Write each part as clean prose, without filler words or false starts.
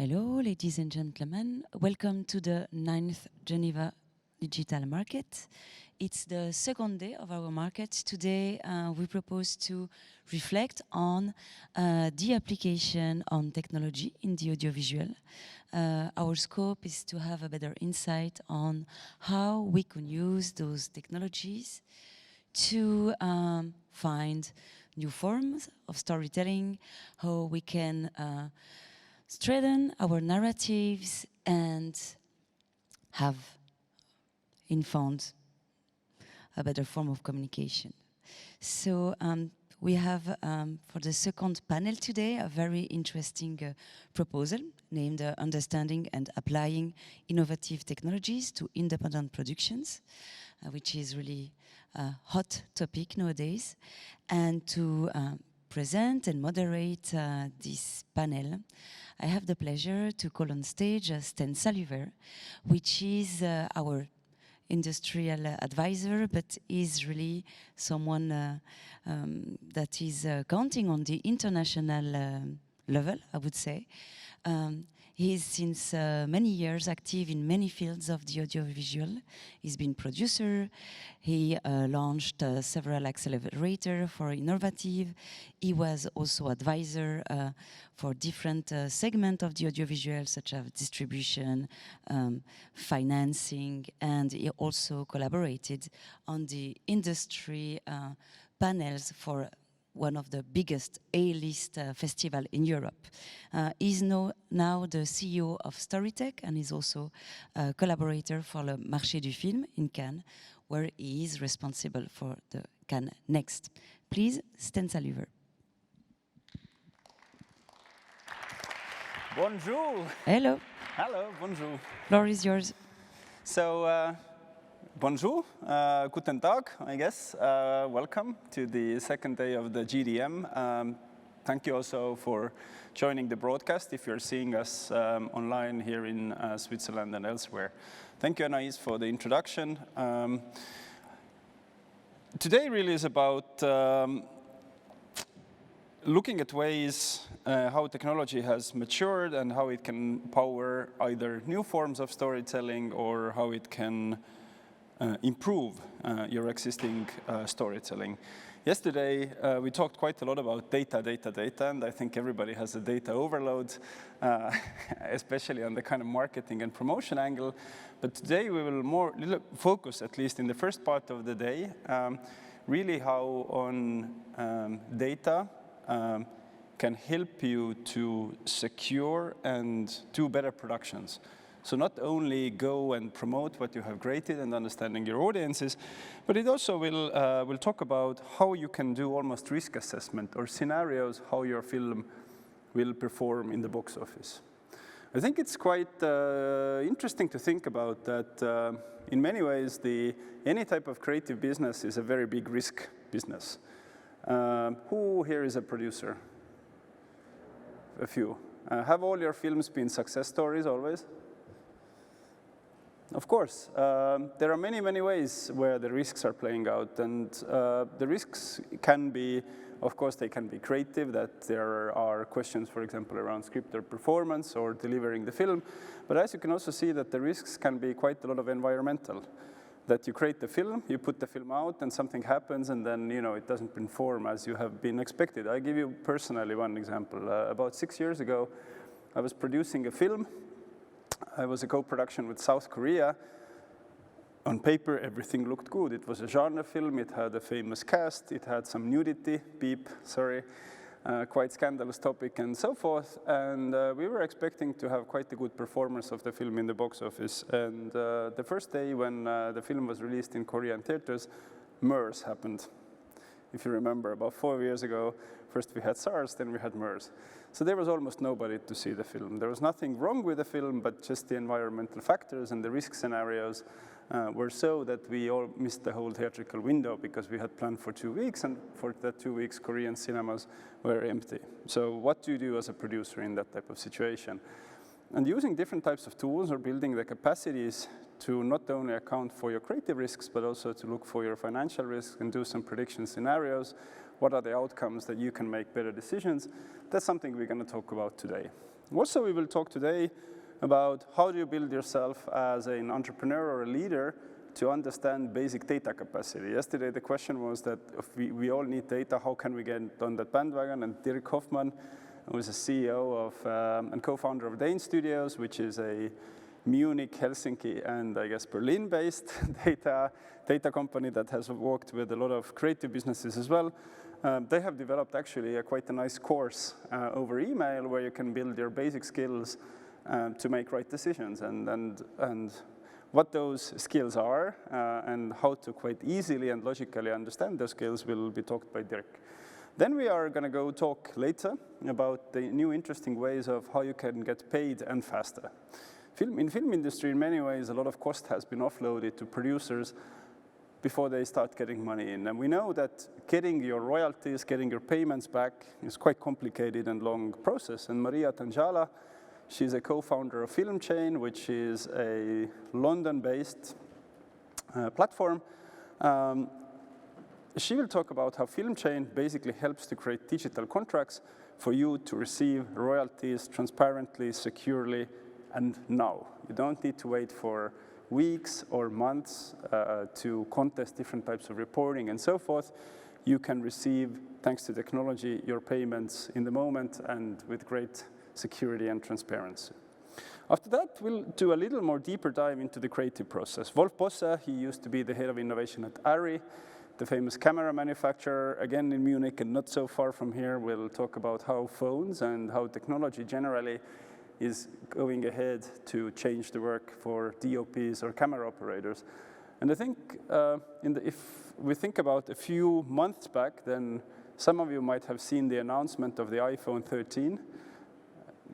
Hello, ladies and gentlemen. Welcome to the 9th Geneva Digital Market. It's the second day of our market. Today we propose to reflect on the application on technology in the audiovisual. Our scope is to have a better insight on how we can use those technologies to find new forms of storytelling, how we can strengthen our narratives and have found a better form of communication. So we have for the second panel today a very interesting proposal named Understanding and Applying Innovative Technologies to Independent Productions, which is really a hot topic nowadays. And to present and moderate this panel, I have the pleasure to call on stage Censorship, which is our industrial advisor, but is really someone that is counting on the international level, I would say. He's since many years active in many fields of the audiovisual. He's been producer. He launched several accelerators for innovative. He was also advisor for different segments of the audiovisual, such as distribution, financing, and he also collaborated on the industry panels for one of the biggest A-list festival in Europe. He's now the CEO of Storytech, and is also a collaborator for le Marché du Film in Cannes, where he is responsible for the Cannes Next. Please, Censorship. Bonjour. Hello. Hello, bonjour. Floor is yours. So, bonjour, guten Tag, I guess. Welcome to the second day of the GDM. Thank you also for joining the broadcast if you're seeing us online here in Switzerland and elsewhere. Thank you, Anais, for the introduction. Today really is about looking at ways how technology has matured and how it can power either new forms of storytelling or how it can improve your existing storytelling. Yesterday, we talked quite a lot about data, and I think everybody has a data overload, especially on the kind of marketing and promotion angle. But today we will more focus, at least in the first part of the day, really how on data can help you to secure and do better productions. So not only go and promote what you have created and understanding your audiences, but it also will talk about how you can do almost risk assessment or scenarios how your film will perform in the box office. I think it's quite interesting to think about that in many ways any type of creative business is a very big risk business. Who here is a producer? A few. Have all your films been success stories always? Of course, there are many ways where the risks are playing out, and the risks can be, of course, they can be creative, that there are questions, for example, around script or performance or delivering the film, but as you can also see that the risks can be quite a lot of environmental, that you create the film, you put the film out, and something happens, and then it doesn't perform as you have been expected. I give you personally one example. About 6 years ago, I was producing a film. I was a co-production with South Korea. On paper, everything looked good. It was a genre film. It had a famous cast. It had some nudity, quite scandalous topic and so forth. And we were expecting to have quite a good performance of the film in the box office. And the first day when the film was released in Korean theaters, MERS happened. If you remember, about 4 years ago, first we had SARS, then we had MERS. So there was almost nobody to see the film. There was nothing wrong with the film, but just the environmental factors and the risk scenarios were so that we all missed the whole theatrical window because we had planned for 2 weeks, and for that 2 weeks, Korean cinemas were empty. So what do you do as a producer in that type of situation? And using different types of tools or building the capacities to not only account for your creative risks, but also to look for your financial risks and do some prediction scenarios. What are the outcomes that you can make better decisions? That's something we're going to talk about today. Also, we will talk today about how do you build yourself as an entrepreneur or a leader to understand basic data capacity. Yesterday, the question was that if we all need data, how can we get on that bandwagon? And Dirk Hoffman, who is a CEO of and co-founder of Dane Studios, which is a Munich, Helsinki, and I guess Berlin-based data company that has worked with a lot of creative businesses as well. They have developed actually quite a nice course over email where you can build your basic skills to make right decisions, and what those skills are and how to quite easily and logically understand those skills will be talked by Dirk. Then we are going to go talk later about the new interesting ways of how you can get paid and faster. In film industry, in many ways, a lot of cost has been offloaded to producers before they start getting money in. And we know that getting your royalties, getting your payments back is quite complicated and long process. And Maria Tanjala, she's a co-founder of Film Chain, which is a London-based platform. She will talk about how Film Chain basically helps to create digital contracts for you to receive royalties transparently, securely, and now. You don't need to wait for weeks or months to contest different types of reporting and so forth. You can receive, thanks to technology, your payments in the moment and with great security and transparency. After that, we'll do a little more deeper dive into the creative process. Wolf Bosse, he used to be the head of innovation at Arri, the famous camera manufacturer, again in Munich and not so far from here. We'll talk about how phones and how technology generally is going ahead to change the work for DOPs or camera operators. And I think if we think about a few months back, then some of you might have seen the announcement of the iPhone 13.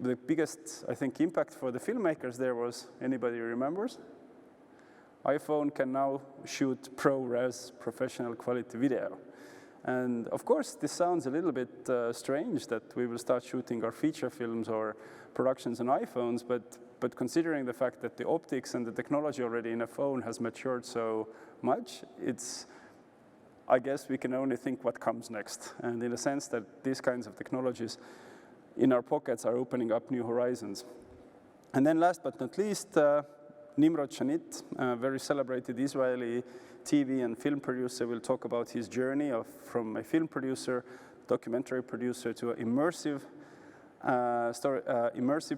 The biggest, I think, impact for the filmmakers there was, anybody remembers? iPhone can now shoot ProRes, professional quality video. And of course, this sounds a little bit strange that we will start shooting our feature films or productions on iPhones, but considering the fact that the optics and the technology already in a phone has matured so much, I guess we can only think what comes next. And in a sense that these kinds of technologies in our pockets are opening up new horizons. And then last but not least, Nimrod Shanit, a very celebrated Israeli TV and film producer, will talk about his journey from a film producer, documentary producer, to an immersive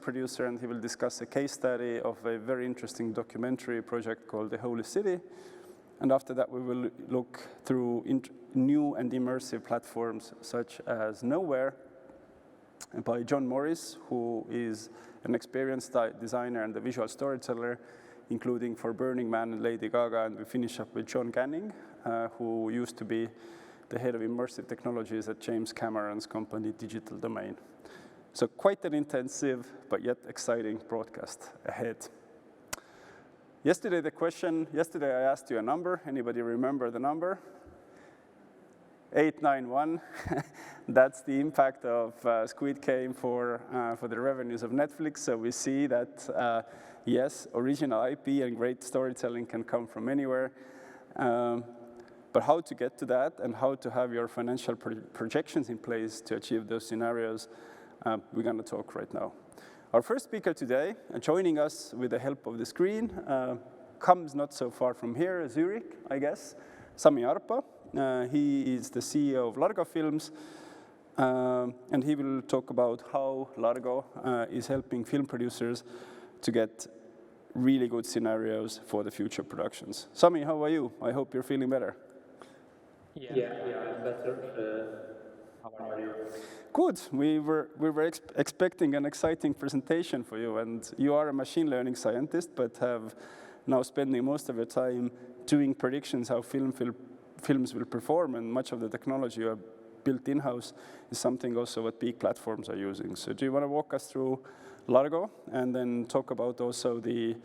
producer, and he will discuss a case study of a very interesting documentary project called The Holy City. And after that, we will look through new and immersive platforms such as Nowhere by John Morris, who is an experienced designer and a visual storyteller, including for Burning Man and Lady Gaga. And we finish up with John Ganning, who used to be the head of immersive technologies at James Cameron's company, Digital Domain. So quite an intensive, but yet exciting broadcast ahead. Yesterday I asked you a number. Anybody remember the number? 891. That's the impact of Squid Game for the revenues of Netflix. So we see that, yes, original IP and great storytelling can come from anywhere. But how to get to that and how to have your financial projections in place to achieve those scenarios, we're going to talk right now. Our first speaker today, joining us with the help of the screen, comes not so far from here, Zurich, I guess, Sami Arpa. He is the CEO of Largo Films, and he will talk about how Largo is helping film producers to get really good scenarios for the future productions. Sami, how are you? I hope you're feeling better. Yeah, better. How are you? Good. We were expecting an exciting presentation for you, and you are a machine learning scientist, but have now spending most of your time doing predictions how films will perform, and much of the technology you have built in-house is something also what big platforms are using. So do you want to walk us through Largo and then talk about also the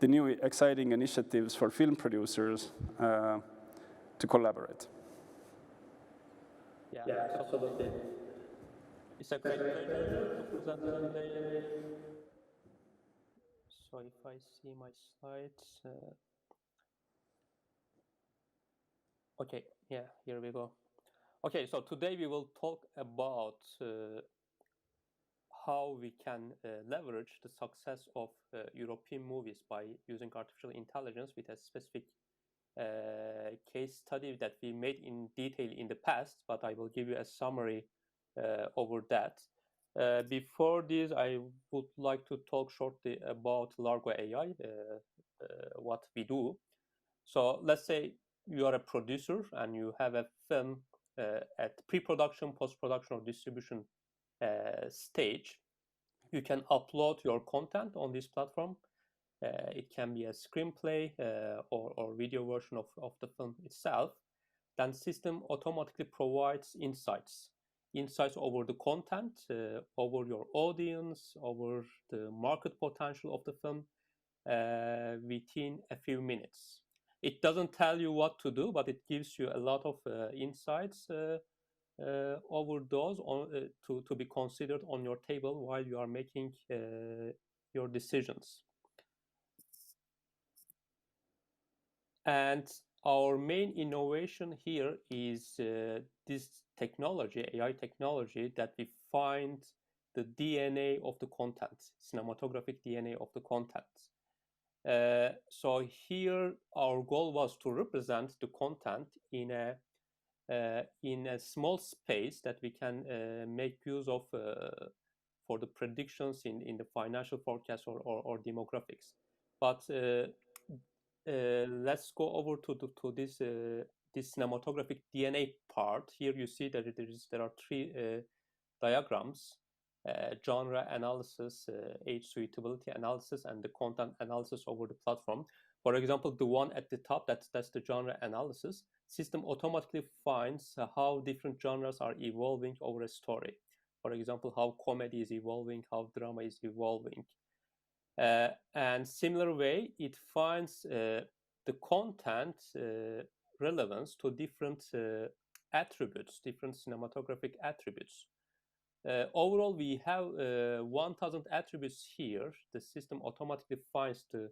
new exciting initiatives for film producers to collaborate? Yeah, absolutely. It's a great pleasure to present today. So if I see my slides. Okay, yeah, here we go. Okay, so today we will talk about how we can leverage the success of European movies by using artificial intelligence with a specific case study that we made in detail in the past, but I will give you a summary over that. Before this, I would like to talk shortly about Largo AI, what we do. So let's say you are a producer and you have a film at pre-production, post-production, or distribution stage. You can upload your content on this platform. It can be a screenplay or video version of the film itself. Then system automatically provides insights over the content, over your audience, over the market potential of the film within a few minutes. It doesn't tell you what to do, but it gives you a lot of insights over those to be considered on your table while you are making your decisions. And our main innovation here is this technology, AI technology, that we find the DNA of the content, cinematographic DNA of the content. So here our goal was to represent the content in a small space that we can make use of for the predictions in the financial forecast or demographics. But let's go over to this cinematographic DNA part. Here you see that there are three diagrams: genre analysis, age suitability analysis, and the content analysis over the platform. For example, the one at the top, that's the genre analysis. System automatically finds how different genres are evolving over a story. For example, how comedy is evolving, how drama is evolving. And similar way, it finds the content relevance to different attributes, different cinematographic attributes. Overall, we have 1,000 attributes here. The system automatically finds the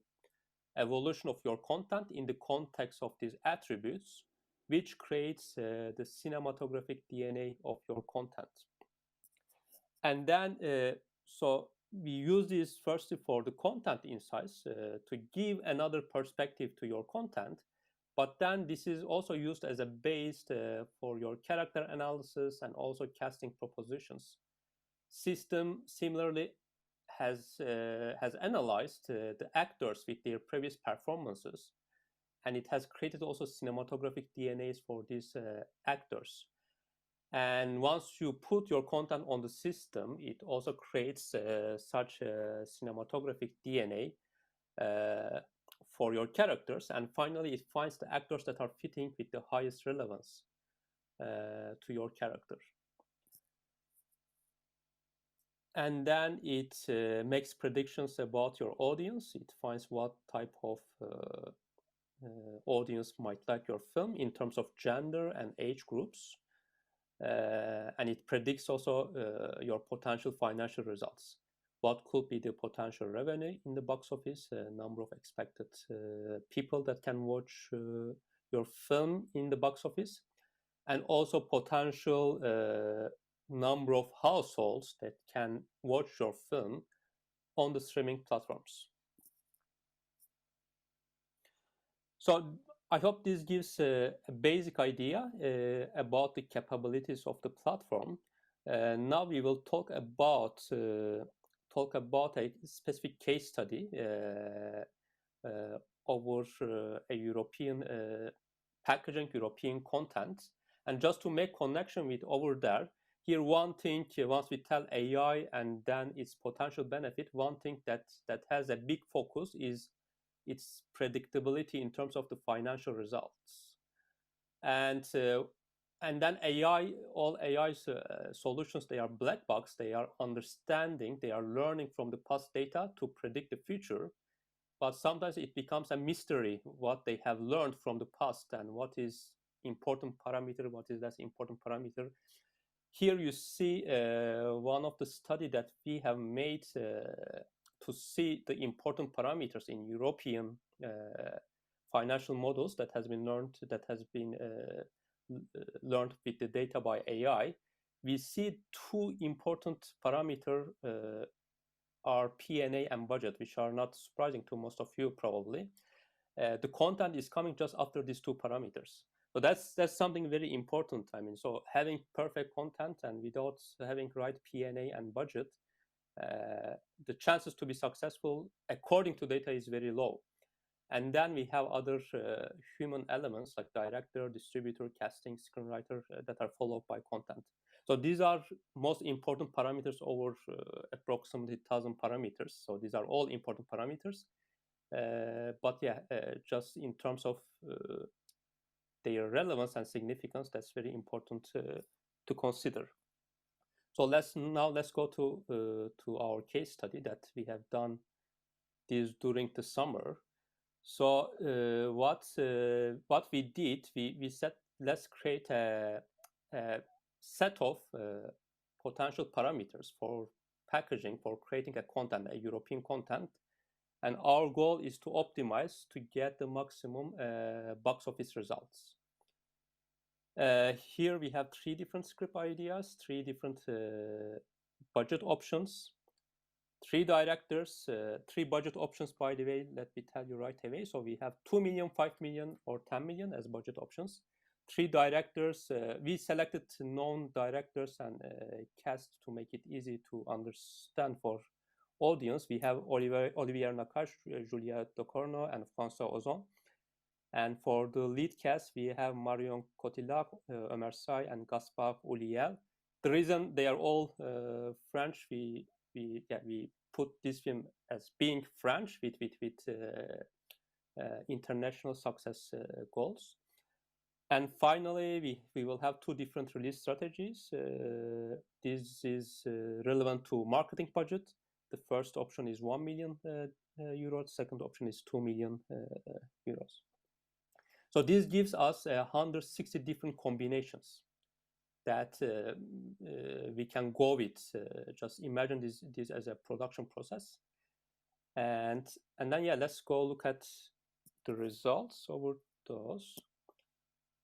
evolution of your content in the context of these attributes, which creates the cinematographic DNA of your content. And then, so we use this firstly for the content insights to give another perspective to your content, but then this is also used as a base for your character analysis and also casting propositions. System similarly has analyzed the actors with their previous performances, and it has created also cinematographic DNAs for these actors. And once you put your content on the system, it also creates such a cinematographic DNA for your characters. And finally, it finds the actors that are fitting with the highest relevance to your character. And then it makes predictions about your audience. It finds what type of audience might like your film in terms of gender and age groups. And it predicts also your potential financial results. What could be the potential revenue in the box office, number of expected people that can watch your film in the box office, and also potential number of households that can watch your film on the streaming platforms. So I hope this gives a basic idea about the capabilities of the platform. Now we will talk about a specific case study over a European packaging, European content. And just to make connection with over there, here one thing, once we tell AI and then its potential benefit, one thing that has a big focus is its predictability in terms of the financial results. And then all AI solutions, they are black box, they are understanding, they are learning from the past data to predict the future. But sometimes it becomes a mystery what they have learned from the past and what is important parameter, what is less important parameter. Here you see one of the study that we have made to see the important parameters in European financial models that has been learned with the data by AI. we see two important parameters are P&A and budget, which are not surprising to most of you probably. The content is coming just after these two parameters. So that's something very important. I mean, so having perfect content and without having right P&A and budget, the chances to be successful according to data is very low. And then we have other human elements like director, distributor, casting, screenwriter that are followed by content. So these are most important parameters over approximately 1,000 parameters. So these are all important parameters. But yeah, just in terms of their relevance and significance, that's very important to consider. So let's go to our case study that we have done this during the summer. So what we did, we said let's create a set of potential parameters for packaging, for creating a content, a European content. And our goal is to optimize to get the maximum box office results. Here we have 3 different script ideas, 3 different budget options, 3 directors, 3 budget options, by the way, let me tell you right away. So we have 2 million, 5 million, or 10 million as budget options. 3 directors, we selected known directors and cast to make it easy to understand for audience. We have Olivier Nakache, Julia Ducournau, and François Ozon. And for the lead cast, we have Marion Cotillard, Omer Say, and Gaspard Ulliel. The reason they are all French, we put this film as being French with international success goals. And finally, we will have 2 different release strategies. This is relevant to marketing budget. The first option is 1 million euros. Second option is 2 million euros. So this gives us 160 different combinations that we can go with. Just imagine this as a production process. And then, yeah, let's go look at the results over those.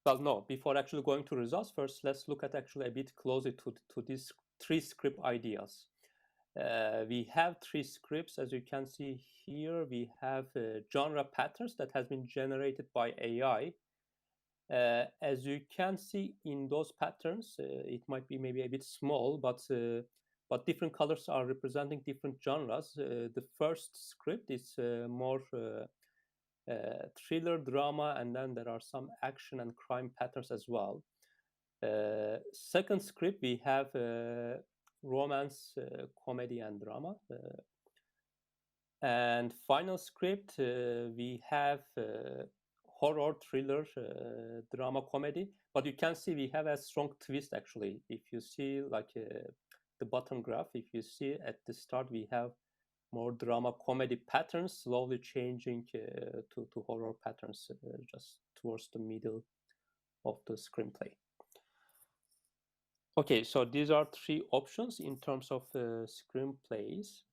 Well, no, before actually going to results, first let's look at actually a bit closer to these 3 script ideas. We have 3 scripts, as you can see here. We have genre patterns that has been generated by AI. As you can see in those patterns, it might be maybe a bit small, but different colors are representing different genres. The first script is more thriller, drama, and then there are some action and crime patterns as well. Second script, we have romance, comedy, and drama. And final script, we have horror, thriller, drama, comedy. But you can see we have a strong twist actually. If you see like the bottom graph, if you see at the start, we have more drama, comedy patterns, slowly changing to horror patterns just towards the middle of the screenplay. Okay, so these are 3 options in terms of screenplays.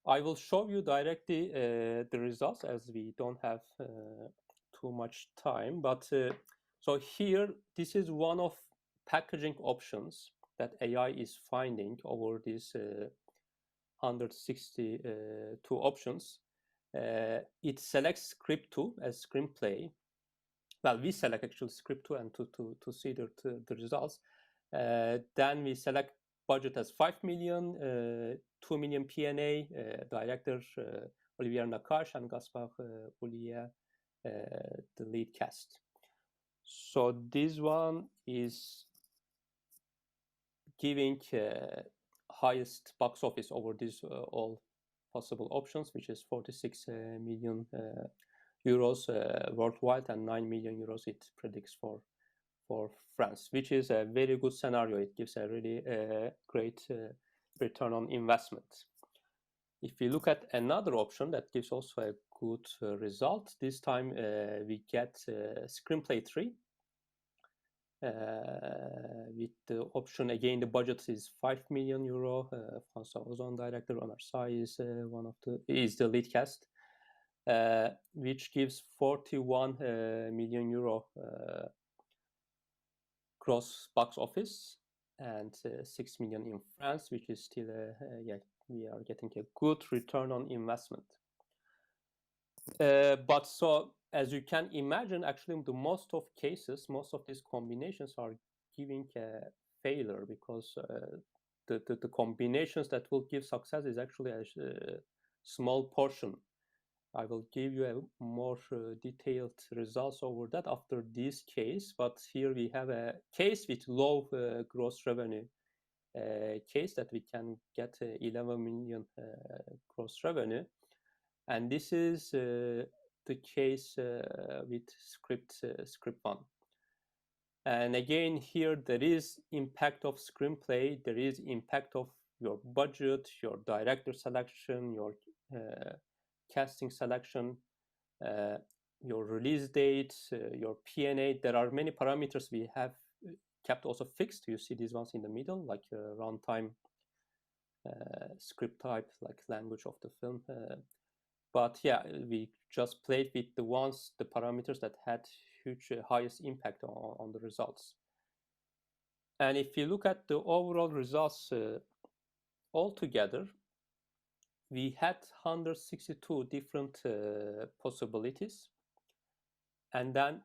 I will show you directly the results as we don't have too much time. But so here, this is one of packaging options that AI is finding over these 162 options. It selects script 2 as screenplay. Well, we select actually script 2 and to see the results. Then we select budget as 5 million, 2 million P&A, director Olivier Nakache and Gaspard Ulliel, the lead cast. So this one is giving highest box office over these all possible options, which is 46 million euros worldwide and 9 million euros it predicts for France, which is a very good scenario. It gives a really great return on investment. If we look at another option that gives also a good result, this time we get screenplay 3. With the option again, the budget is 5 million euro. François Ozon, director, Omer Say is the lead cast, which gives 41 million euro gross box office. and 6 million in France, which is still, yeah, we are getting a good return on investment. But so, as you can imagine, actually, the most of cases, most of these combinations are giving a failure because the combinations that will give success is actually a small portion. I will give you a more detailed results over that after this case, but here we have a case with low gross revenue case that we can get 11 million gross revenue. And this is the case with script one. And again, here there is impact of screenplay, there is impact of your budget, your director selection, your casting selection, your release date, your P&A. There are many parameters we have kept also fixed. You see these ones in the middle, like runtime, script type, like language of the film. But yeah, we just played with the ones, the parameters that had huge, highest impact on the results. And if you look at the overall results altogether, we had 162 different possibilities, and then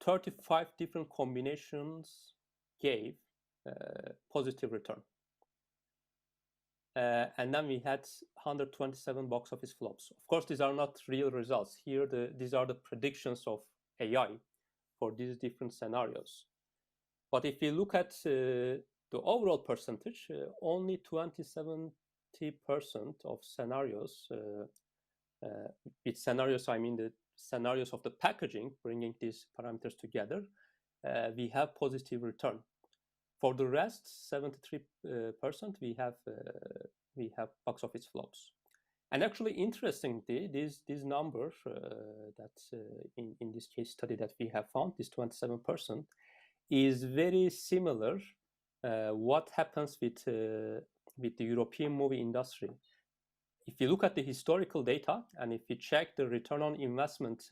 35 different combinations gave positive return. And then we had 127 box office flops. Of course, these are not real results. Here, these are the predictions of AI for these different scenarios. But if you look at the overall percentage, only 70% of scenarios, with scenarios, I mean the scenarios of the packaging, bringing these parameters together, we have positive return. For the rest, 73%, we have box office flops. And actually, interestingly, these numbers that in this case study that we have found, this 27%, is very similar what happens with the European movie industry. If you look at the historical data and if you check the return on investment,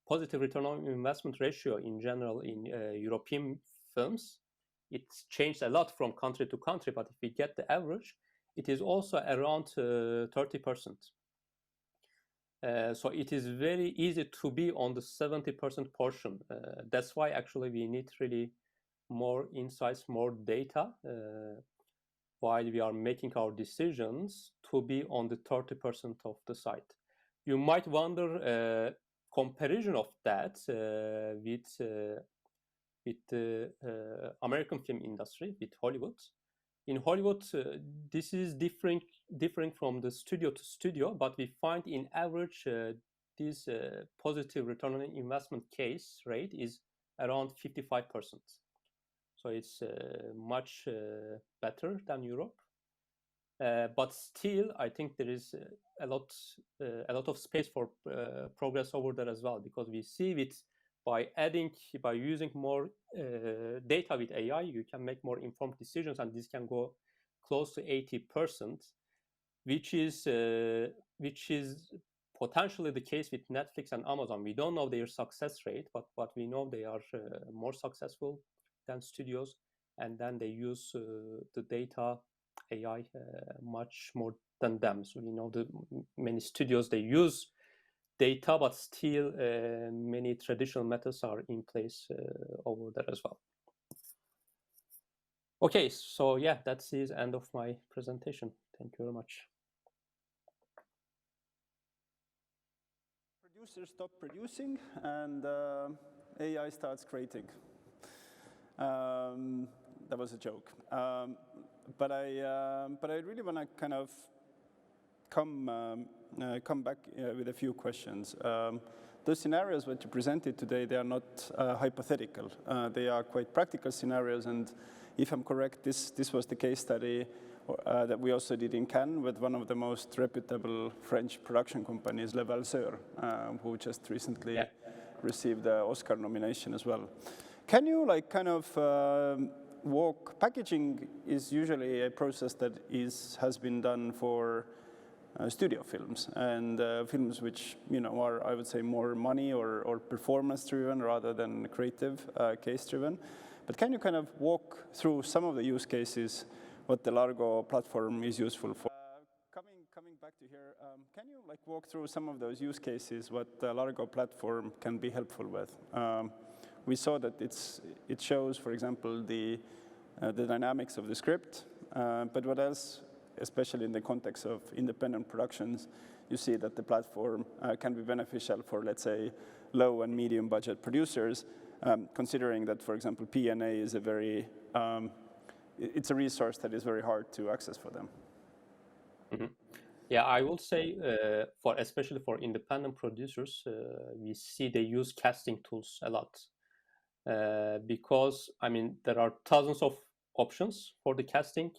positive return on investment ratio in general in European films, it's changed a lot from country to country, but if we get the average, it is also around 30%. So it is very easy to be on the 70% portion. That's why actually we need really more insights, more data, while we are making our decisions to be on the 30% of the side. You might wonder comparison of that with the American film industry, with Hollywood. In Hollywood, this is different from the studio to studio, but we find in average this positive return on investment case rate is around 55%. So it's much better than Europe. But still, I think there is a lot of space for progress over there as well, because we see by using more data with AI, you can make more informed decisions, and this can go close to 80%, which is potentially the case with Netflix and Amazon. We don't know their success rate, but we know they are more successful than studios, and then they use the data AI much more than them. So we know the many studios, they use data, but still many traditional methods are in place over there as well. Okay, so yeah, that's the end of my presentation. Thank you very much. Producers stop producing and AI starts creating. That was a joke. But I really want to kind of come back with a few questions. Those scenarios that you presented today, they are not hypothetical. They are quite practical scenarios, and if I'm correct, this was the case study that we also did in Cannes with one of the most reputable French production companies, leurs, who just recently received the Oscar nomination as well. Can you packaging is usually a process that has been done for studio films and films which are, I would say, more money or performance driven rather than creative case driven. But can you kind of walk through some of the use cases, what the Largo platform is useful for? Coming back to here, can you like walk through some of those use cases, what the Largo platform can be helpful with? We saw that it shows, for example, the dynamics of the script, but what else, especially in the context of independent productions, you see that the platform can be beneficial for, let's say, low and medium budget producers, considering that, for example, P&A is a very, it's a resource that is very hard to access for them. Mm-hmm. Yeah, I will say, especially for independent producers, we see they use casting tools a lot. Because, I mean, there are thousands of options for the casting.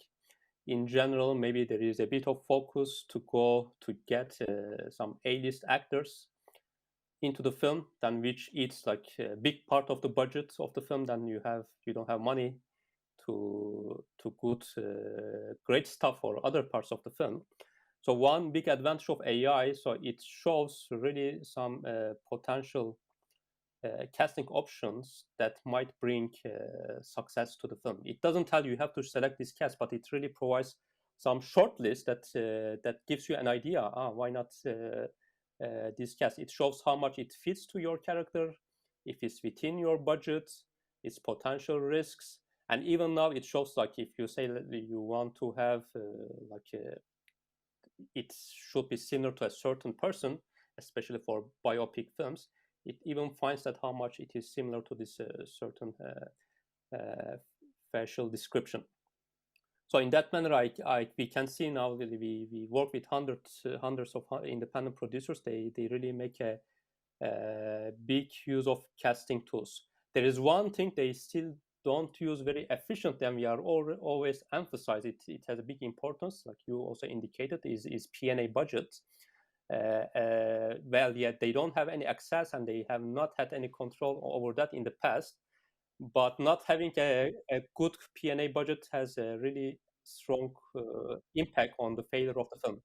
In general, maybe there is a bit of focus to go to get some A-list actors into the film, than which it's like a big part of the budget of the film. Then you don't have money to good great stuff for other parts of the film. So one big advantage of AI, so it shows really some potential casting options that might bring success to the film. It doesn't tell you have to select this cast, but it really provides some short list that gives you an idea. Why not this cast? It shows how much it fits to your character, if it's within your budget, its potential risks, and even now it shows like if you say that you want to have it should be similar to a certain person, especially for biopic films. It even finds that how much it is similar to this certain facial description. So in that manner, we can see now that we work with hundreds of independent producers. They really make a big use of casting tools. There is one thing they still don't use very efficiently, and we are always emphasize it. It has a big importance, like you also indicated, is P&A budget. Well, yet they don't have any access and they have not had any control over that in the past. But not having a good P&A budget has a really strong impact on the failure of the film.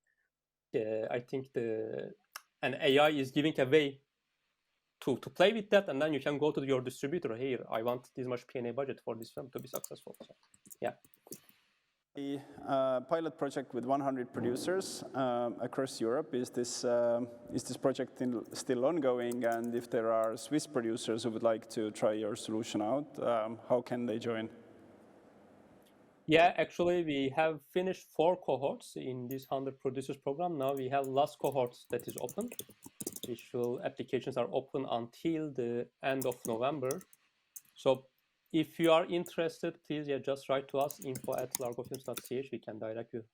I think an AI is giving a way to play with that, and then you can go to your distributor. Here, I want this much P&A budget for this film to be successful. So, yeah. The pilot project with 100 producers across Europe. Is this project still ongoing? And if there are Swiss producers who would like to try your solution out, how can they join? Yeah, actually, we have finished 4 cohorts in this 100 producers program. Now we have last cohorts that is open. Visual applications are open until the end of November. So if you are interested, please just write to us, info@largofilms.ch. We can direct you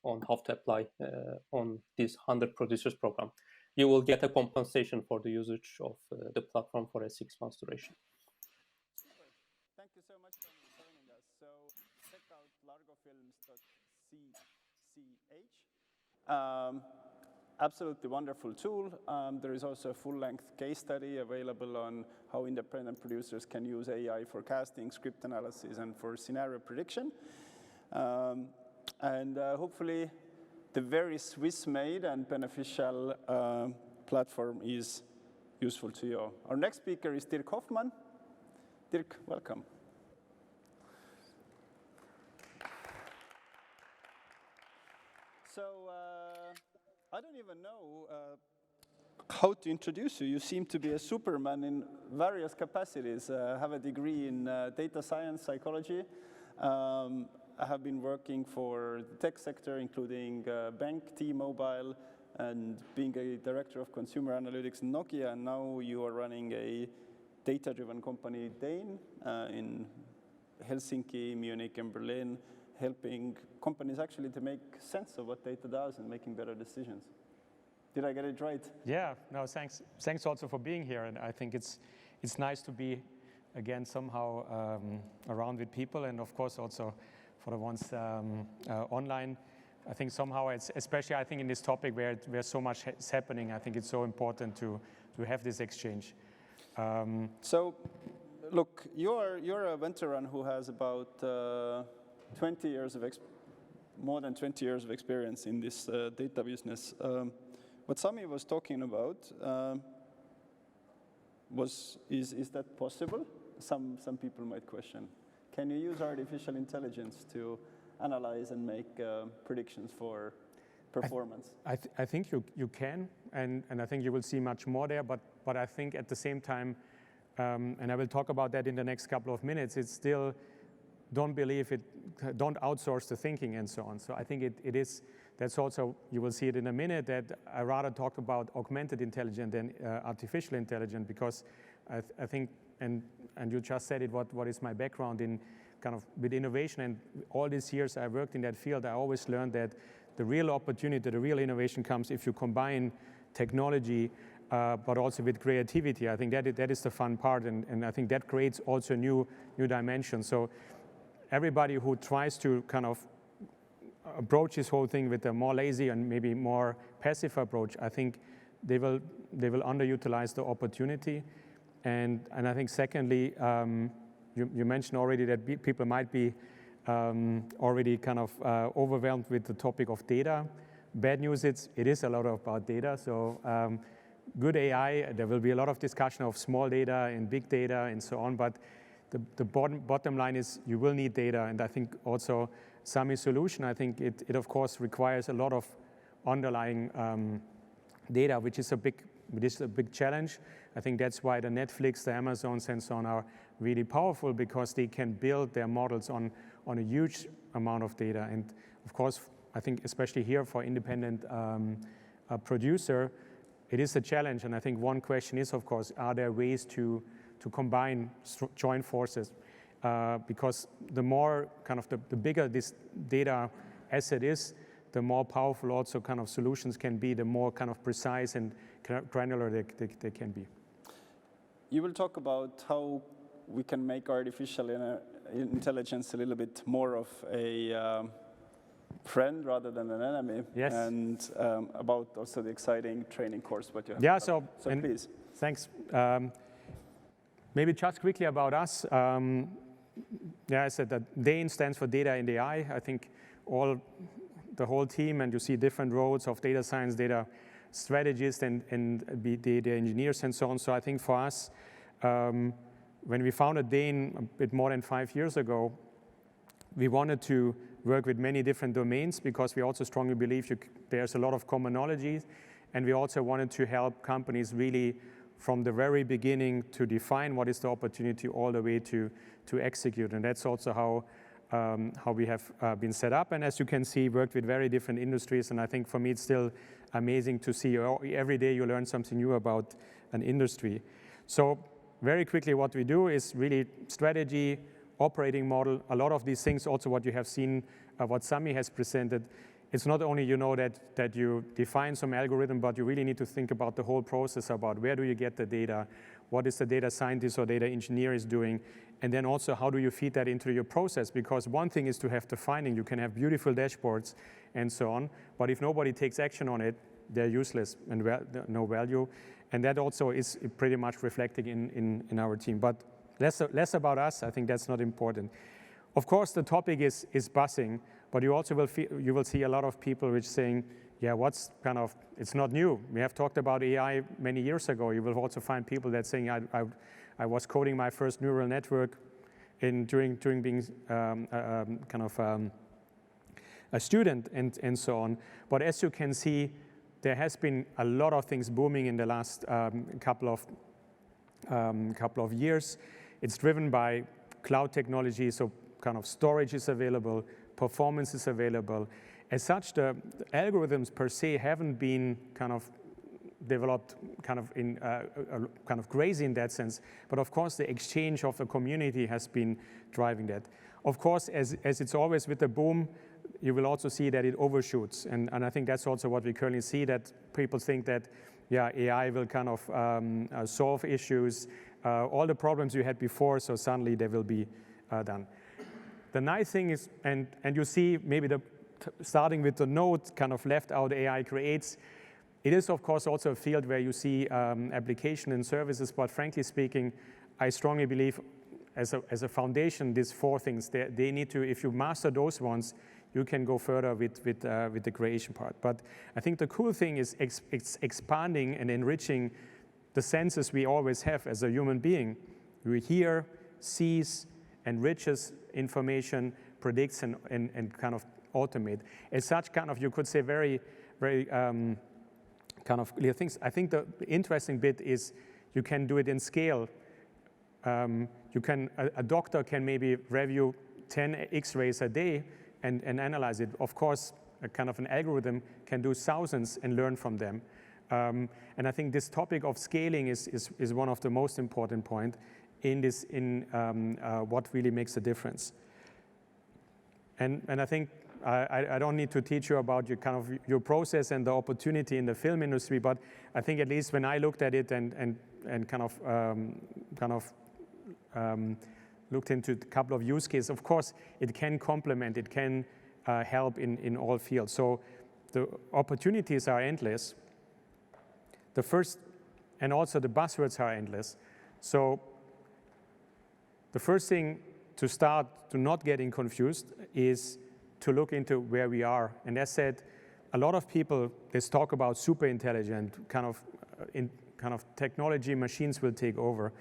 on how to apply on this 100 producers program. You will get a compensation for the usage of the platform for a 6 months duration. Super. Thank you so much for joining us. So check out largofilms.ch. Absolutely wonderful tool. There is also a full-length case study available on how independent producers can use AI for casting, script analysis, and for scenario prediction. And hopefully, the very Swiss-made and beneficial platform is useful to you. Our next speaker is Dirk Hoffmann. Dirk, welcome. So, I don't even know how to introduce you. You seem to be a superman in various capacities. Have a degree in data science, psychology. I have been working for the tech sector, including bank, T-Mobile, and being a director of consumer analytics in Nokia. And now you are running a data-driven company, Dane, in Helsinki, Munich, and Berlin, helping companies actually to make sense of what data does and making better decisions. Did I get it right? Yeah, no, thanks. Thanks also for being here. And I think it's nice to be, again, somehow around with people. And of course, also for the ones online. I think somehow it's, especially I think in this topic where so much is happening, I think it's so important to have this exchange. So, look, you're a veteran who has about 20 years of more than 20 years of experience in this data business. What Sami was talking about is that possible? some people might question, can you use artificial intelligence to analyze and make predictions for performance? I think you can, and I think you will see much more there, but I think at the same time, and I will talk about that in the next couple of minutes, it's still, don't believe it, don't outsource the thinking and so on. So I think it is, that's also, you will see it in a minute, that I rather talk about augmented intelligence than artificial intelligence, because I think, and you just said it, what is my background in kind of with innovation, and all these years I worked in that field, I always learned that the real opportunity, the real innovation comes if you combine technology, but also with creativity. I think that is the fun part, and I think that creates also new dimensions. So everybody who tries to kind of approach this whole thing with a more lazy and maybe more passive approach, I think they will underutilize the opportunity. And I think secondly, you mentioned already that people might be already kind of overwhelmed with the topic of data. Bad news, it is a lot about data. So good AI, there will be a lot of discussion of small data and big data and so on, but the bottom line is you will need data. And I think also Sami's solution, I think it of course requires a lot of underlying data, which is a big challenge. I think that's why the Netflix, the Amazons and so on are really powerful, because they can build their models on a huge amount of data. And of course, I think especially here for independent producer, it is a challenge. And I think one question is, of course, are there ways to combine, join forces? Because the more kind of the bigger this data asset is, the more powerful also kind of solutions can be, the more kind of precise and granular they can be. You will talk about how we can make artificial intelligence a little bit more of a friend rather than an enemy. Yes. And about also the exciting training course what you have. Yeah, so please. Thanks. Maybe just quickly about us. Yeah, I said that DAIN stands for Data in the Eye. I think the whole team, and you see different roles of data science, data strategists, and data engineers and so on. So I think for us, when we founded DAIN a bit more than 5 years ago, we wanted to work with many different domains, because we also strongly believe there's a lot of commonalities, and we also wanted to help companies really from the very beginning to define what is the opportunity all the way to execute. And that's also how we have been set up. And as you can see, worked with very different industries. And I think for me, it's still amazing to see every day you learn something new about an industry. So very quickly, what we do is really strategy, operating model, a lot of these things, also what you have seen, what Sami has presented. It's not only, that you define some algorithm, but you really need to think about the whole process, about where do you get the data, what is the data scientist or data engineer is doing, and then also how do you feed that into your process, because one thing is to have the finding, you can have beautiful dashboards and so on, but if nobody takes action on it, they're useless and no value, and that also is pretty much reflecting in our team. But less about us, I think that's not important. Of course, the topic is buzzing, but you also will see a lot of people which saying, yeah, it's not new. We have talked about AI many years ago. You will also find people that saying, I was coding my first neural network during being a student and so on. But as you can see, there has been a lot of things booming in the last couple of years. It's driven by cloud technology, so kind of storage is available, performance is available. As such, the algorithms per se haven't been kind of developed kind of in kind of crazy in that sense. But of course, the exchange of the community has been driving that. Of course, as it's always with the boom, you will also see that it overshoots. And I think that's also what we currently see, that people think that, yeah, AI will kind of solve issues, all the problems you had before, so suddenly they will be done. The nice thing is, and you see maybe starting with the node kind of left out AI creates, it is of course also a field where you see application and services, but frankly speaking, I strongly believe as a foundation, these four things, they need to, if you master those ones, you can go further with the creation part. But I think the cool thing is it's expanding and enriching the senses we always have as a human being. We hear, sees, enriches information, predicts, and kind of automate. As such, kind of, you could say very, very kind of clear things. I think the interesting bit is you can do it in scale. A doctor can maybe review 10 X-rays a day and analyze it. Of course, a kind of an algorithm can do thousands and learn from them. And I think this topic of scaling is one of the most important points in what really makes a difference. And I think I don't need to teach you about your process and the opportunity in the film industry, but I think at least when I looked at it and looked into a couple of use cases, of course, it can complement, it can help in all fields. So the opportunities are endless. The first, and also the buzzwords are endless. So the first thing to start to not getting confused is to look into where we are. And as said, a lot of people, they talk about super intelligent, kind of technology, machines will take over.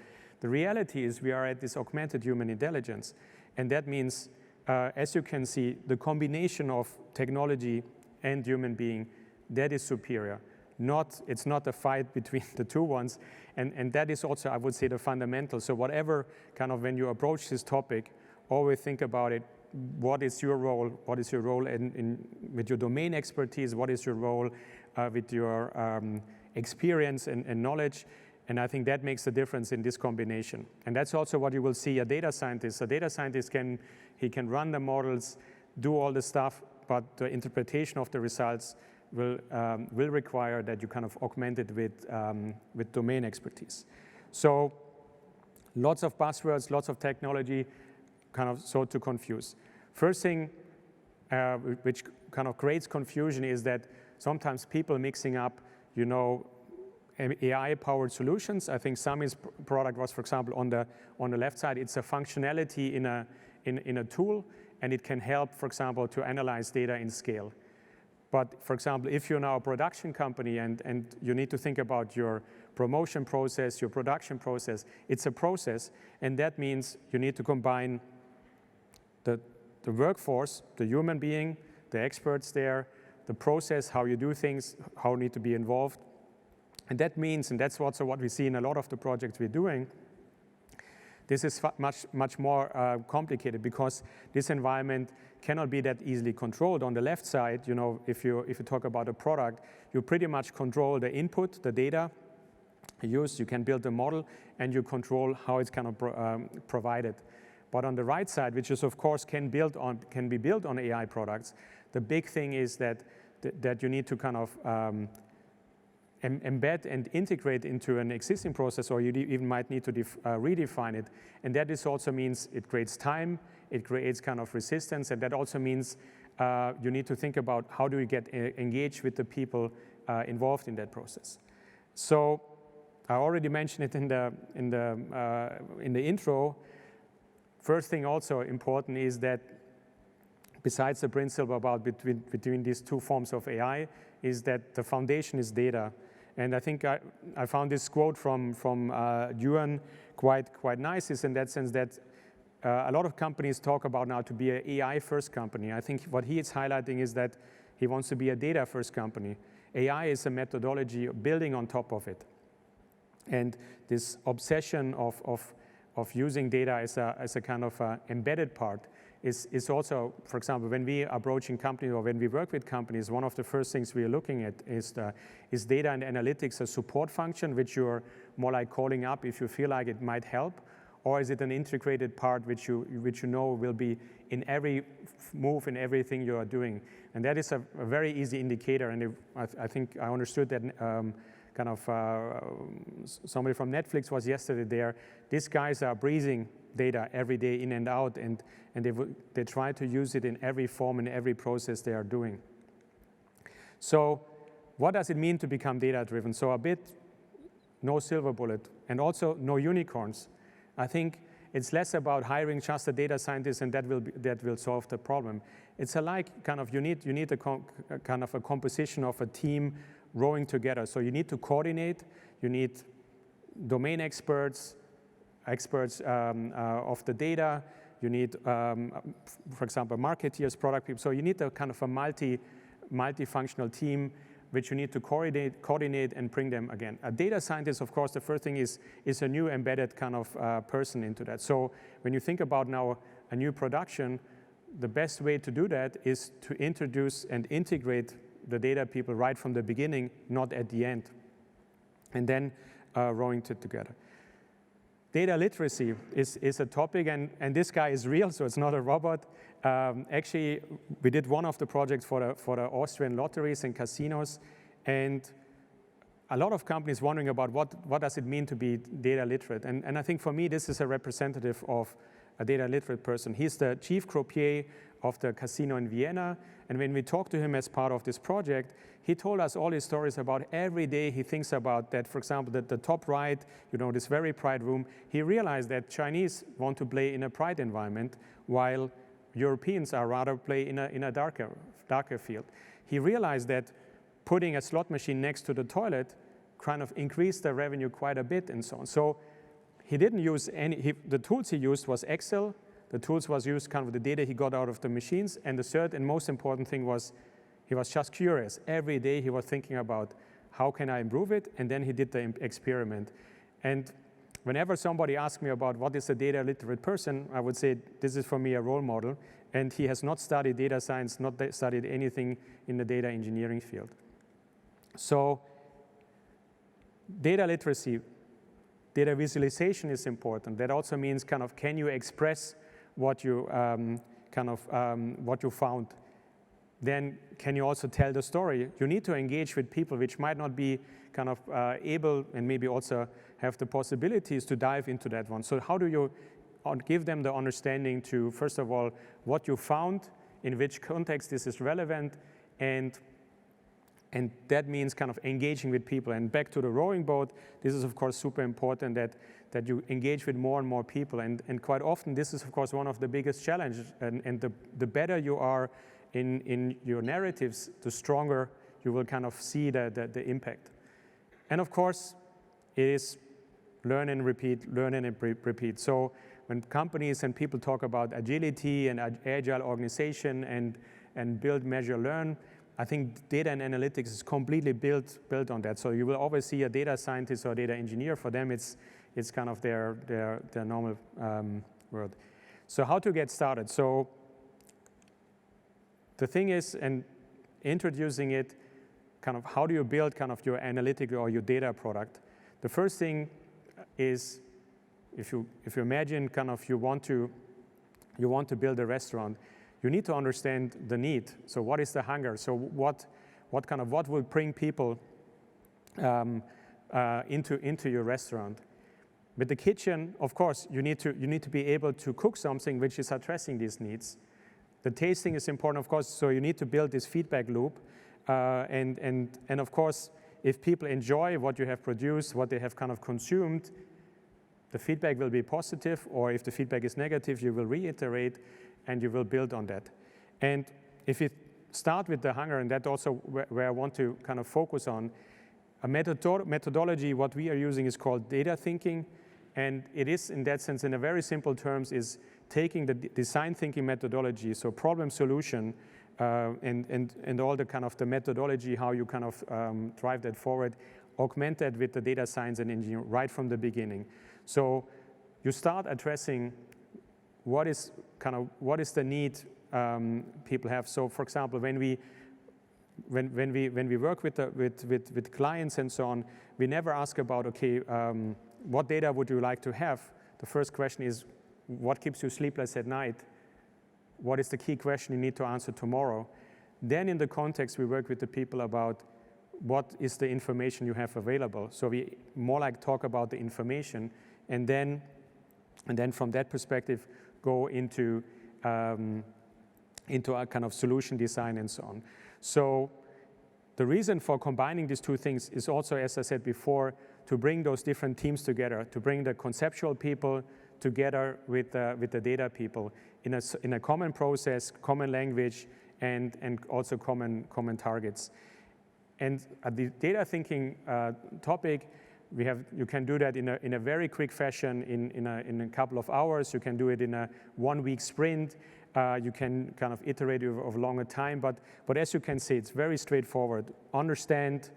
The reality is we are at this augmented human intelligence. And that means, as you can see, the combination of technology and human being, that is superior. It's not a fight between the two ones. And that is also, I would say, the fundamental. So whatever kind of, when you approach this topic, always think about it. What is your role? What is your role with your domain expertise? What is your role with your experience and knowledge? And I think that makes a difference in this combination. And that's also what you will see a data scientist. A data scientist can run the models, do all the stuff, but the interpretation of the results will require that you kind of augment it with domain expertise. So lots of buzzwords, lots of technology, kind of so to confuse. First thing which kind of creates confusion is that sometimes people mixing up, AI-powered solutions. I think Sami's product was, for example, on the left side. It's a functionality in a tool, and it can help, for example, to analyze data in scale. But, for example, if you're now a production company and you need to think about your promotion process, your production process, it's a process, and that means you need to combine the workforce, the human being, the experts there, the process, how you do things, how you need to be involved. And that means, and that's also what we see in a lot of the projects we're doing, this is much more complicated because this environment cannot be that easily controlled. On the left side, if you talk about a product, you pretty much control the input, the data used, you can build a model, and you control how it's kind of provided. But on the right side, which is of course can be built on AI products, the big thing is that you need to kind of embed and integrate into an existing process, or you even might need to redefine it. And that also means it creates time, it creates kind of resistance, and that also means you need to think about how do we get engaged with the people involved in that process. So I already mentioned it in the intro. First thing also important is that besides the principle about between these two forms of AI, is that the foundation is data. And I think I found this quote from Yuan quite nice, is in that sense that a lot of companies talk about now to be an AI-first company. I think what he is highlighting is that he wants to be a data-first company. AI is a methodology building on top of it. And this obsession of using data as a kind of embedded part is also, for example, when we are approaching companies or when we work with companies, one of the first things we are looking at is data and analytics a support function, which you're more like calling up if you feel like it might help, or is it an integrated part which you know will be in every move, in everything you are doing? And that is a very easy indicator, and I think I understood that somebody from Netflix was yesterday there. These guys are breathing data every day in and out, and they try to use it in every form, in every process they are doing. So what does it mean to become data-driven? So a bit, no silver bullet, and also no unicorns. I think it's less about hiring just a data scientist and that will solve the problem. It's you need a kind of a composition of a team rowing together. So you need to coordinate, you need domain experts, experts of the data. You need, for example, marketeers, product people. So you need a kind of a multi-functional team which you need to coordinate and bring them again. A data scientist, of course, the first thing is a new embedded kind of person into that. So when you think about now a new production, the best way to do that is to introduce and integrate the data people right from the beginning, not at the end, and then rowing it together. Data literacy is a topic, and this guy is real, so it's not a robot. Actually, we did one of the projects for the Austrian lotteries and casinos, and a lot of companies wondering about what does it mean to be data literate. And I think for me, this is a representative of a data literate person. He's the chief croupier of the casino in Vienna, and when we talked to him as part of this project, he told us all his stories about every day he thinks about that. For example, the top right, this very bright room, he realized that Chinese want to play in a bright environment, while Europeans are rather play in a darker field. He realized that putting a slot machine next to the toilet kind of increased the revenue quite a bit and so on. So he didn't use the tools he used was Excel. The tools was used kind of the data he got out of the machines. And the third and most important thing was he was just curious. Every day he was thinking about how can I improve it? And then he did the experiment. And whenever somebody asks me about what is a data literate person, I would say this is for me a role model. And he has not studied data science, not studied anything in the data engineering field. So data literacy, data visualization is important. That also means kind of can you express what you what you found? Then can you also tell the story? You need to engage with people which might not be kind of able and maybe also have the possibilities to dive into that one. So how do you give them the understanding to, first of all, what you found, in which context this is relevant, and that means kind of engaging with people. And back to the rowing boat, this is of course super important that you engage with more and more people. And quite often this is of course one of the biggest challenges. And the better you are in your narratives, the stronger you will kind of see the impact. And of course, it is learn and repeat, learn and repeat. So when companies and people talk about agility and agile organization and build, measure, learn, I think data and analytics is completely built on that. So you will always see a data scientist or data engineer. For them, it's kind of their normal world. So how to get started? So the thing is, and introducing it, kind of how do you build kind of your analytic or your data product? The first thing is, if you imagine kind of you want to build a restaurant, you need to understand the need. So what is the hunger? So what will bring people into your restaurant? With the kitchen, of course, you need to be able to cook something which is addressing these needs. The tasting is important, of course. So you need to build this feedback loop, and of course, if people enjoy what you have produced, what they have kind of consumed, the feedback will be positive. Or if the feedback is negative, you will reiterate. And you will build on that. And if you start with the hunger, and that's also where I want to kind of focus on, a methodology, what we are using is called data thinking. And it is, in that sense, in a very simple terms, is taking the design thinking methodology, so problem solution, and all the kind of the methodology, how you kind of drive that forward, augment that with the data science and engineering right from the beginning. So you start addressing what is the need people have. So, for example, when we work with clients and so on, we never ask about what data would you like to have. The first question is, what keeps you sleepless at night? What is the key question you need to answer tomorrow? Then, in the context, we work with the people about what is the information you have available. So we more like talk about the information, and then from that perspective, go into a kind of solution design and so on. So the reason for combining these two things is also, as I said before, to bring those different teams together, to bring the conceptual people together with the data people in a common process, common language, and also common targets. And at the data thinking topic, You can do that in a very quick fashion in a couple of hours. You can do it in a 1-week sprint. You can kind of iterate over longer time. But as you can see, it's very straightforward. Understand,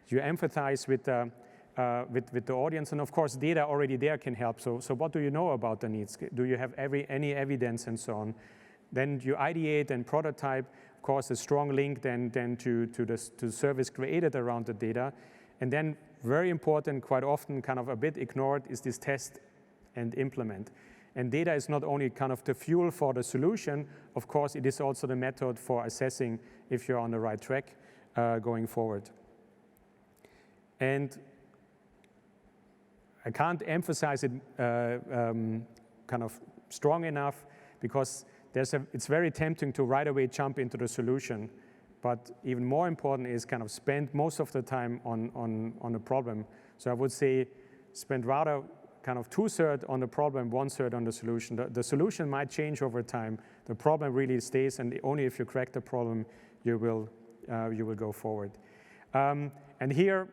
you empathize with the audience, and of course, data already there can help. So what do you know about the needs? Do you have any evidence and so on? Then you ideate and prototype. Of course, a strong link then to the service created around the data. And then, very important, quite often kind of a bit ignored, is this test and implement. And data is not only kind of the fuel for the solution, of course, it is also the method for assessing if you're on the right track going forward. And I can't emphasize it kind of strong enough, because it's very tempting to right away jump into the solution. But even more important is kind of spend most of the time on the problem. So I would say spend rather kind of 2/3 on the problem, 1/3 on the solution. The solution might change over time. The problem really stays, and only if you crack the problem, you will go forward. And here,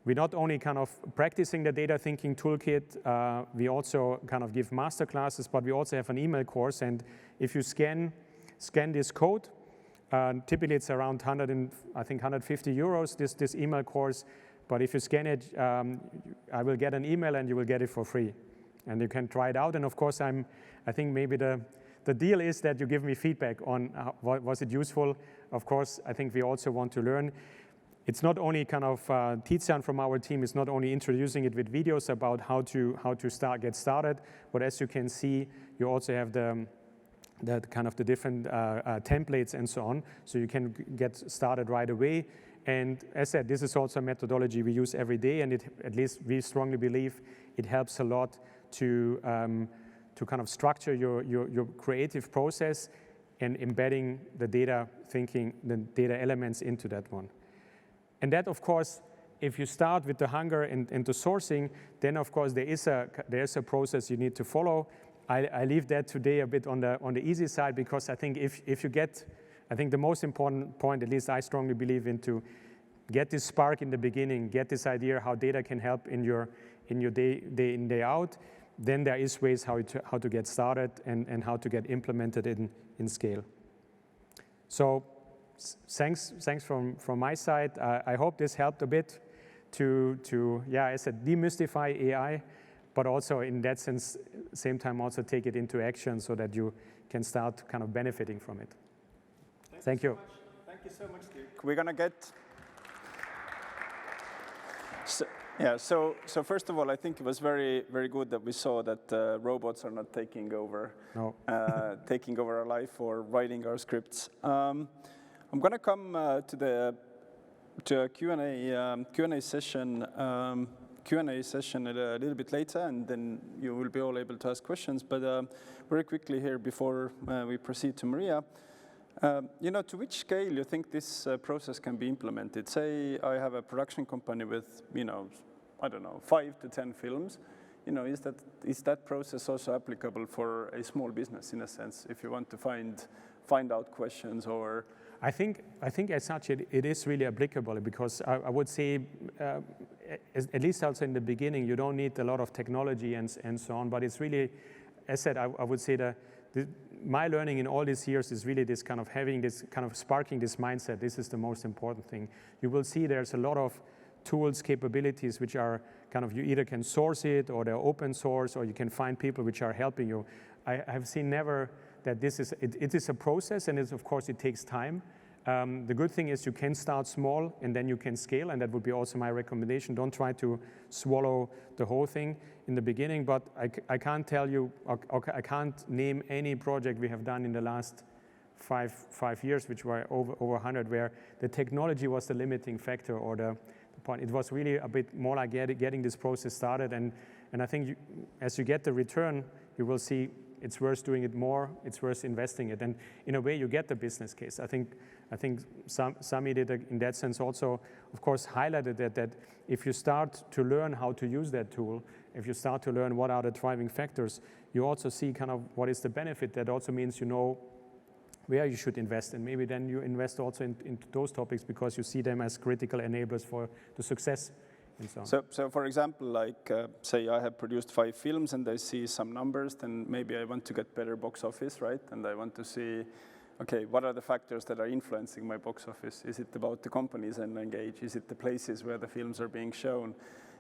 we're not only kind of practicing the data thinking toolkit, we also kind of give master classes, but we also have an email course. And if you scan this code, typically it's around 150 euros, this email course. But if you scan it, I will get an email and you will get it for free. And you can try it out. And of course, I think maybe the deal is that you give me feedback on was it useful. Of course, I think we also want to learn. It's not only kind of Tizian from our team is not only introducing it with videos about how to get started, but as you can see, you also have the different templates and so on, so you can get started right away. And as said, this is also a methodology we use every day, and at least we strongly believe it helps a lot to kind of structure your creative process and embedding the data thinking, the data elements into that one. And that, of course, if you start with the hunger and the sourcing, then of course there's a process you need to follow. I leave that today a bit on the easy side, because I think if you get, I think the most important point, at least I strongly believe in, to get this spark in the beginning, get this idea how data can help in your day in, day out, then there is ways how to get started and how to get implemented in scale. So thanks from my side. I hope this helped a bit to yeah, I said, demystify AI, but also in that sense, same time also take it into action so that you can start kind of benefiting from it. Thank you. Thank you so much, Luke. We're gonna get. So first of all, I think it was very, very good that we saw that robots are not taking over, taking over our life or writing our scripts. I'm gonna come to a Q&A session. Q&A session a little bit later, and then you will be all able to ask questions. But very quickly here, before we proceed to Maria, to which scale you think this process can be implemented? Say I have a production company with, I don't know, 5 to 10 films. Is that process also applicable for a small business in a sense, if you want to find out questions or? I think as such it is really applicable, because I would say, at least also in the beginning, you don't need a lot of technology and so on, but it's really, as said, I would say my learning in all these years is really this kind of having this kind of sparking this mindset. This is the most important thing. You will see there's a lot of tools, capabilities, which are kind of, you either can source it or they're open source, or you can find people which are helping you. I have seen never that it is a process, and of course it takes time. The good thing is you can start small and then you can scale, and that would be also my recommendation. Don't try to swallow the whole thing in the beginning, but I can't tell you, I can't name any project we have done in the last five years, which were over 100, where the technology was the limiting factor or the point. It was really a bit more like getting this process started, and I think as you get the return, you will see it's worth doing it more, it's worth investing it, and in a way you get the business case. I think Sami did in that sense also, of course, highlighted that if you start to learn how to use that tool, if you start to learn what are the driving factors, you also see kind of what is the benefit. That also means you know where you should invest, and maybe then you invest also into those topics because you see them as critical enablers for the success and so on. So for example, like say I have produced 5 films and I see some numbers, then maybe I want to get better box office, right? And I want to see, okay, what are the factors that are influencing my box office? Is it about the companies I'm engaged? Is it the places where the films are being shown?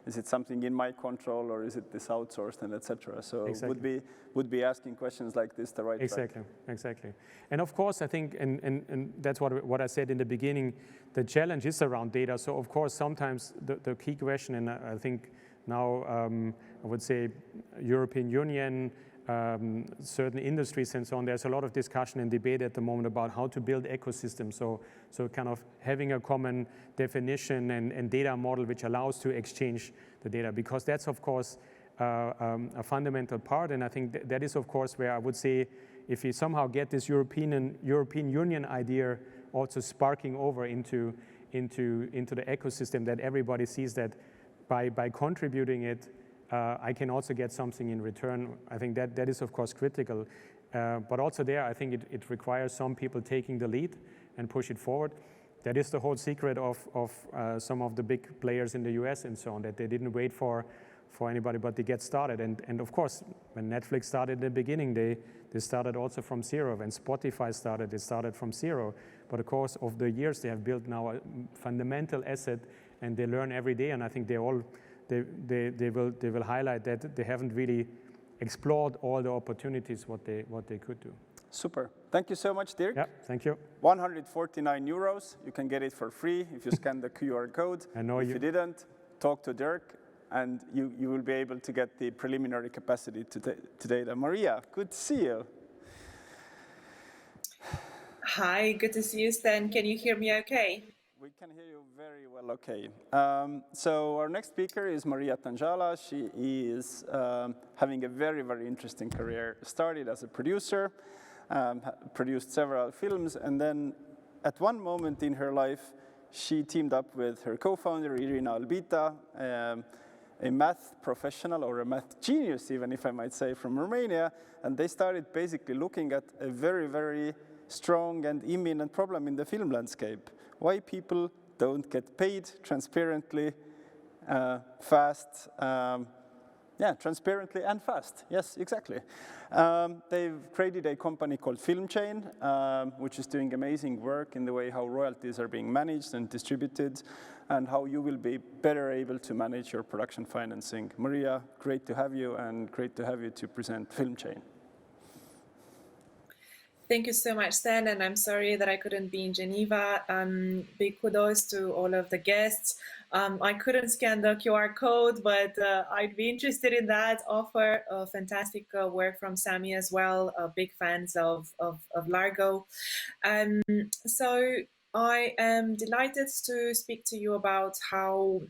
Is it something in my control, or is it this outsourced, and etc.? So exactly. would be asking questions like this the right Exactly, track? exactly. And of course, I think, and that's what I said in the beginning, the challenge is around data. So of course, sometimes the key question, and I think now I would say European Union, certain industries and so on, there's a lot of discussion and debate at the moment about how to build ecosystems. So kind of having a common definition and data model which allows to exchange the data, because that's of course a fundamental part. And I think that is of course where I would say, if you somehow get this European Union idea also sparking over into the ecosystem, that everybody sees that by contributing it, I can also get something in return. I think that is of course critical, but also there I think it requires some people taking the lead and push it forward. That is the whole secret of some of the big players in the US and so on, that they didn't wait for anybody, but they get started. And of course, when Netflix started in the beginning, they started also from zero. When Spotify started, they started from zero. But of course, of the years, they have built now a fundamental asset, and they learn every day. And I think they will highlight that they haven't really explored all the opportunities what they could do. Super. Thank you so much, Dirk. Yeah, thank you. 149 euros. You can get it for free if you scan the QR code. I know if you didn't, talk to Dirk, and you will be able to get the preliminary capacity to data. Maria, good to see you. Hi, good to see you, Stan. Can you hear me okay? We can hear you very well, okay. So our next speaker is Maria Tanjala. She is having a very, very interesting career. Started as a producer, produced several films, and then at one moment in her life, she teamed up with her co-founder, Irina Albita, a math professional, or a math genius even, if I might say, from Romania, and they started basically looking at a very, very strong and imminent problem in the film landscape. Why people don't get paid transparently, fast, transparently and fast. Yes, exactly. They've created a company called FilmChain, which is doing amazing work in the way how royalties are being managed and distributed, and how you will be better able to manage your production financing. Maria, great to have you, and great to have you to present FilmChain. Thank you so much, Stan, and I'm sorry that I couldn't be in Geneva. Big kudos to all of the guests. I couldn't scan the QR code, but I'd be interested in that offer. Fantastic work from Sami as well. Big fans of Largo. So I am delighted to speak to you about how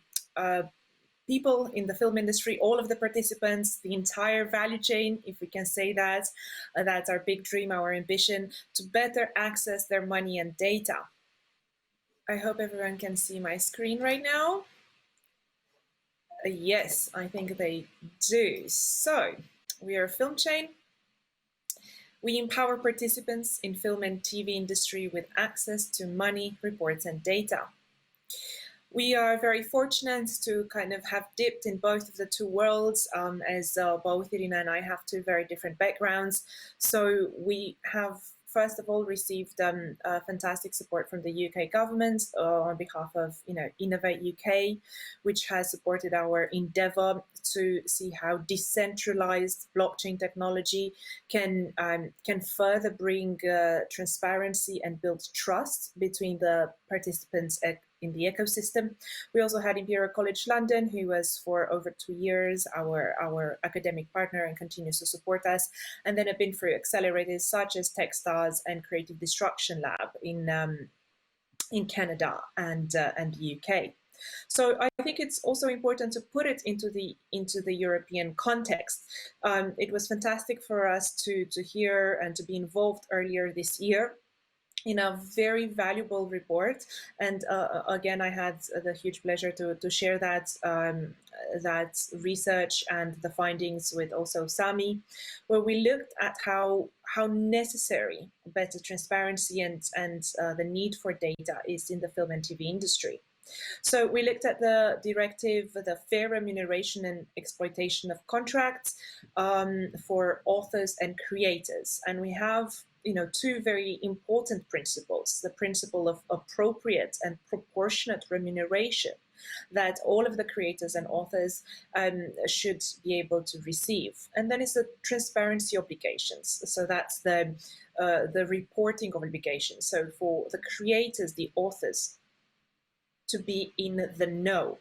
people in the film industry, all of the participants, the entire value chain, if we can say that, that's our big dream, our ambition, to better access their money and data. I hope everyone can see my screen right now. Yes, I think they do. So we are FilmChain. We empower participants in film and TV industry with access to money, reports, and data. We are very fortunate to kind of have dipped in both of the two worlds, as both Irina and I have two very different backgrounds. So we have, first of all, received fantastic support from the UK government on behalf of Innovate UK, which has supported our endeavor to see how decentralized blockchain technology can further bring transparency and build trust between the participants in the ecosystem. We also had Imperial College London, who was for over 2 years our academic partner and continues to support us, and then have been through accelerators such as Techstars and Creative Destruction Lab in Canada and the UK. So I think it's also important to put it into the European context. It was fantastic for us to hear and to be involved earlier this year in a very valuable report, and again, I had the huge pleasure to share that research and the findings with also Sami, where we looked at how necessary better transparency and the need for data is in the film and TV industry. So we looked at the directive, the fair remuneration and exploitation of contracts for authors and creators. And we have, two very important principles: the principle of appropriate and proportionate remuneration that all of the creators and authors should be able to receive. And then it's the transparency obligations. So that's the reporting obligations. So for the creators, the authors, to be in the know.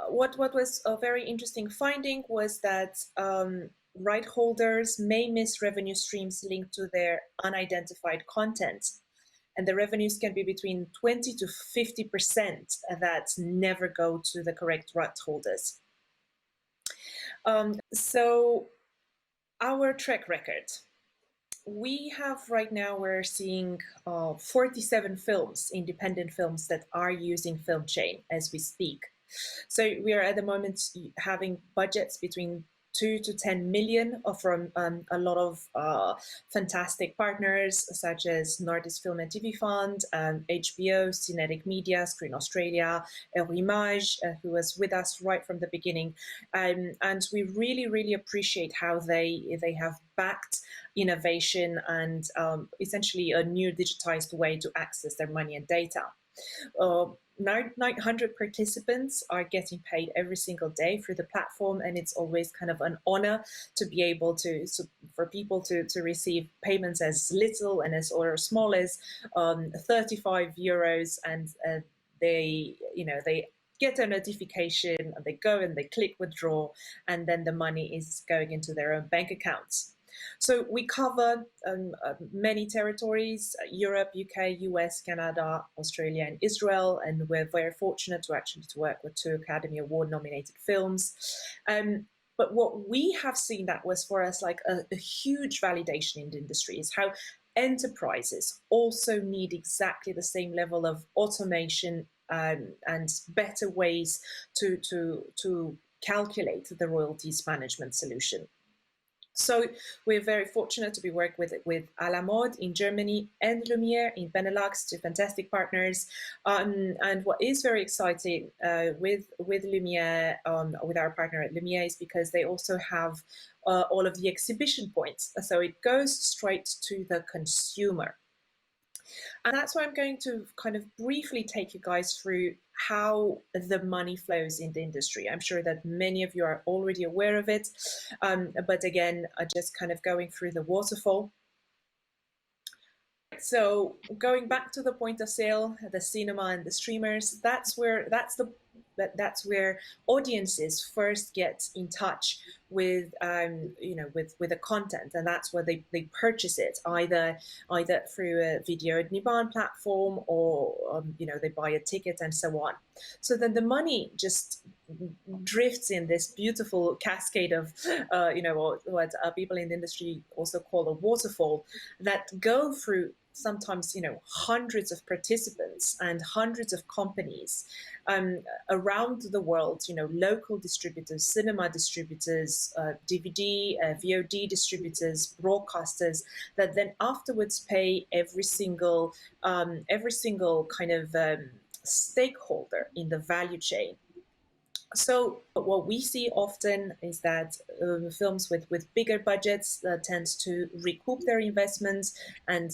What was a very interesting finding was that right holders may miss revenue streams linked to their unidentified content. And the revenues can be between 20 to 50% that never go to the correct right holders. So our track record. We have right now, we're seeing 47 films, independent films, that are using FilmChain as we speak. So we are at the moment having budgets between 2 to 10 million from a lot of fantastic partners such as Nordis Film and TV Fund, HBO, Cinetic Media, Screen Australia, Eurimage, who was with us right from the beginning. And we really, really appreciate how they have backed innovation and essentially a new digitized way to access their money and data. 900 participants are getting paid every single day through the platform, and it's always kind of an honor to be able to, for people to receive payments as little and as or as small as 35 euros, and they get a notification and they go and they click withdraw, and then the money is going into their own bank accounts. So we cover many territories: Europe, UK, US, Canada, Australia, and Israel. And we're very fortunate to actually work with 2 Academy Award nominated films. But what we have seen that was for us like a huge validation in the industry is how enterprises also need exactly the same level of automation and better ways to calculate the royalties management solution. So we're very fortunate to be working with A la Mode in Germany and Lumiere in Benelux, 2 fantastic partners. And what is very exciting with Lumiere, with our partner at Lumiere, is because they also have all of the exhibition points. So it goes straight to the consumer. And that's why I'm going to kind of briefly take you guys through how the money flows in the industry. I'm sure that many of you are already aware of it, but again, just kind of going through the waterfall. So going back to the point of sale, the cinema and the streamers, that's where audiences first get in touch with with the content, and that's where they purchase it, either through a video on demand platform or they buy a ticket and so on. So then the money just drifts in this beautiful cascade of what people in the industry also call a waterfall, that go through sometimes hundreds of participants and hundreds of companies around the world, local distributors, cinema distributors, DVD, VOD distributors, broadcasters, that then afterwards pay every single kind of stakeholder in the value chain. So what we see often is that films with bigger budgets tend to recoup their investments and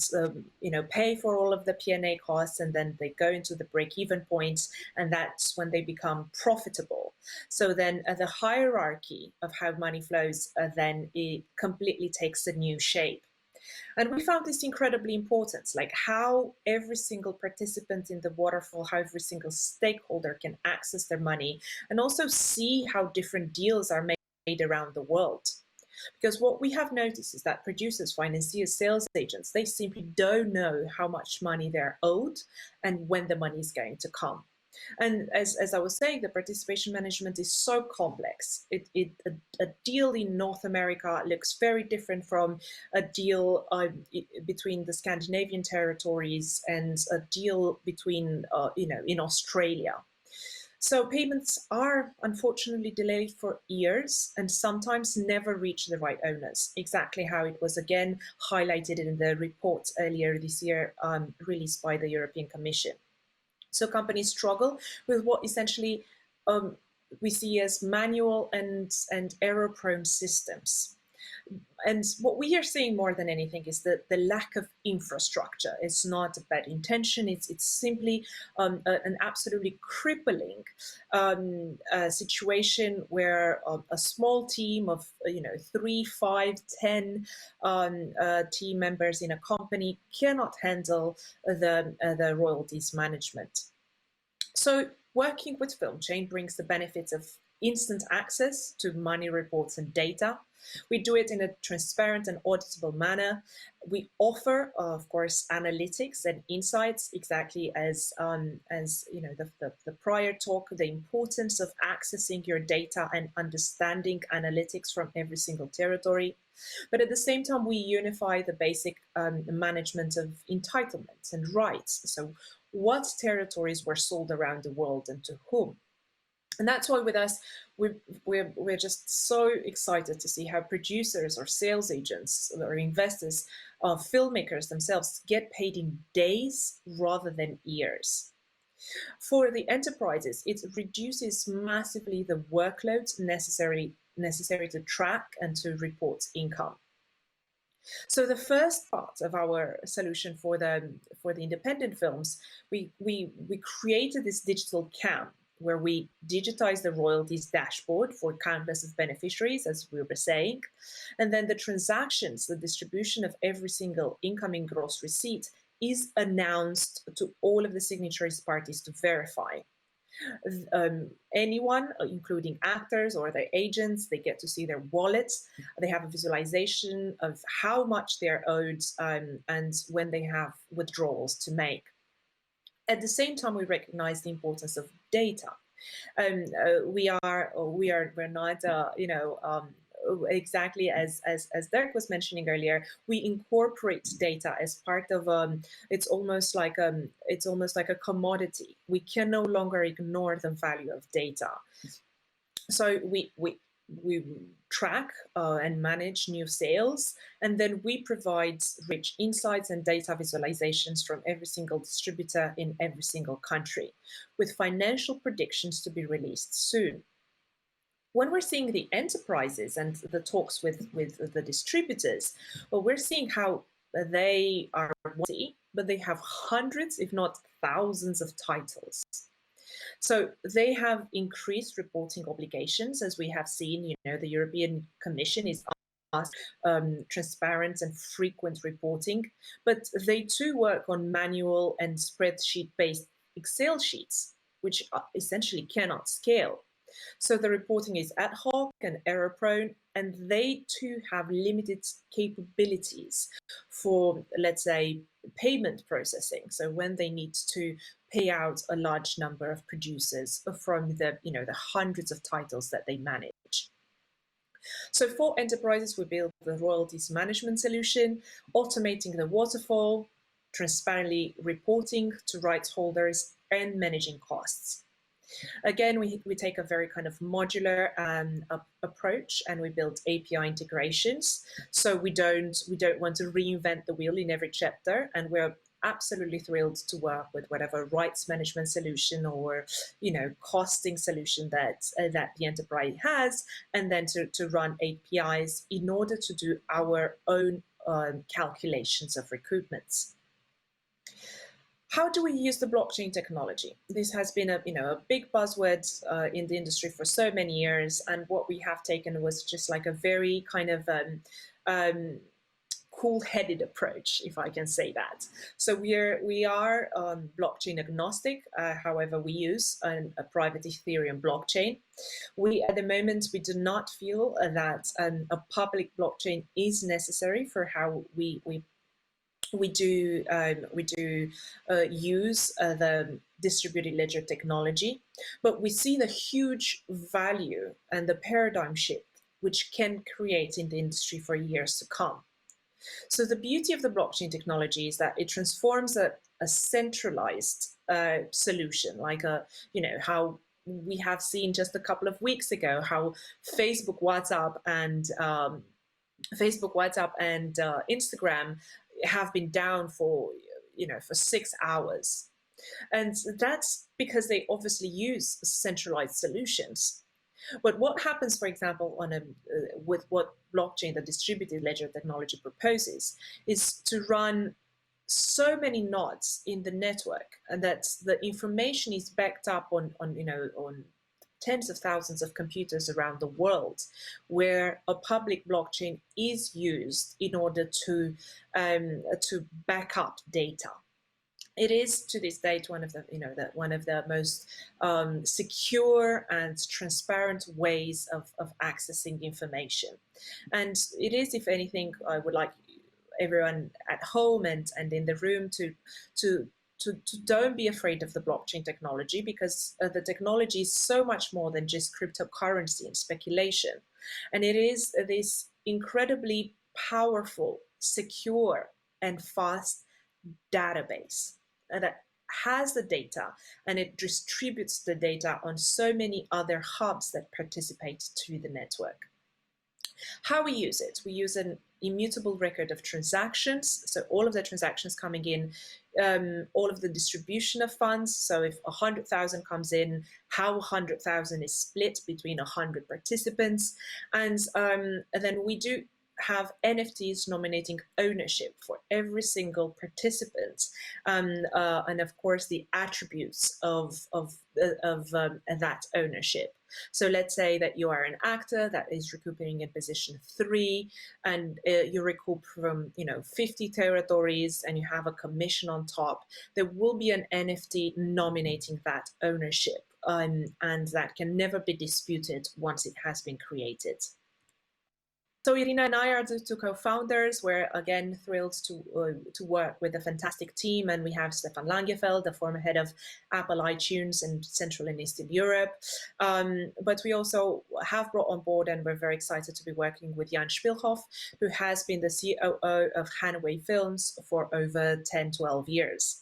pay for all of the P&A costs, and then they go into the break-even point, and that's when they become profitable. So then the hierarchy of how money flows then it completely takes a new shape. And we found this incredibly important, like how every single participant in the waterfall, how every single stakeholder can access their money, and also see how different deals are made around the world. Because what we have noticed is that producers, financiers, sales agents, they simply don't know how much money they're owed and when the money is going to come. And as I was saying, the participation management is so complex. A deal in North America looks very different from a deal between the Scandinavian territories and a deal between, in Australia. So payments are unfortunately delayed for years and sometimes never reach the right owners, exactly how it was again highlighted in the report earlier this year released by the European Commission. So companies struggle with what essentially we see as manual and error-prone systems. And what we are seeing more than anything is the lack of infrastructure. It's not a bad intention. It's simply an absolutely crippling situation where a small team of 3, 5, 10 team members in a company cannot handle the royalties management. So working with FilmChain brings the benefits of instant access to money reports and data. We do it in a transparent and auditable manner. We offer, of course, analytics and insights, exactly as the prior talk, the importance of accessing your data and understanding analytics from every single territory. But at the same time, we unify the basic management of entitlements and rights. So what territories were sold around the world and to whom? And that's why with us, we're just so excited to see how producers or sales agents or investors, filmmakers themselves get paid in days rather than years. For the enterprises, it reduces massively the workload necessary to track and to report income. So the first part of our solution for the independent films, we created this digital CAM, where we digitize the royalties dashboard for countless of beneficiaries, as we were saying. And then the transactions, the distribution of every single incoming gross receipt is announced to all of the signatories parties to verify. Anyone, including actors or their agents, they get to see their wallets. They have a visualization of how much they're owed and when they have withdrawals to make. At the same time, we recognize the importance of data. We're not, exactly as Dirk was mentioning earlier. We incorporate data as part of it's almost like a commodity. We can no longer ignore the value of data. So we track and manage new sales, and then we provide rich insights and data visualizations from every single distributor in every single country, with financial predictions to be released soon. When we're seeing the enterprises and the talks with the distributors, well, we're seeing how they are wealthy, but they have hundreds, if not thousands of titles. So they have increased reporting obligations, as we have seen. The European Commission is asked transparent and frequent reporting, but they too work on manual and spreadsheet-based Excel sheets, which essentially cannot scale. So the reporting is ad hoc and error-prone, and they too have limited capabilities for, let's say, payment processing. So when they need to pay out a large number of producers from the hundreds of titles that they manage. So for enterprises, we build the royalties management solution, automating the waterfall, transparently reporting to rights holders, and managing costs. Again, we take a very kind of modular approach, and we build API integrations. So we don't want to reinvent the wheel in every chapter, and we're absolutely thrilled to work with whatever rights management solution or costing solution that the enterprise has, and then to run APIs in order to do our own calculations of recoupments. How do we use the blockchain technology? This has been a big buzzword in the industry for so many years, and what we have taken was just like a very kind of cool-headed approach, if I can say that. So we are blockchain agnostic. However, we use a private Ethereum blockchain. At the moment, we do not feel that a public blockchain is necessary for how we do use the distributed ledger technology, but we see the huge value and the paradigm shift which can create in the industry for years to come. So the beauty of the blockchain technology is that it transforms a centralized solution, like how we have seen just a couple of weeks ago how Facebook, WhatsApp, and Instagram have been down for 6 hours. And that's because they obviously use centralized solutions. But what happens, for example, with what blockchain, the distributed ledger technology, proposes, is to run so many nodes in the network, and that the information is backed up on tens of thousands of computers around the world, where a public blockchain is used in order to back up data. It is to this date one of the most secure and transparent ways of accessing information, and it is, if anything, I would like everyone at home and in the room to don't be afraid of the blockchain technology, because the technology is so much more than just cryptocurrency and speculation, and it is this incredibly powerful, secure, and fast database that has the data, and it distributes the data on so many other hubs that participate to the network. How we use it? We use an immutable record of transactions, so all of the transactions coming in, all of the distribution of funds, so if 100,000 comes in, how 100,000 is split between 100 participants, and then we do have NFTs nominating ownership for every single participant, and of course the attributes of that ownership. So let's say that you are an actor that is recouping in position 3, and you recoup from 50 territories, and you have a commission on top. There will be an NFT nominating that ownership, and that can never be disputed once it has been created. So Irina and I are the two co-founders. We're again thrilled to work with a fantastic team, and we have Stefan Langefeld, the former head of Apple iTunes in Central and Eastern Europe. But we also have brought on board, and we're very excited to be working with Jan Spielhoff, who has been the COO of Hanway Films for over 10, 12 years.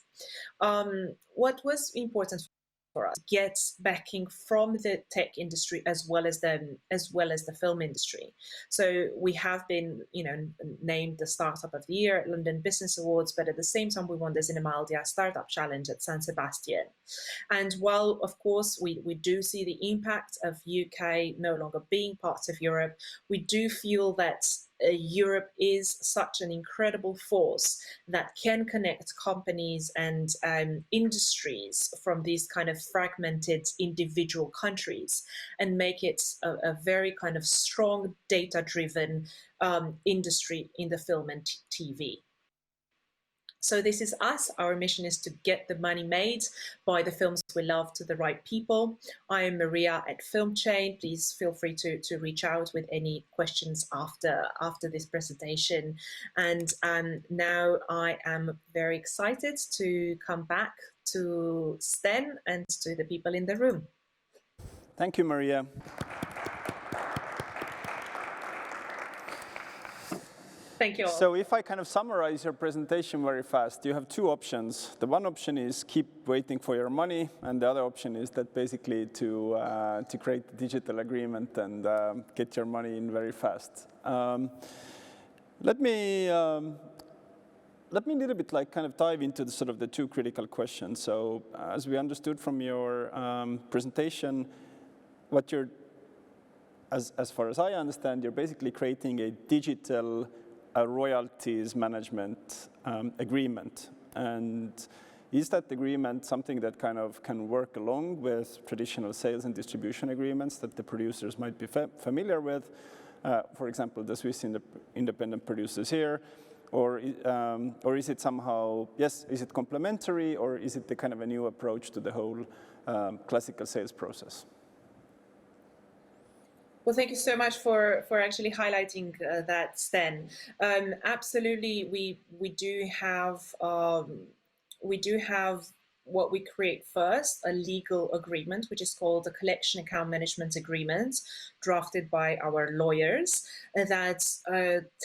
What was important for us, get backing from the tech industry as well as the film industry. So we have been, named the Startup of the Year at London Business Awards, but at the same time we won the Cinemaldia Startup Challenge at San Sebastian. And while of course we do see the impact of UK no longer being part of Europe, we do feel that Europe is such an incredible force that can connect companies and industries from these kind of fragmented individual countries and make it a very kind of strong data-driven industry in the film and TV. So this is us. Our mission is to get the money made by the films we love to the right people. I am Maria at FilmChain. Please feel free to reach out with any questions after this presentation. And now I am very excited to come back to Sten and to the people in the room. Thank you, Maria. Thank you all. So if I kind of summarize your presentation very fast, you have two options. The one option is keep waiting for your money, and the other option is that basically to create a digital agreement and get your money in very fast. Let me a little bit kind of dive into the sort of the two critical questions. So as we understood from your presentation, what you're, as far as I understand, you're basically creating a digital royalties management agreement. And is that agreement something that kind of can work along with traditional sales and distribution agreements that the producers might be familiar with? For example, the Swiss independent producers here, or is it somehow, yes, is it complementary, or is it the kind of a new approach to the whole classical sales process? Well, thank you so much for actually highlighting that, Sten. Absolutely, we do have what we create first, a legal agreement, which is called the Collection Account Management Agreement, drafted by our lawyers, that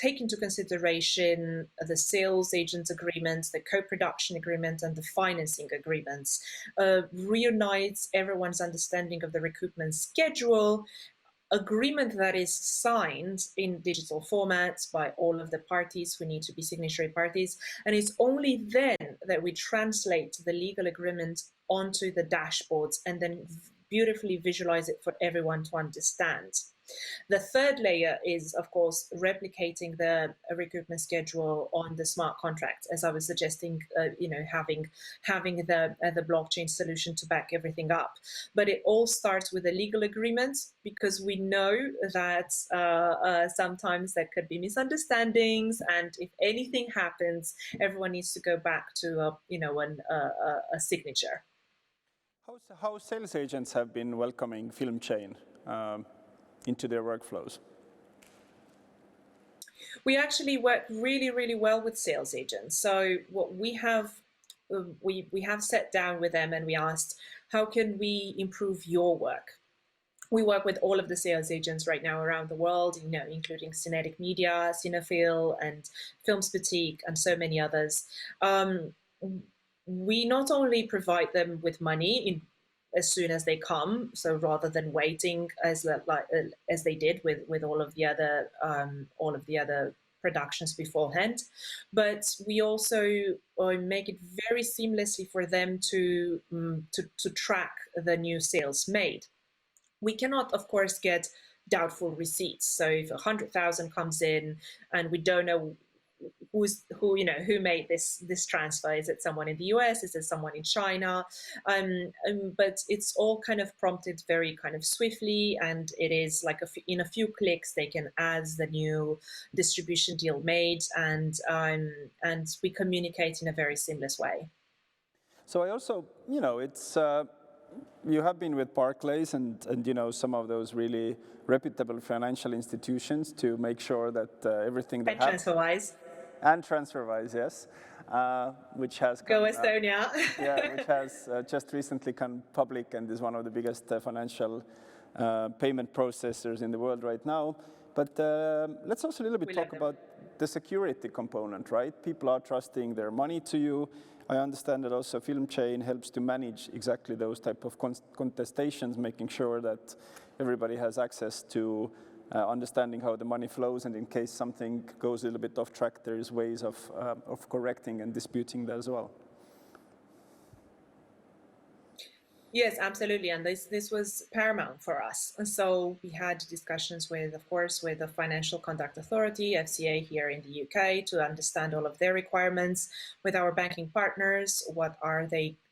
take into consideration the sales agent agreements, the co-production agreement, and the financing agreements, reunites everyone's understanding of the recoupment schedule, agreement that is signed in digital formats by all of the parties who need to be signatory parties. And it's only then that we translate the legal agreement onto the dashboards and then beautifully visualize it for everyone to understand. The third layer is, of course, replicating the recruitment schedule on the smart contract, as I was suggesting, having the blockchain solution to back everything up. But it all starts with a legal agreement, because we know that sometimes there could be misunderstandings, and if anything happens, everyone needs to go back to a signature. How sales agents have been welcoming FilmChain into their workflows? We actually work really, really well with sales agents. So what we have sat down with them and we asked, how can we improve your work? We work with all of the sales agents right now around the world, including Cinetic Media, Cinephile, and Films Boutique, and so many others. We not only provide them with money as soon as they come, so rather than waiting as they did with all of the other productions beforehand, but we also make it very seamlessly for them to track the new sales made. We cannot, of course, get doubtful receipts. So if 100,000 comes in and we don't know who made this transfer, is it someone in the US, is it someone in China, but it's all kind of prompted very kind of swiftly, and it is like in a few clicks they can add the new distribution deal made, and we communicate in a very seamless way. So I also, it's you have been with Barclays and some of those really reputable financial institutions to make sure that everything that happens. TransferWise. And TransferWise, yes, which has Go Estonia. which has just recently come public and is one of the biggest financial payment processors in the world right now. But let's also a little bit talk about the security component, right? People are trusting their money to you. I understand that also FilmChain helps to manage exactly those type of contestations, making sure that everybody has access to understanding how the money flows, and in case something goes a little bit off track, there is ways of correcting and disputing that as well. Yes, absolutely, and this was paramount for us. And so we had discussions with, of course, with the Financial Conduct Authority, FCA, here in the UK, to understand all of their requirements. With our banking partners, what are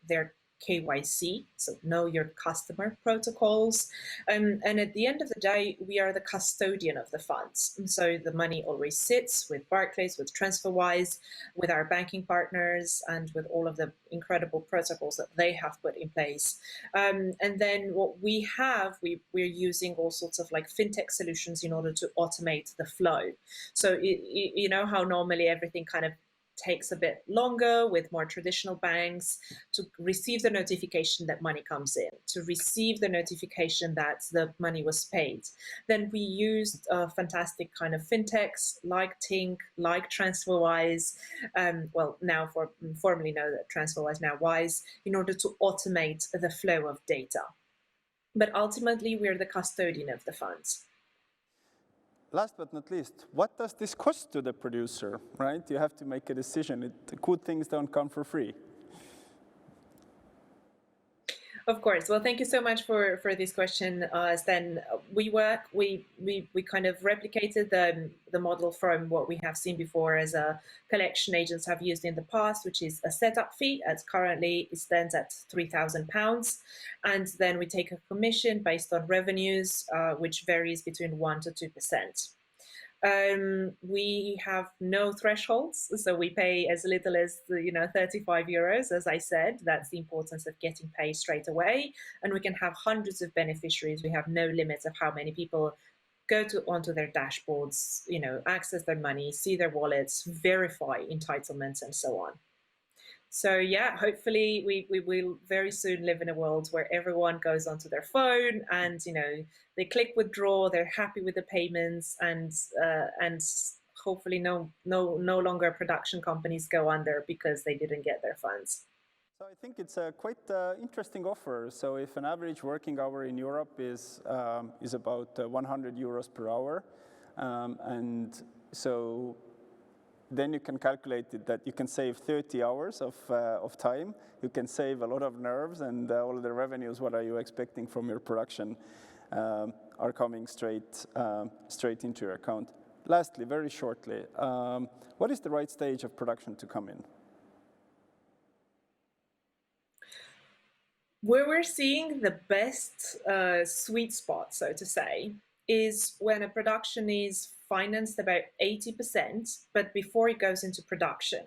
their KYC, so know your customer protocols, and at the end of the day, we are the custodian of the funds. And so the money always sits with Barclays, with TransferWise, with our banking partners, and with all of the incredible protocols that they have put in place. And then what we have, we're using all sorts of like fintech solutions in order to automate the flow. So you know how normally everything kind of takes a bit longer with more traditional banks to receive the notification that money comes in, to receive the notification that the money was paid. Then we used fantastic kind of fintechs like Tink, like TransferWise, well, now formerly known as TransferWise, now Wise, in order to automate the flow of data. But ultimately, we're the custodian of the funds. Last but not least, what does this cost to the producer, right? You have to make a decision. Good things don't come for free. Of course. Well, thank you so much for this question, Sten. We kind of replicated the model from what we have seen before as a collection agents have used in the past, which is a setup fee. As currently it stands at £3,000, and then we take a commission based on revenues, which varies between 1% to 2%. We have no thresholds, so we pay as little as 35 euros. As I said, that's the importance of getting paid straight away, and we can have hundreds of beneficiaries. We have no limits of how many people go onto their dashboards, access their money, see their wallets, verify entitlements, and so on. So yeah, hopefully we will very soon live in a world where everyone goes onto their phone and they click withdraw, they're happy with the payments, and hopefully no longer production companies go under because they didn't get their funds. So I think it's a quite interesting offer. So if an average working hour in Europe is about 100 euros per hour, and so then you can calculate it that you can save 30 hours of time. You can save a lot of nerves, and all the revenues. What are you expecting from your production are coming straight into your account. Lastly, very shortly, what is the right stage of production to come in? Where we're seeing the best sweet spot, so to say, is when a production is financed about 80%, but before it goes into production.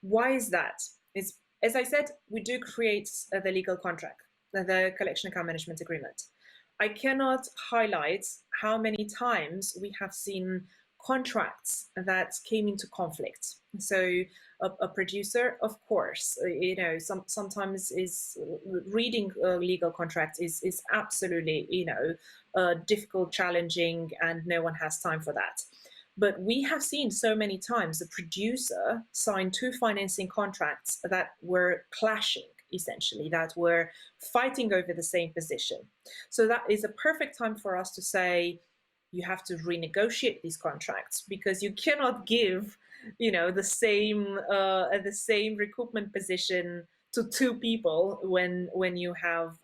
Why is that? It's, as I said, we do create the legal contract, the collection account management agreement. I cannot highlight how many times we have seen contracts that came into conflict. So a producer, of course, sometimes is reading a legal contract is absolutely, difficult, challenging, and no one has time for that. But we have seen so many times the producer signed 2 financing contracts that were clashing, essentially, that were fighting over the same position. So that is a perfect time for us to say, you have to renegotiate these contracts, because you cannot give, the same recoupment position to 2 people when you have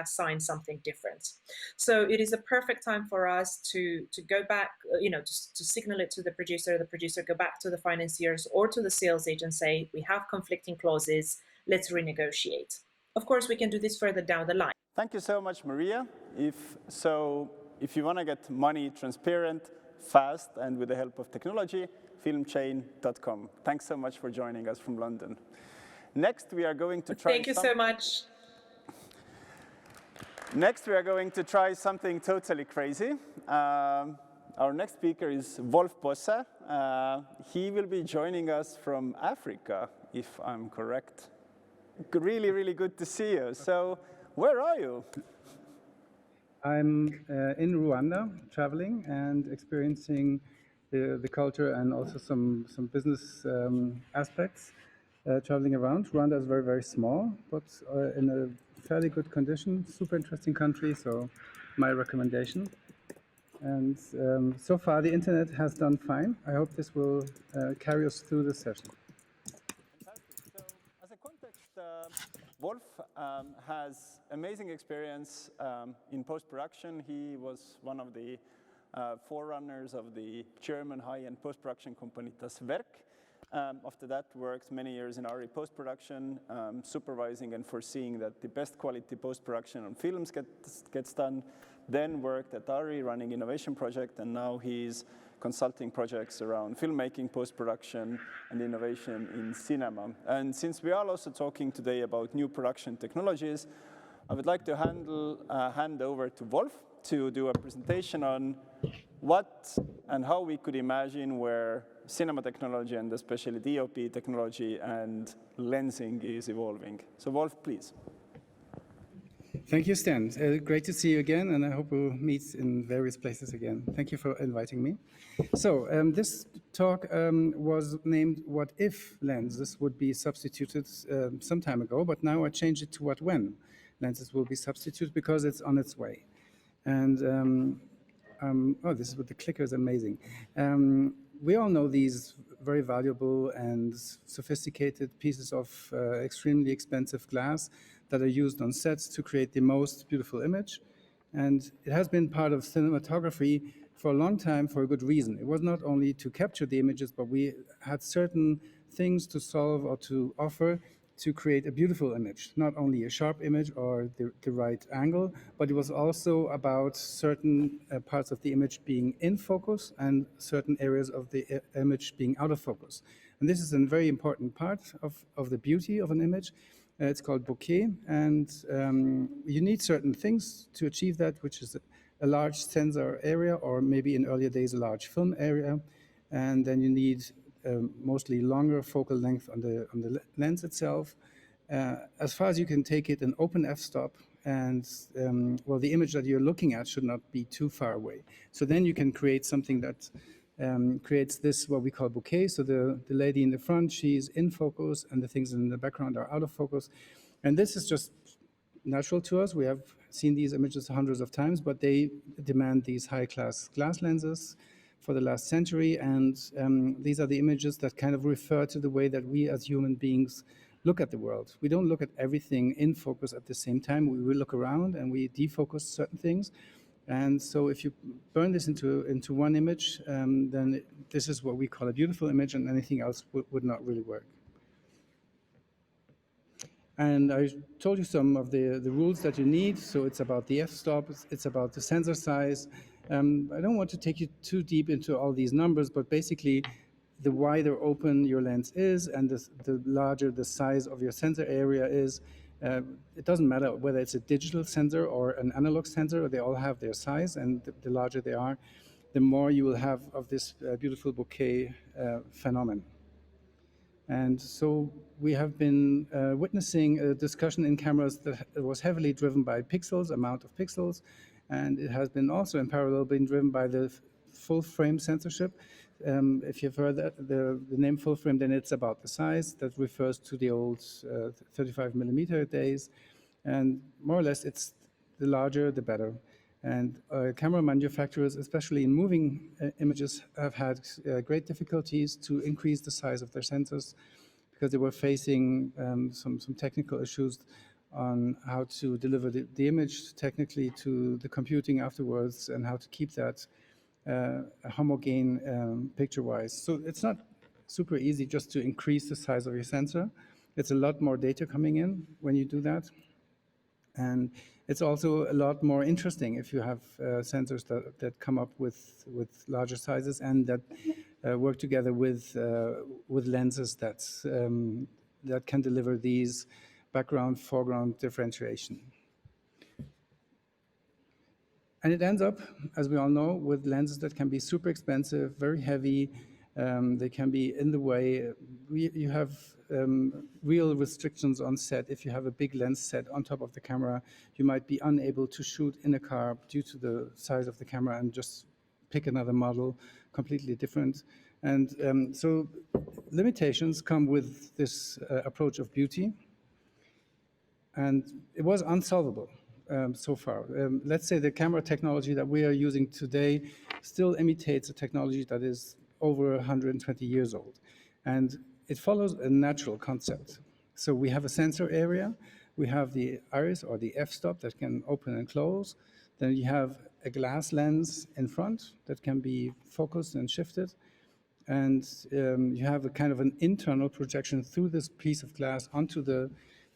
signed something different. So it is a perfect time for us to go back, to signal it to the producer go back to the financiers or to the sales agent, say, we have conflicting clauses, let's renegotiate. Of course, we can do this further down the line. Thank you so much, Maria. If you want to get money transparent, fast, and with the help of technology, filmchain.com. Thanks so much for joining us from London. Next, we are going to try. Thank you so much. Next, we are going to try something totally crazy. Our next speaker is Wolf Bosse. He will be joining us from Africa, if I'm correct. Really, really good to see you. So, where are you? I'm in Rwanda, traveling and experiencing the culture and also some business aspects, traveling around. Rwanda is very, very small, but in a fairly good condition. Super interesting country, so my recommendation. And so far, the internet has done fine. I hope this will carry us through this session. Fantastic. So, as a context, Wolf has amazing experience in post-production. He was one of the forerunners of the German high-end post-production company Das Werk. After that, worked many years in RE post-production, supervising and foreseeing that the best quality post-production on films gets done. Then worked at RE running innovation project, and now he's consulting projects around filmmaking, post-production, and innovation in cinema. And since we are also talking today about new production technologies, I would like to hand over to Wolf to do a presentation on what and how we could imagine where cinema technology and especially DOP technology and lensing is evolving. So Wolf, please. Thank you, Stan. Great to see you again, and I hope we'll meet in various places again. Thank you for inviting me. So this talk was named What If Lenses would be substituted some time ago, but now I changed it to What When Lenses will be substituted, because it's on its way. And oh, this is what the clicker is amazing. We all know these very valuable and sophisticated pieces of extremely expensive glass that are used on sets to create the most beautiful image. And it has been part of cinematography for a long time for a good reason. It was not only to capture the images, but we had certain things to solve or to offer to create a beautiful image, not only a sharp image or the right angle, but it was also about certain parts of the image being in focus and certain areas of the image being out of focus. And this is a very important part of the beauty of an image. It's called bokeh, and you need certain things to achieve that, which is a large sensor area, or maybe in earlier days a large film area, and then you need mostly longer focal length on the lens itself. As far as you can take it, an open f-stop, and well, the image that you're looking at should not be too far away. So then you can create something that creates this, what we call bokeh. So the lady in the front, she's in focus, and the things in the background are out of focus. And this is just natural to us. We have seen these images hundreds of times, but they demand these high-class glass lenses for the last century. And these are the images that kind of refer to the way that we as human beings look at the world. We don't look at everything in focus at the same time. We will look around and we defocus certain things. And so if you burn this into one image, then this is what we call a beautiful image, and anything else would not really work. And I told you some of the rules that you need. So it's about the f-stop, it's about the sensor size. I don't want to take you too deep into all these numbers, but basically the wider open your lens is and the larger the size of your sensor area is, it doesn't matter whether it's a digital sensor or an analog sensor, they all have their size, and the larger they are, the more you will have of this beautiful bokeh phenomenon. And so we have been witnessing a discussion in cameras that was heavily driven by pixels, amount of pixels, and it has been also in parallel been driven by the full frame censorship. If you've heard that, the name full frame, then it's about the size. That refers to the old 35 millimeter days. And more or less, it's the larger, the better. And camera manufacturers, especially in moving images, have had great difficulties to increase the size of their sensors because they were facing some technical issues on how to deliver the image technically to the computing afterwards and how to keep that homogene picture-wise. So it's not super easy just to increase the size of your sensor. It's a lot more data coming in when you do that. And it's also a lot more interesting if you have sensors that come up with larger sizes and that work together with lenses that can deliver these background, foreground differentiation. And it ends up, as we all know, with lenses that can be super expensive, very heavy. They can be in the way. You have real restrictions on set. If you have a big lens set on top of the camera, you might be unable to shoot in a car due to the size of the camera and just pick another model, completely different. And so limitations come with this approach of beauty. And it was unsolvable so far. Let's say the camera technology that we are using today still imitates a technology that is over 120 years old. And it follows a natural concept. So we have a sensor area, we have the iris or the f-stop that can open and close. Then you have a glass lens in front that can be focused and shifted. And you have a kind of an internal projection through this piece of glass onto the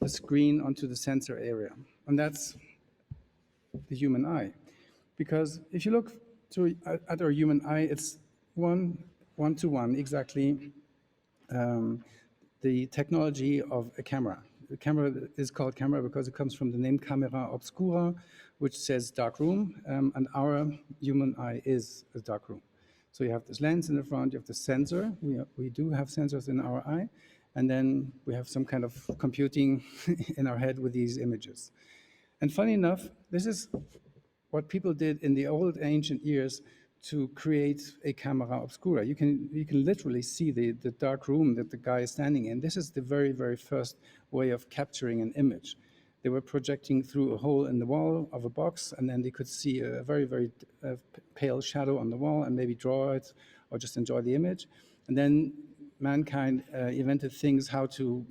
screen, onto the sensor area. And that's the human eye. Because if you look at our human eye, it's one-to-one exactly the technology of a camera. The camera is called camera because it comes from the name camera obscura, which says dark room, and our human eye is a dark room. So you have this lens in the front, you have the sensor. We do have sensors in our eye, and then we have some kind of computing in our head with these images. And funny enough, this is what people did in the old ancient years to create a camera obscura. You can literally see the dark room that the guy is standing in. This is the very, very first way of capturing an image. They were projecting through a hole in the wall of a box, and then they could see a very, very pale shadow on the wall and maybe draw it or just enjoy the image. And then mankind invented things how to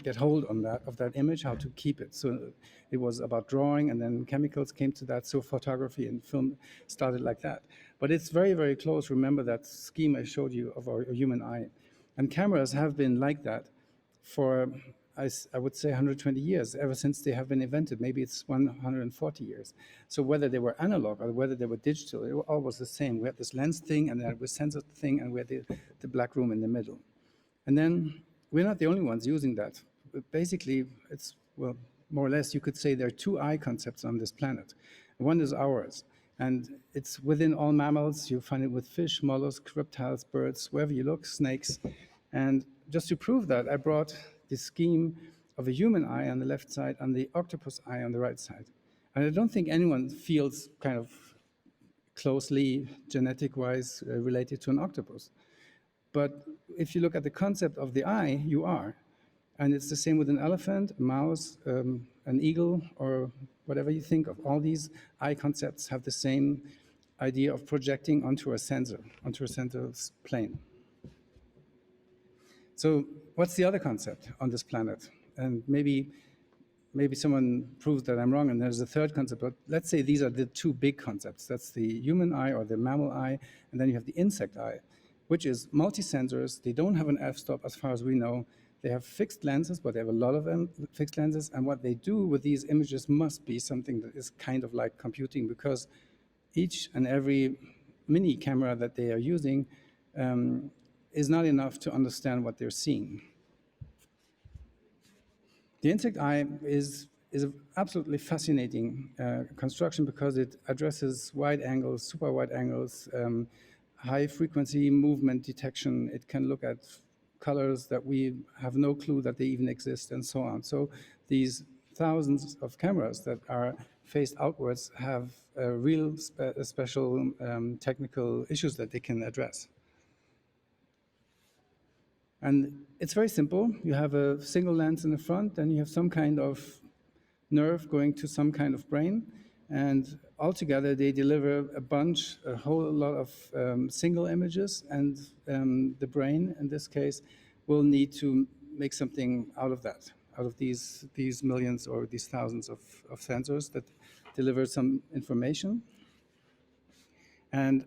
get hold of that image, how to keep it. So it was about drawing, and then chemicals came to that. So photography and film started like that. But it's very, very close. Remember that scheme I showed you of our human eye. And cameras have been like that for, I would say, 120 years, ever since they have been invented. Maybe it's 140 years. So whether they were analog or whether they were digital, it all was the same. We had this lens thing, and then we sensor thing, and we had the black room in the middle. And then we're not the only ones using that. But basically, it's, well, more or less, you could say there are two eye concepts on this planet. One is ours, and it's within all mammals. You find it with fish, mollusks, reptiles, birds, wherever you look, snakes. And just to prove that, I brought the scheme of a human eye on the left side and the octopus eye on the right side. And I don't think anyone feels kind of closely genetic-wise related to an octopus. But if you look at the concept of the eye, you are. And it's the same with an elephant, a mouse, an eagle, or whatever you think of. All these eye concepts have the same idea of projecting onto a sensor, onto a sensor's plane. So what's the other concept on this planet? And maybe someone proves that I'm wrong and there's a third concept, but let's say these are the two big concepts. That's the human eye or the mammal eye, and then you have the insect eye, which is multi-sensors. They don't have an f-stop as far as we know. They have fixed lenses, but they have a lot of them, fixed lenses, and what they do with these images must be something that is kind of like computing, because each and every mini camera that they are using is not enough to understand what they're seeing. The insect eye is an absolutely fascinating construction because it addresses wide angles, super wide angles, high frequency movement detection. It can look at colors that we have no clue that they even exist, and so on. So these thousands of cameras that are faced outwards have real special technical issues that they can address. And it's very simple. You have a single lens in the front, then you have some kind of nerve going to some kind of brain, and altogether they deliver a whole lot of single images, and the brain, in this case, will need to make something out of that, out of these millions or these thousands of sensors that deliver some information. And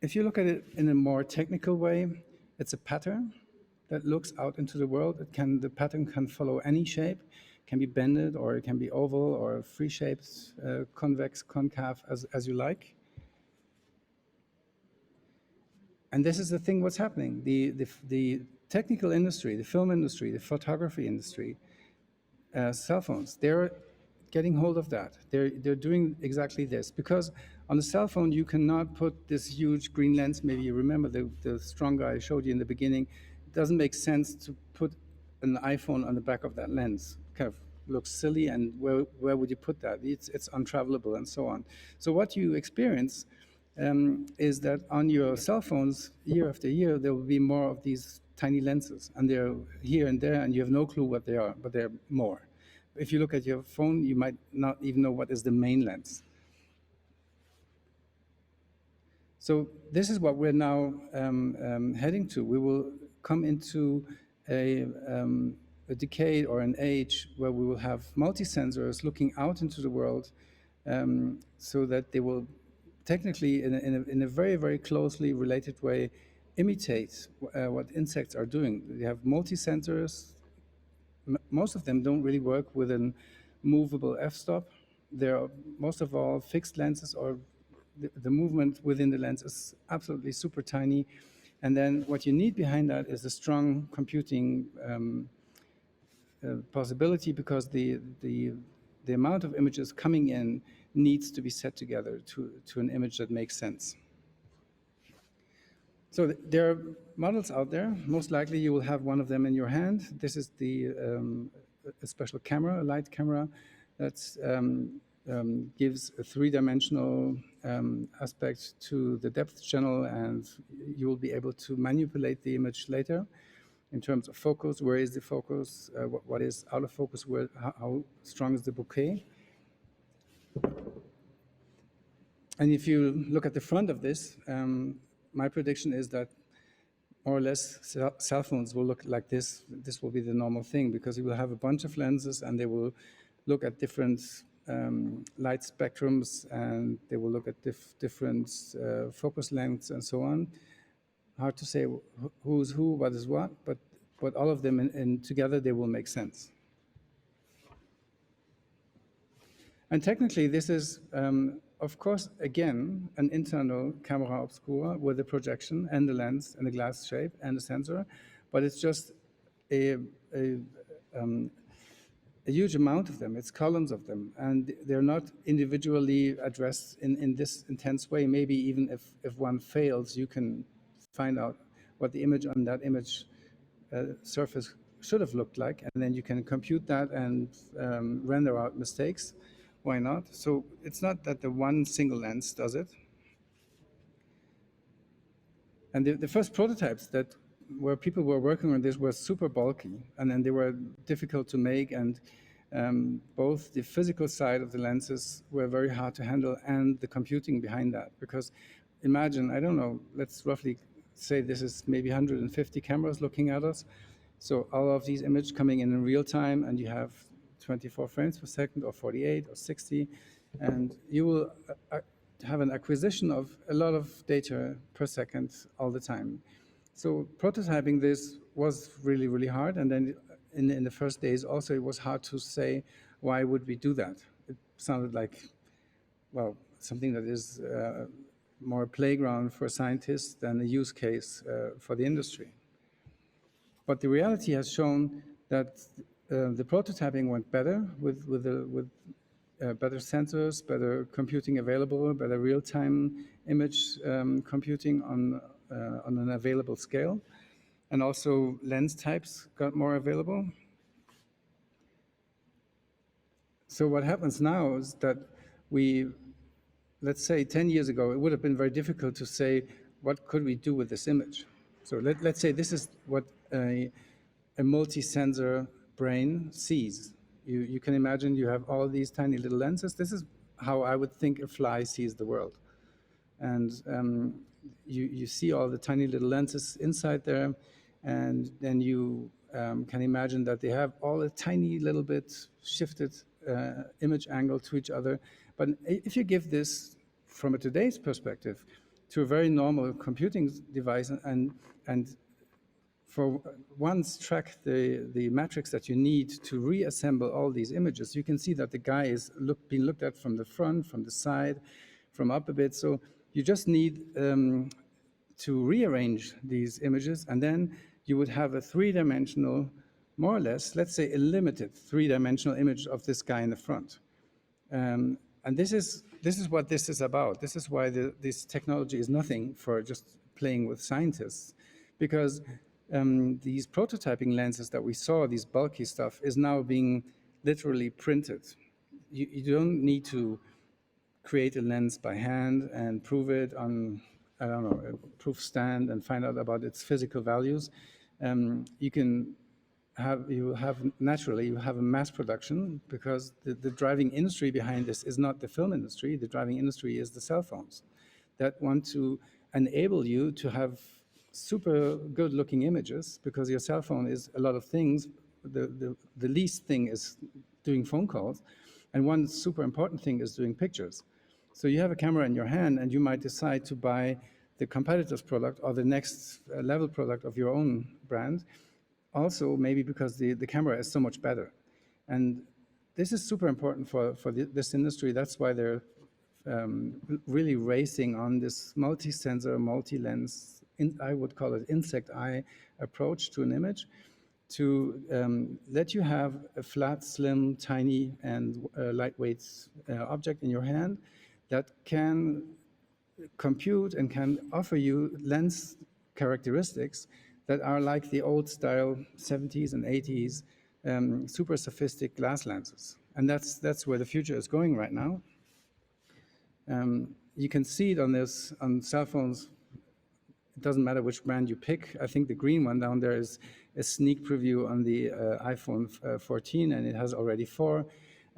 if you look at it in a more technical way, it's a pattern that looks out into the world. The pattern can follow any shape, can be bended, or it can be oval or free shapes, convex, concave, as you like. And this is the thing what's happening. The technical industry, the film industry, the photography industry, cell phones, they're getting hold of that. They're doing exactly this, because on the cell phone you cannot put this huge green lens. Maybe you remember the strong guy I showed you in the beginning. It doesn't make sense to put an iPhone on the back of that lens. Kind of looks silly, and where would you put that? It's untravelable and so on. So what you experience is that on your cell phones, year after year, there will be more of these tiny lenses, and they're here and there, and you have no clue what they are, but they're more. If you look at your phone, you might not even know what is the main lens. So this is what we're now heading to. We will come into a decade or an age where we will have multi-sensors looking out into the world, so that they will technically, in a very, very closely related way, imitate what insects are doing. They have multi-sensors. Most of them don't really work with a movable f-stop. They're most of all fixed lenses, or the movement within the lens is absolutely super tiny. And then what you need behind that is a strong computing possibility, because the amount of images coming in needs to be set together to an image that makes sense. So there are models out there. Most likely you will have one of them in your hand. This is a special camera, a light camera, that gives a three-dimensional aspect to the depth channel, and you will be able to manipulate the image later in terms of focus. Where is the focus? What is out of focus? How strong is the bokeh? And if you look at the front of this, my prediction is that more or less cell phones will look like this. This will be the normal thing, because you will have a bunch of lenses, and they will look at different light spectrums, and they will look at different focus lengths and so on. Hard to say who's who, what is what, but all of them together, they will make sense. And technically, this is, of course, again, an internal camera obscura with a projection and the lens and the glass shape and the sensor, but it's just a huge amount of them. It's columns of them, and they're not individually addressed in this intense way. Maybe even if one fails, you can find out what the image on that image surface should have looked like, and then you can compute that and render out mistakes. Why not? So it's not that the one single lens does it. And the first prototypes that where people were working on this were super bulky, and then they were difficult to make, and both the physical side of the lenses were very hard to handle, and the computing behind that. Because imagine, I don't know, let's roughly say this is maybe 150 cameras looking at us. So all of these images coming in real time, and you have 24 frames per second, or 48, or 60, and you will have an acquisition of a lot of data per second all the time. So prototyping this was really, really hard, and then in the first days also it was hard to say, why would we do that? It sounded like, well, something that is more a playground for scientists than a use case for the industry. But the reality has shown that the prototyping went better with better sensors, better computing available, better real-time image computing on an available scale. And also lens types got more available. So what happens now is that let's say 10 years ago, it would have been very difficult to say, what could we do with this image? So let's say this is what a multi-sensor brain sees. You can imagine you have all these tiny little lenses. This is how I would think a fly sees the world. And you see all the tiny little lenses inside there, and then you can imagine that they have all a tiny little bit shifted image angle to each other. But if you give this from a today's perspective to a very normal computing device and for once track the metrics that you need to reassemble all these images, you can see that the guy is being looked at from the front, from the side, from up a bit. So you just need to rearrange these images, and then you would have a three-dimensional, more or less, let's say a limited three-dimensional image of this guy in the front. And this is what this is about. This is why this technology is nothing for just playing with scientists, because these prototyping lenses that we saw, these bulky stuff, is now being literally printed. You don't need to create a lens by hand and prove it on, I don't know, a proof stand and find out about its physical values. You have a mass production, because the driving industry behind this is not the film industry. The driving industry is the cell phones that want to enable you to have super good looking images, because your cell phone is a lot of things. The least thing is doing phone calls, and one super important thing is doing pictures. So you have a camera in your hand, and you might decide to buy the competitor's product or the next level product of your own brand, also maybe because the camera is so much better. And this is super important for this industry. That's why they're really racing on this multi-sensor, multi-lens, I would call it insect eye approach to an image, to let you have a flat, slim, tiny, and lightweight object in your hand that can compute and can offer you lens characteristics that are like the old style 70s and 80s super sophisticated glass lenses. And that's where the future is going right now. You can see it on cell phones. It doesn't matter which brand you pick. I think the green one down there is a sneak preview on the iPhone 14, and it has already 4.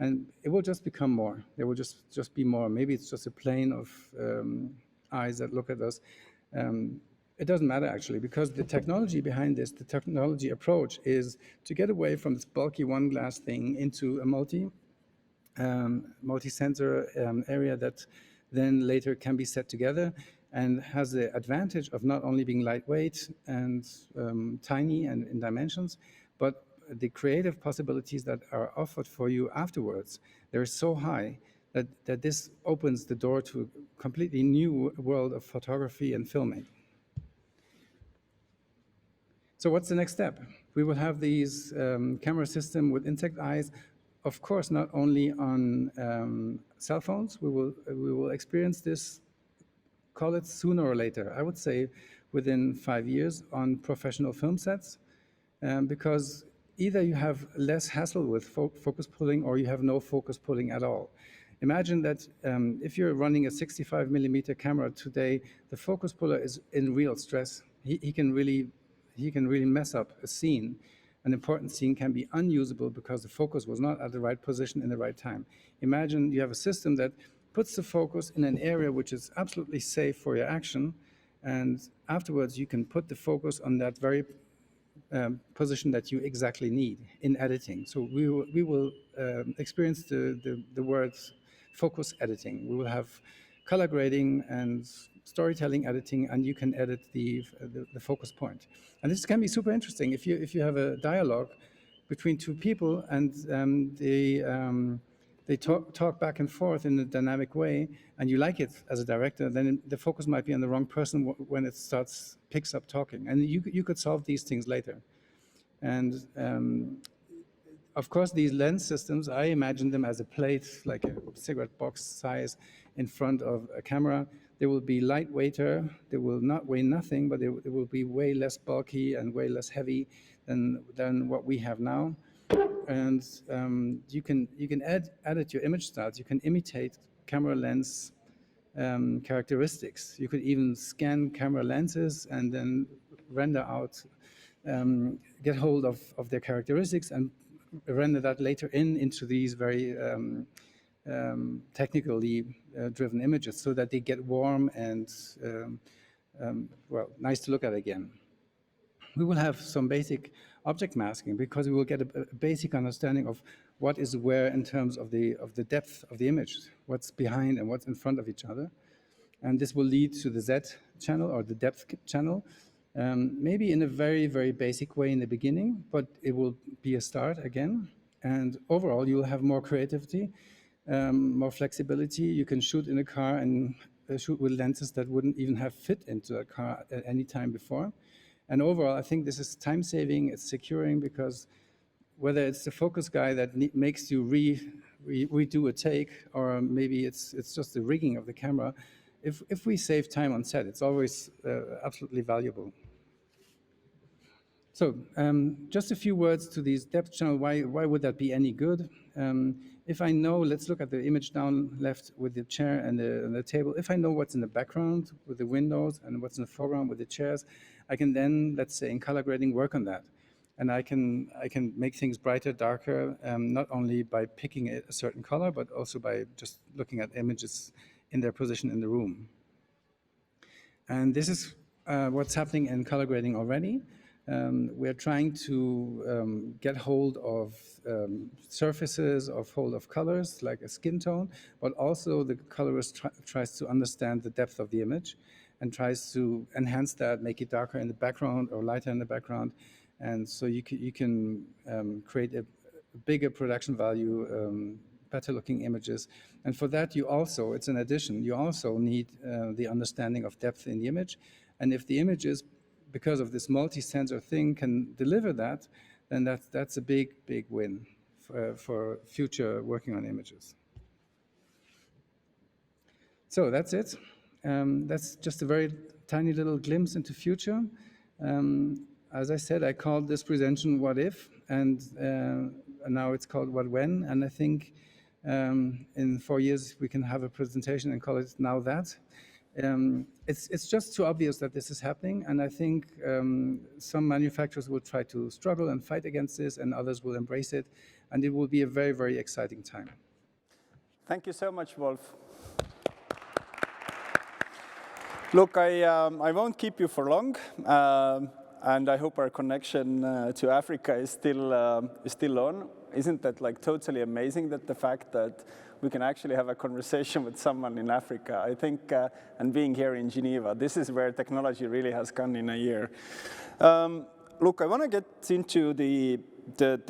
And it will just become more. There will just be more. Maybe it's just a plane of eyes that look at us. It doesn't matter, actually, because the technology behind this, the technology approach, is to get away from this bulky one glass thing into a multi-sensor area that then later can be set together, and has the advantage of not only being lightweight and tiny and in dimensions, but the creative possibilities that are offered for you afterwards, they're so high that this opens the door to a completely new world of photography and filming. So what's the next step? We will have these camera system with insect eyes, of course, not only on cell phones. We will experience this, call it sooner or later. I would say within 5 years on professional film sets, because either you have less hassle with focus pulling, or you have no focus pulling at all. Imagine that if you're running a 65mm camera today, the focus puller is in real stress. He can really mess up a scene. An important scene can be unusable because the focus was not at the right position in the right time. Imagine you have a system that puts the focus in an area which is absolutely safe for your action, and afterwards you can put the focus on that very position that you exactly need in editing. So we will experience the words focus editing. We will have color grading and storytelling editing, and you can edit the focus point. And this can be super interesting if you have a dialogue between two people and they talk back and forth in a dynamic way, and you like it as a director, then the focus might be on the wrong person when it picks up talking. And you could solve these things later. And of course, these lens systems, I imagine them as a plate, like a cigarette box size in front of a camera. They will be lightweighter. They will not weigh nothing, but it will be way less bulky and way less heavy than what we have now. And you can edit your image styles. You can imitate camera lens characteristics. You could even scan camera lenses and then render out, get hold of their characteristics and render that later into these very technically driven images so that they get warm and, well, nice to look at again. We will have some basic object masking because we will get a basic understanding of what is where in terms of the depth of the image, what's behind and what's in front of each other. And this will lead to the Z channel or the depth channel, maybe in a very, very basic way in the beginning, but it will be a start again. And overall, you'll have more creativity, more flexibility. You can shoot in a car and shoot with lenses that wouldn't even have fit into a car at any time before. And overall, I think this is time-saving, it's securing, because whether it's the focus guy that makes you redo a take, or maybe it's just the rigging of the camera, if we save time on set, it's always absolutely valuable. So just a few words to these depth channels. Why would that be any good? If I know, let's look at the image down left with the chair and the table. If I know what's in the background with the windows and what's in the foreground with the chairs, I can then, let's say in color grading, work on that. And I can make things brighter, darker, not only by picking a certain color, but also by just looking at images in their position in the room. And this is what's happening in color grading already. We're trying to get hold of surfaces, hold of colors, like a skin tone, but also the colorist tries to understand the depth of the image and tries to enhance that, make it darker in the background or lighter in the background. And so you can create a bigger production value, better looking images. And for that, it's an addition, you also need the understanding of depth in the image. And if the images, because of this multi-sensor thing, can deliver that, then that's a big, big win for future working on images. So that's it. That's just a very tiny little glimpse into future. As I said, I called this presentation What If, and now it's called What When, and I think in 4 years we can have a presentation and call it Now That. It's just too obvious that this is happening, and I think some manufacturers will try to struggle and fight against this, and others will embrace it, and it will be a very, very exciting time. Thank you so much, Wolf. Look, I won't keep you for long, and I hope our connection to Africa is still on. Isn't that like totally amazing, that the fact that we can actually have a conversation with someone in Africa? I think, and being here in Geneva, this is where technology really has gone in a year. Look, I want to get into the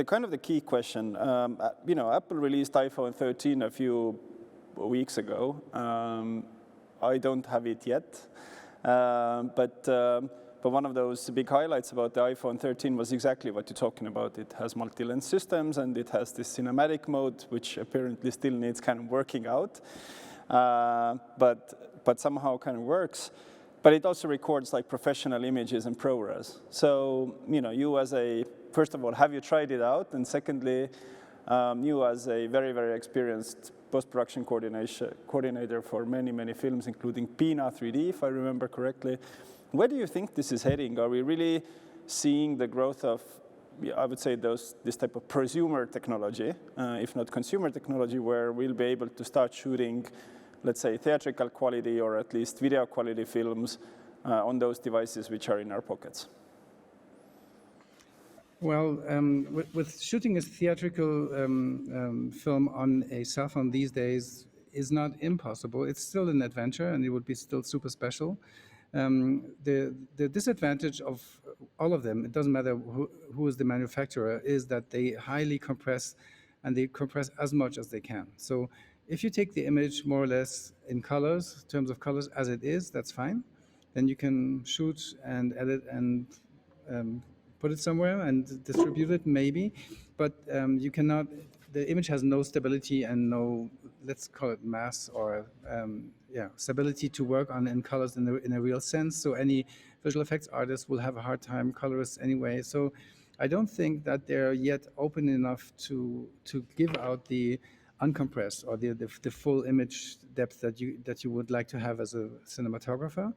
kind of the key question. You know, Apple released iPhone 13 a few weeks ago. I don't have it yet, but one of those big highlights about the iPhone 13 was exactly what you're talking about. It has multi-lens systems, and it has this cinematic mode, which apparently still needs kind of working out, but somehow kind of works. But it also records like professional images in ProRes. So, you know, first of all, have you tried it out? And secondly, New as a very, very experienced post-production coordinator for many, many films, including Pina 3D, if I remember correctly. Where do you think this is heading? Are we really seeing the growth of, I would say, this type of prosumer technology, if not consumer technology, where we'll be able to start shooting, let's say, theatrical quality or at least video quality films on those devices which are in our pockets? Well, with shooting a theatrical film on a cell phone these days is not impossible. It's still an adventure, and it would be still super special. The disadvantage of all of them, it doesn't matter who is the manufacturer, is that they highly compress, and they compress as much as they can. So if you take the image more or less in colors, in terms of colors as it is, that's fine. Then you can shoot and edit and put it somewhere and distribute it, maybe, but you cannot, the image has no stability and no, let's call it mass or stability to work on in colors in a real sense. So any visual effects artist will have a hard time, colorists anyway. So I don't think that they're yet open enough to give out the uncompressed or the full image depth that you would like to have as a cinematographer.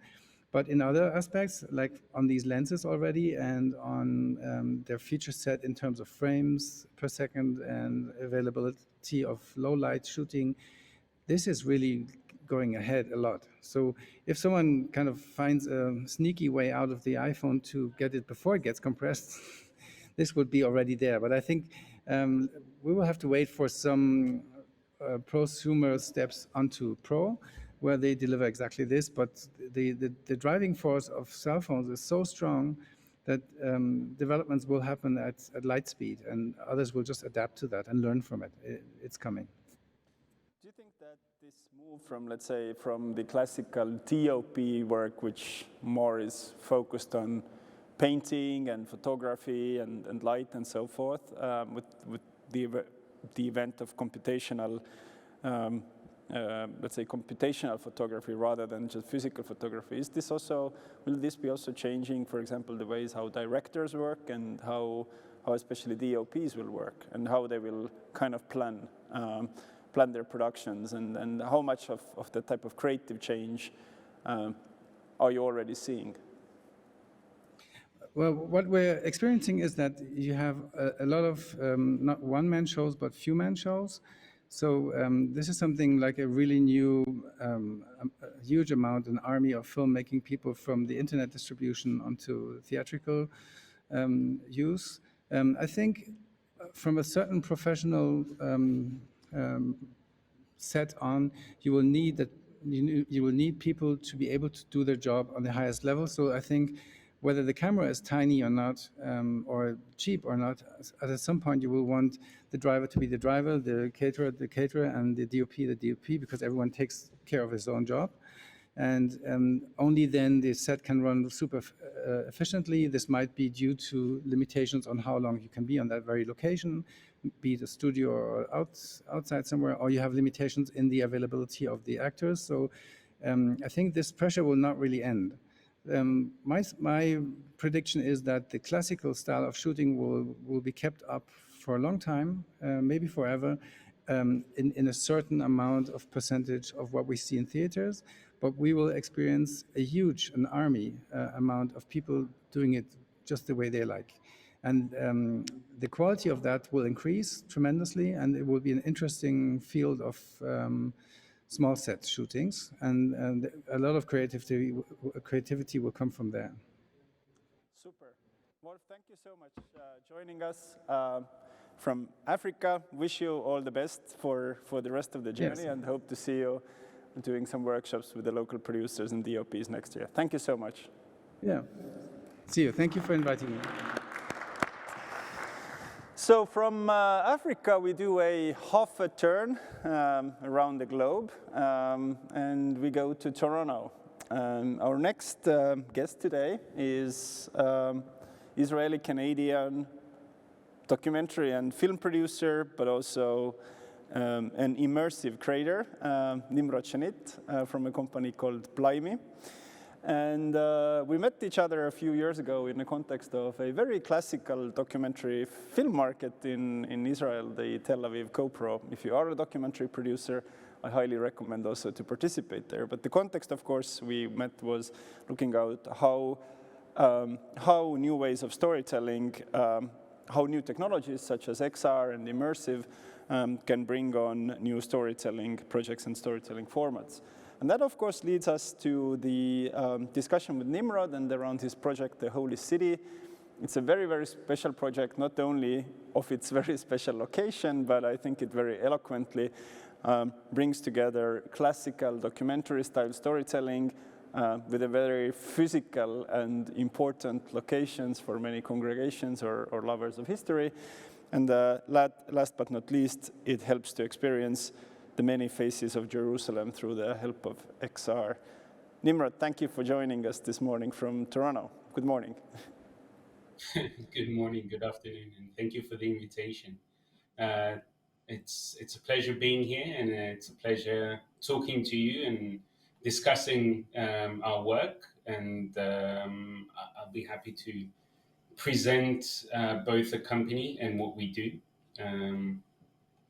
But in other aspects, like on these lenses already and on their feature set in terms of frames per second and availability of low light shooting, this is really going ahead a lot. So if someone kind of finds a sneaky way out of the iPhone to get it before it gets compressed, this would be already there. But I think we will have to wait for some prosumer steps onto Pro, where they deliver exactly this, but the driving force of cell phones is so strong that developments will happen at light speed, and others will just adapt to that and learn from it. It's coming. Do you think that this move from, let's say, from the classical DOP work, which more is focused on painting and photography and light and so forth, with the event of computational let's say computational photography rather than just physical photography. Is this also, will this be also changing, for example, the ways how directors work and how especially DOPs will work and how they will kind of plan their productions and how much of the type of creative change are you already seeing? Well, what we're experiencing is that you have a lot of not one-man shows, but few-man shows. So this is something like a really new, a huge amount, an army of filmmaking people from the internet distribution onto theatrical use. I think from a certain professional set on, you will need that. You will need people to be able to do their job on the highest level. So I think whether the camera is tiny or not, or cheap or not, at some point you will want the driver to be the driver, the caterer, and the DOP, because everyone takes care of his own job. And only then the set can run super efficiently. This might be due to limitations on how long you can be on that very location, be it a studio or outside somewhere, or you have limitations in the availability of the actors. So I think this pressure will not really end. My prediction is that the classical style of shooting will be kept up for a long time, maybe forever, in a certain amount of percentage of what we see in theaters, but we will experience an army amount of people doing it just the way they like. And the quality of that will increase tremendously, and it will be an interesting field of small set shootings, and a lot of creativity will come from there. Super. Well, thank you so much joining us from Africa. Wish you all the best for the rest of the journey, and hope to see you doing some workshops with the local producers and DOPs next year. Thank you so much. Yeah. See you. Thank you for inviting me. So from Africa, we do a half a turn around the globe, and we go to Toronto. Our next guest today is Israeli-Canadian documentary and film producer, but also an immersive creator, Nimrod Shanit, from a company called Blimey. And we met each other a few years ago in the context of a very classical documentary film market in Israel, the Tel Aviv CoPro. If you are a documentary producer, I highly recommend also to participate there. But the context, of course, we met was looking at how new ways of storytelling, how new technologies such as XR and Immersive can bring on new storytelling projects and storytelling formats. And that, of course, leads us to the discussion with Nimrod and around his project, The Holy City. It's a very, very special project, not only of its very special location, but I think it very eloquently brings together classical documentary-style storytelling with a very physical and important locations for many congregations or lovers of history. And last but not least, it helps to experience the many faces of Jerusalem through the help of XR. Nimrod, thank you for joining us this morning from Toronto. Good morning. Good morning, good afternoon, and thank you for the invitation. It's a pleasure being here, and it's a pleasure talking to you and discussing our work, and I'll be happy to present both the company and what we do.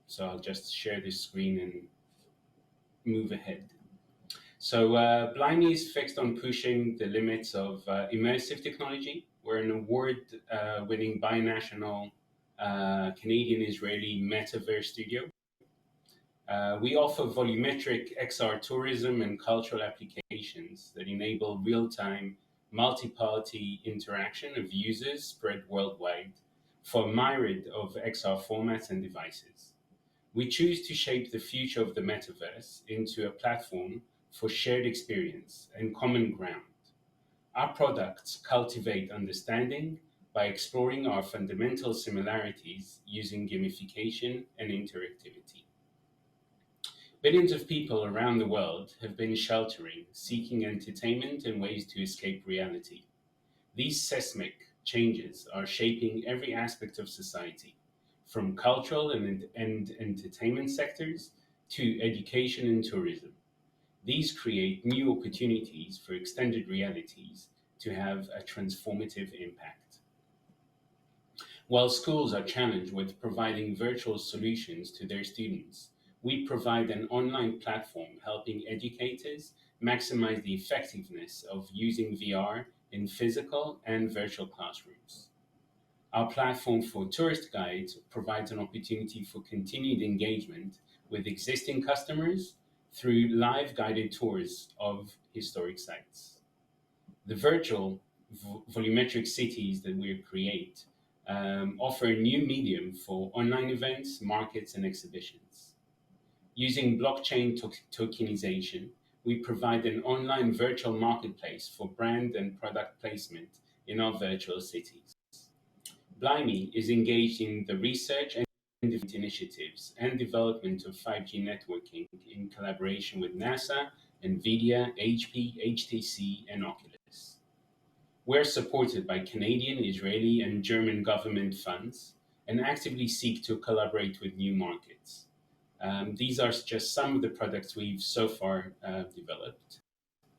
So I'll just share this screen and move ahead. So Blimey is fixed on pushing the limits of immersive technology. We're an award-winning binational Canadian-Israeli metaverse studio. We offer volumetric XR tourism and cultural applications that enable real-time, multi-party interaction of users spread worldwide for a myriad of XR formats and devices. We choose to shape the future of the metaverse into a platform for shared experience and common ground. Our products cultivate understanding by exploring our fundamental similarities using gamification and interactivity. Billions of people around the world have been sheltering, seeking entertainment and ways to escape reality. These seismic changes are shaping every aspect of society, from cultural and entertainment sectors to education and tourism. These create new opportunities for extended realities to have a transformative impact. While schools are challenged with providing virtual solutions to their students, we provide an online platform helping educators maximize the effectiveness of using VR in physical and virtual classrooms. Our platform for tourist guides provides an opportunity for continued engagement with existing customers through live guided tours of historic sites. The virtual volumetric cities that we create offer a new medium for online events, markets, and exhibitions. Using blockchain tokenization, we provide an online virtual marketplace for brand and product placement in our virtual cities. Blimey is engaged in the research and initiatives and development of 5G networking in collaboration with NASA, NVIDIA, HP, HTC, and Oculus. We're supported by Canadian, Israeli, and German government funds and actively seek to collaborate with new markets. These are just some of the products we've so far developed.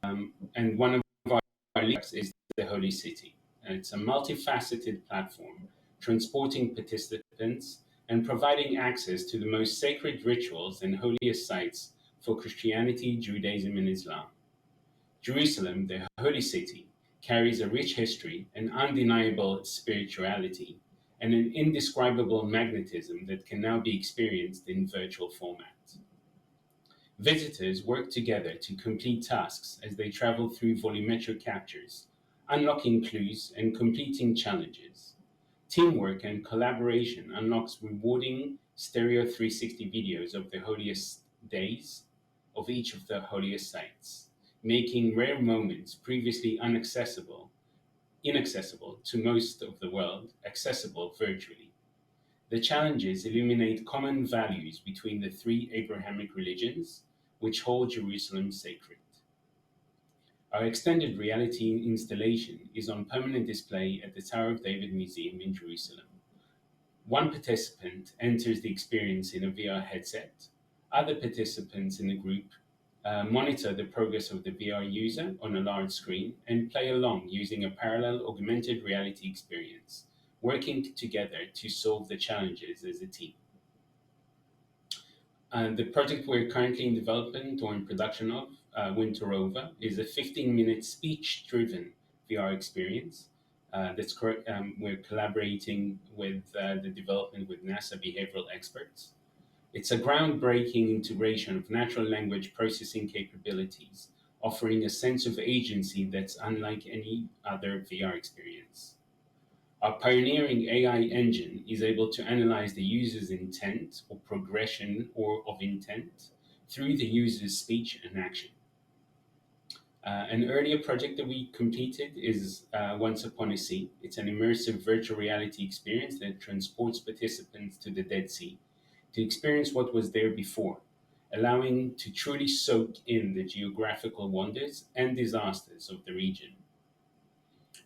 And one of our leaders is the Holy City. It's a multifaceted platform transporting participants and providing access to the most sacred rituals and holiest sites for Christianity, Judaism, and Islam. Jerusalem, the Holy City, carries a rich history, an undeniable spirituality, and an indescribable magnetism that can now be experienced in virtual format. Visitors work together to complete tasks as they travel through volumetric captures, unlocking clues and completing challenges. Teamwork and collaboration unlocks rewarding stereo 360 videos of the holiest days of each of the holiest sites, making rare moments previously inaccessible to most of the world accessible virtually. The challenges illuminate common values between the three Abrahamic religions, which hold Jerusalem sacred. Our extended reality installation is on permanent display at the Tower of David Museum in Jerusalem. One participant enters the experience in a VR headset. Other participants in the group monitor the progress of the VR user on a large screen, and play along using a parallel augmented reality experience, working together to solve the challenges as a team. And the project we're currently in development or in production of, Winter Over, is a 15-minute speech-driven VR experience. We're collaborating with the development with NASA behavioral experts. It's a groundbreaking integration of natural language processing capabilities, offering a sense of agency that's unlike any other VR experience. Our pioneering AI engine is able to analyze the user's intent or progression of intent through the user's speech and action. An earlier project that we completed is Once Upon a Sea. It's an immersive virtual reality experience that transports participants to the Dead Sea to experience what was there before, allowing to truly soak in the geographical wonders and disasters of the region.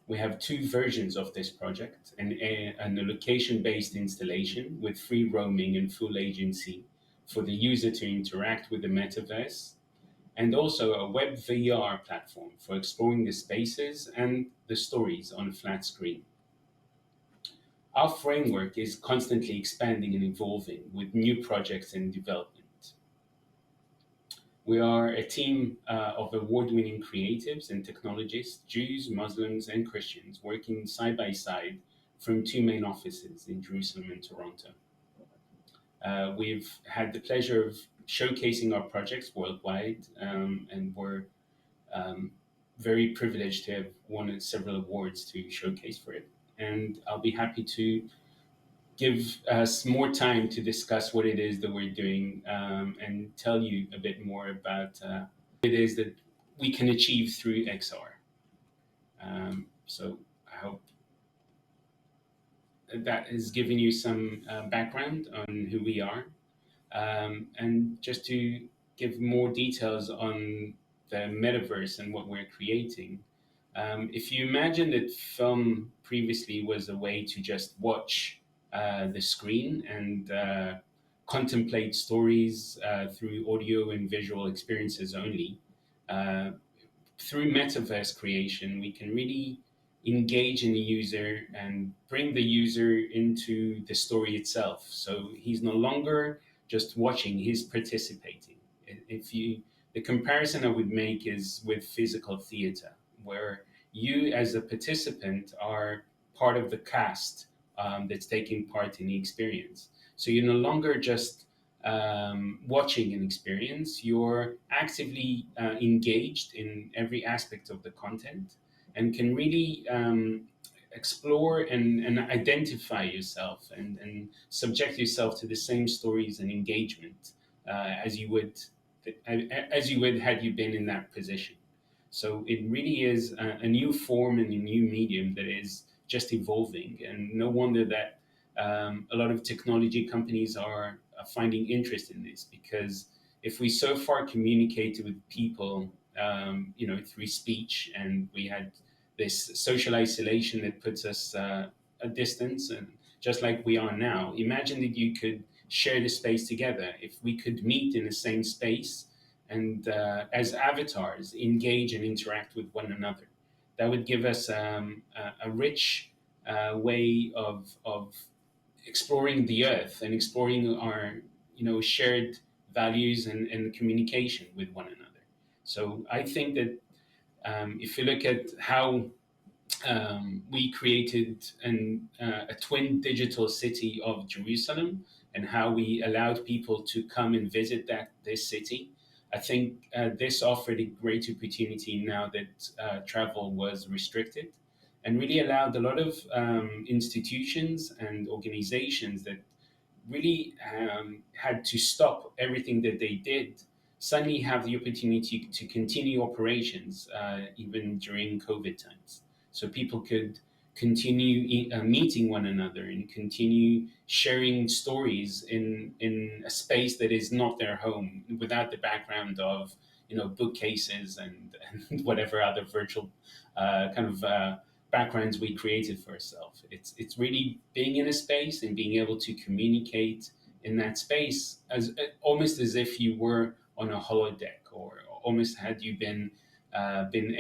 We have two versions of this project, a location-based installation with free roaming and full agency for the user to interact with the metaverse, and also a web VR platform for exploring the spaces and the stories on a flat screen. Our framework is constantly expanding and evolving with new projects in development. We are a team of award-winning creatives and technologists, Jews, Muslims, and Christians, working side by side from two main offices in Jerusalem and Toronto. We've had the pleasure of showcasing our projects worldwide, and we're very privileged to have won several awards to showcase for it. And I'll be happy to give us more time to discuss what it is that we're doing, and tell you a bit more about what it is that we can achieve through XR. So I hope that has given you some background on who we are. And just to give more details on the metaverse and what we're creating, if you imagine that film previously was a way to just watch the screen and contemplate stories through audio and visual experiences only, through metaverse creation, we can really engage in the user and bring the user into the story itself. So he's no longer just watching, he's participating. The comparison I would make is with physical theater, where you as a participant are part of the cast that's taking part in the experience. So you're no longer just watching an experience, you're actively engaged in every aspect of the content and can really explore and identify yourself and subject yourself to the same stories and engagement as you would had you been in that position. So it really is a new form and a new medium that is just evolving, and no wonder that a lot of technology companies are finding interest in this, because if we so far communicated with people, through speech, and we had this social isolation that puts us a distance, and just like we are now, imagine that you could share the space together. If we could meet in the same space and as avatars engage and interact with one another, that would give us a rich way of exploring the earth and exploring our shared values and communication with one another. So I think that if you look at how we created a twin digital city of Jerusalem and how we allowed people to come and visit this city, I think this offered a great opportunity now that travel was restricted, and really allowed a lot of institutions and organizations that really had to stop everything that they did suddenly have the opportunity to continue operations even during COVID times. So people could continue meeting one another and continue sharing stories in a space that is not their home, without the background of bookcases and whatever other virtual backgrounds we created for ourselves. It's really being in a space and being able to communicate in that space as almost as if you were on a holodeck or almost had you been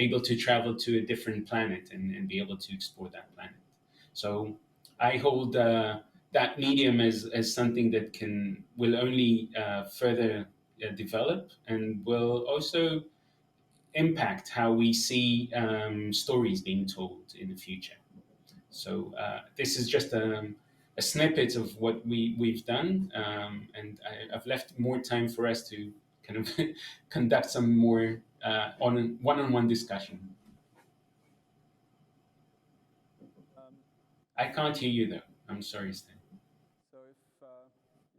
able to travel to a different planet and be able to explore that planet. So I hold that medium as something that will only further develop and will also impact how we see stories being told in the future. So this is just a snippet of what we've done, and I've left more time for us to kind of conduct some more one-on-one discussion. I can't hear you though. I'm sorry, Stan. So if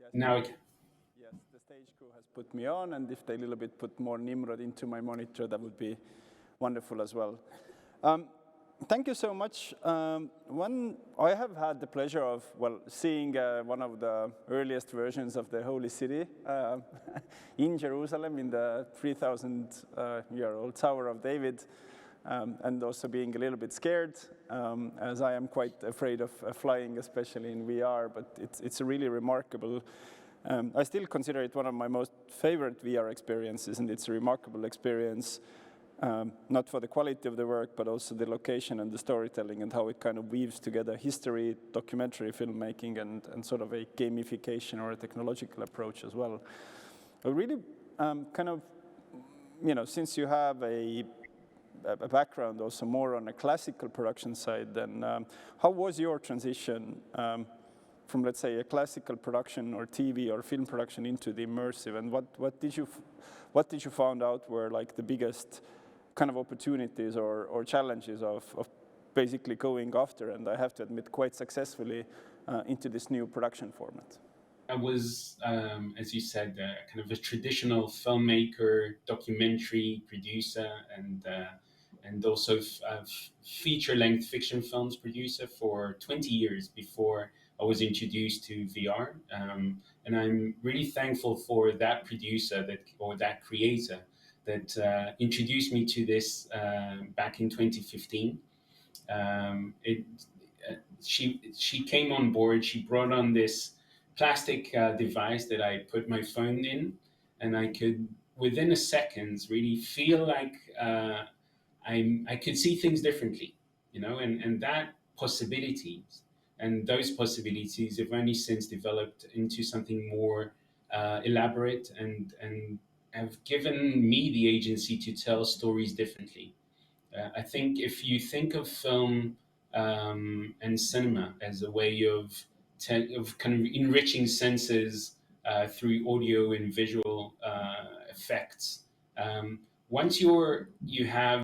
yes, Now I can. yes, the stage crew has put me on, and if they a little bit put more Nimrod into my monitor, that would be wonderful as well. Thank you so much. I have had the pleasure of, well, seeing one of the earliest versions of the Holy City in Jerusalem, in the 3,000-year-old Tower of David, and also being a little bit scared, as I am quite afraid of flying, especially in VR, but it's a really remarkable. I still consider it one of my most favorite VR experiences, and it's a remarkable experience. Not for the quality of the work, but also the location and the storytelling and how it kind of weaves together history, documentary filmmaking, and sort of a gamification or a technological approach as well. I really kind of, since you have a background also more on a classical production side, then how was your transition from, let's say, a classical production or TV or film production into the immersive, and what did you find out were like the biggest kind of opportunities or challenges of basically going after, and I have to admit quite successfully, into this new production format? I was, as you said, kind of a traditional filmmaker, documentary producer, and also feature-length fiction films producer for 20 years before I was introduced to VR. And I'm really thankful for that producer or that creator that introduced me to this back in 2015. She came on board. She brought on this plastic device that I put my phone in, and I could, within a second, really feel like I could see things differently, and that possibilities. And those possibilities have only since developed into something more elaborate and have given me the agency to tell stories differently. I think if you think of film and cinema as a way of kind of enriching senses through audio and visual effects, once you have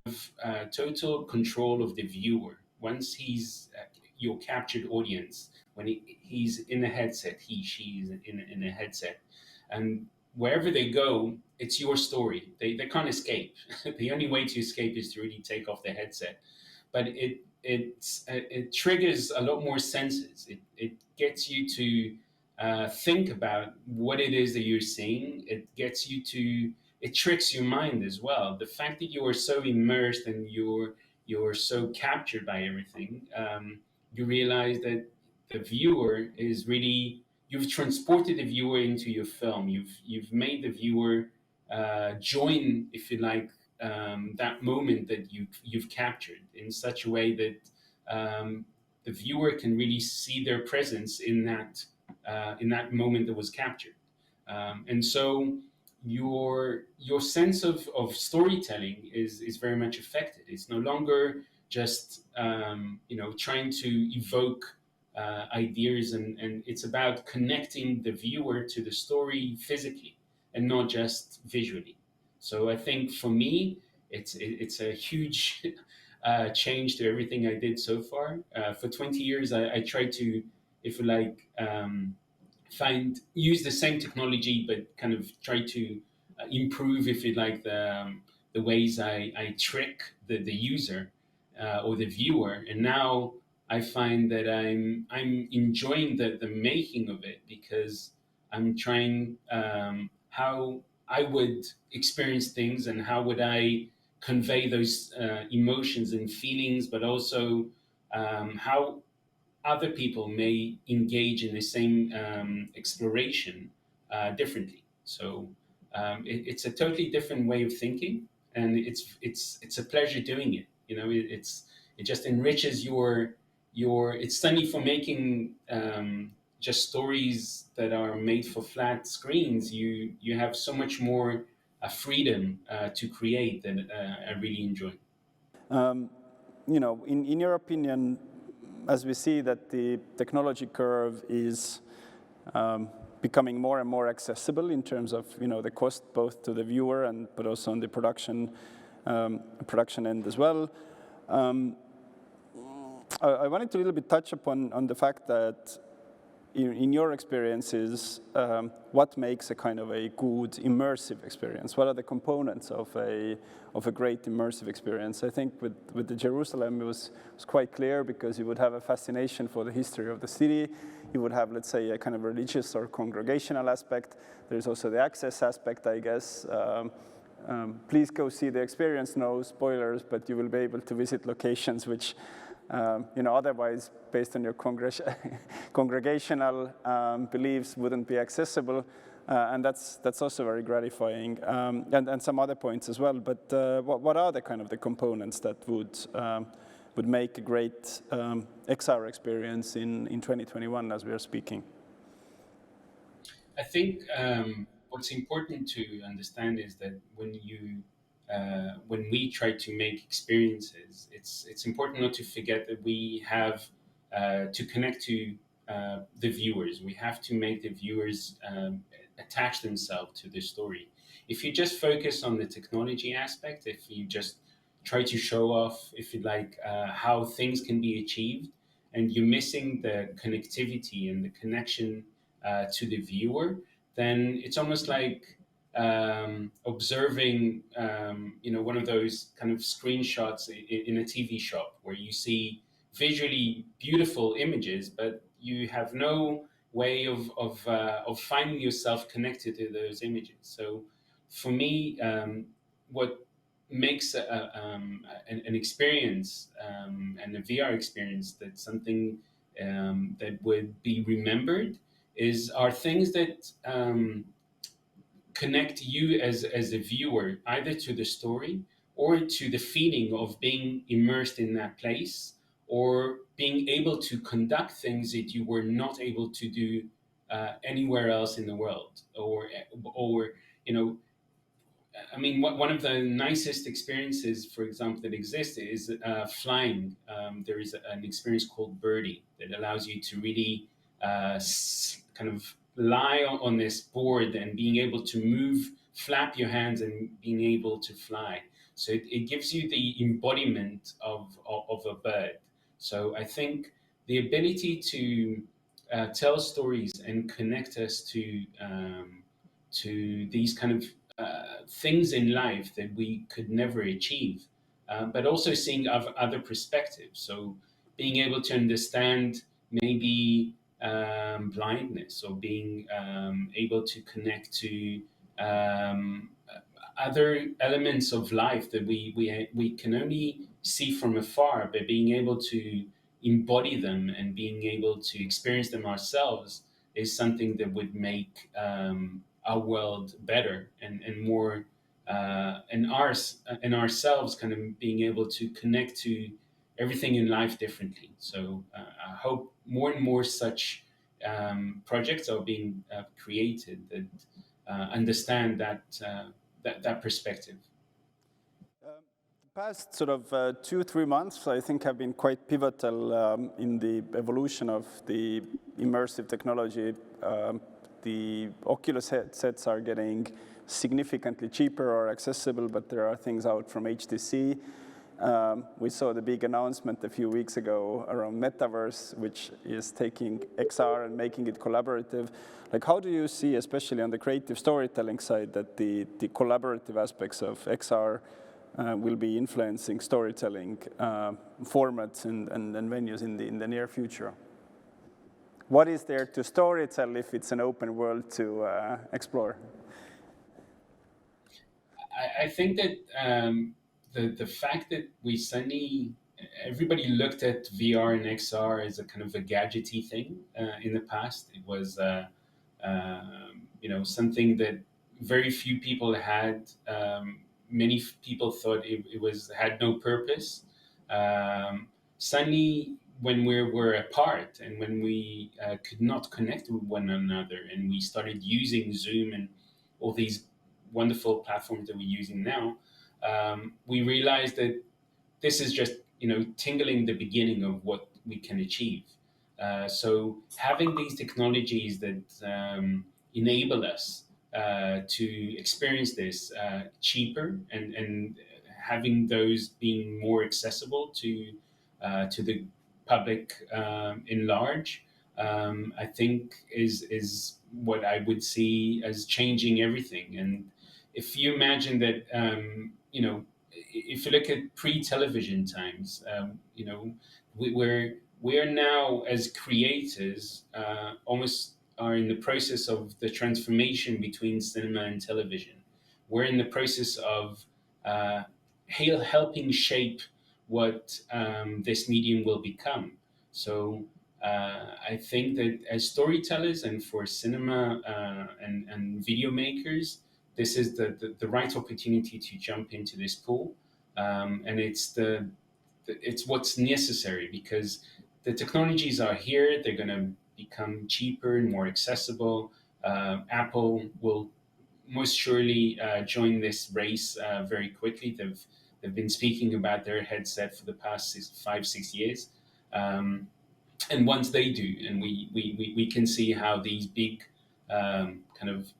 total control of the viewer, once he's your captured audience, when he's in a headset, she's in a headset, and wherever they go, it's your story. They can't escape. The only way to escape is to really take off the headset. But it triggers a lot more senses. It gets you to think about what it is that you're seeing. It tricks your mind as well. The fact that you are so immersed and you're so captured by everything, you realize that the viewer is really, you've transported the viewer into your film. You've made the viewer join, if you like, that moment that you've captured in such a way that the viewer can really see their presence in that moment that was captured. And so your sense of storytelling is very much affected. It's no longer just trying to evoke ideas, and it's about connecting the viewer to the story physically and not just visually. So I think for me, it's a huge change to everything I did so far. For 20 years, I tried to, if you like, use the same technology, but kind of try to improve, if you like, the ways I trick the user or the viewer. And now I find that I'm enjoying the making of it, because I'm trying how I would experience things and how would I convey those emotions and feelings, but also how other people may engage in the same exploration differently. So it's a totally different way of thinking, and it's a pleasure doing it. You know, it just enriches your it's suddenly for making just stories that are made for flat screens. You have so much more freedom to create that I really enjoy. You know, in your opinion, as we see that the technology curve is becoming more and more accessible in terms of, you know, the cost both to the viewer but also on the production end as well. I wanted to a little bit touch upon the fact that in your experiences, what makes a kind of a good immersive experience? What are the components of a great immersive experience? I think with the Jerusalem, it was quite clear, because you would have a fascination for the history of the city. You would have, let's say, a kind of religious or congregational aspect. There's also the access aspect, I guess. Please go see the experience. No spoilers, but you will be able to visit locations which, you know, otherwise, based on your congregational beliefs, wouldn't be accessible, and that's also very gratifying, and some other points as well. But what are the kind of the components that would make a great XR experience in 2021 as we are speaking? I think what's important to understand is that when we try to make experiences, it's important not to forget that we have to connect to the viewers. We have to make the viewers attach themselves to the story. If you just focus on the technology aspect, if you just try to show off, if you like, how things can be achieved, and you're missing the connectivity and the connection to the viewer, then it's almost like observing, you know, one of those kind of screenshots in a TV shop where you see visually beautiful images, but you have no way of finding yourself connected to those images. So, for me, what makes an experience and a VR experience that's something that would be remembered are things that connect you as a viewer either to the story or to the feeling of being immersed in that place, or being able to conduct things that you were not able to do anywhere else in the world, or you know, I mean, one of the nicest experiences, for example, that exists is flying. There is an experience called Birdie that allows you to really kind of lie on this board and being able to move, flap your hands, and being able to fly. So it gives you the embodiment of a bird. So I think the ability to tell stories and connect us to these kind of things in life that we could never achieve, but also seeing other perspectives. So being able to understand maybe blindness, or being able to connect to other elements of life that we can only see from afar, but being able to embody them and being able to experience them ourselves is something that would make our world better and more, and ourselves kind of being able to connect to everything in life differently. So I hope more and more such projects are being created that understand that perspective. The past sort of 2-3 months, I think, have been quite pivotal in the evolution of the immersive technology. The Oculus headsets are getting significantly cheaper or accessible, but there are things out from HTC. We saw the big announcement a few weeks ago around Metaverse, which is taking XR and making it collaborative. Like, how do you see, especially on the creative storytelling side, that the collaborative aspects of XR will be influencing storytelling formats and venues in the near future? What is there to storytell if it's an open world to explore? I think that the fact that everybody looked at VR and XR as a kind of a gadgety thing in the past. It was you know, something that very few people had. Many people thought it had no purpose. Suddenly, when we were apart and when we could not connect with one another, and we started using Zoom and all these wonderful platforms that we're using now, we realized that this is just tingling the beginning of what we can achieve. So having these technologies that enable us to experience this cheaper, and having those being more accessible to the public in large, I think is what I would see as changing everything. And if you imagine that, if you look at pre-television times, we're now, as creators, almost are in the process of the transformation between cinema and television. We're in the process of helping shape what this medium will become. So I think that as storytellers and for cinema and video makers, this is the right opportunity to jump into this pool, and it's what's necessary, because the technologies are here. They're going to become cheaper and more accessible. Apple will most surely join this race very quickly. They've been speaking about their headset for the past 5-6 years. And once they do, and we can see how these big kind of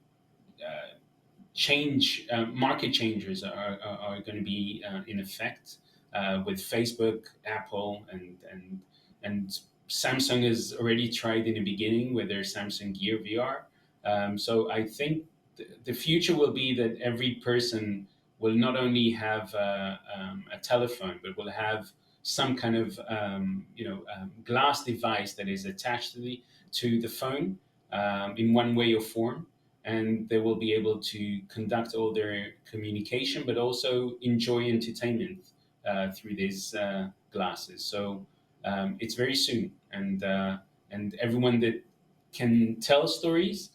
market changers are going to be in effect, with Facebook, Apple, and Samsung has already tried in the beginning with their Samsung Gear VR. So I think the future will be that every person will not only have a telephone, but will have some kind of glass device that is attached to the phone in one way or form, and they will be able to conduct all their communication, but also enjoy entertainment through these glasses. So it's very soon, and everyone that can tell stories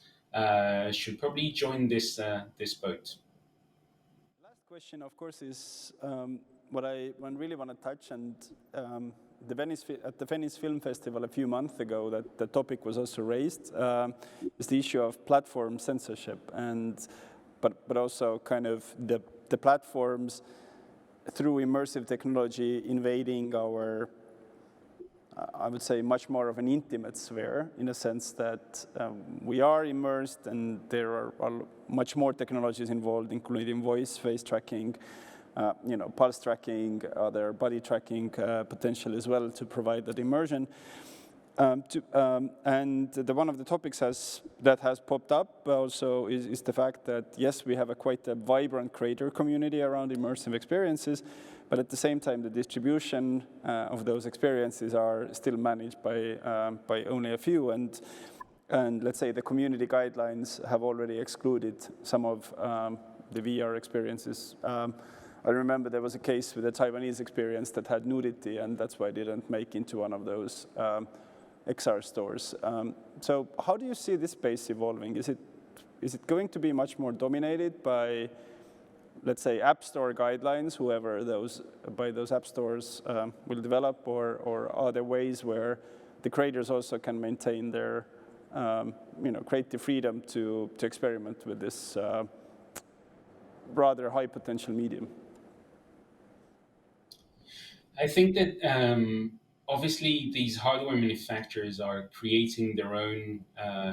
should probably join this boat. Last question, of course, is what I really want to touch, and at the Venice Film Festival a few months ago, that the topic was also raised, is the issue of platform censorship, but also kind of the platforms through immersive technology invading our, I would say, much more of an intimate sphere, in a sense that we are immersed, and there are much more technologies involved, including voice, face tracking, pulse tracking, other body tracking potential as well to provide that immersion. And one of the topics that has popped up also is the fact that, yes, we have quite a vibrant creator community around immersive experiences, but at the same time, the distribution of those experiences are still managed by only a few. And let's say the community guidelines have already excluded some of the VR experiences. I remember there was a case with a Taiwanese experience that had nudity, and that's why it didn't make into one of those XR stores. So how do you see this space evolving? Is it going to be much more dominated by, let's say, app store guidelines, whoever those app stores will develop, or are there ways where the creators also can maintain their creative freedom to experiment with this rather high potential medium? I think that obviously these hardware manufacturers are creating their own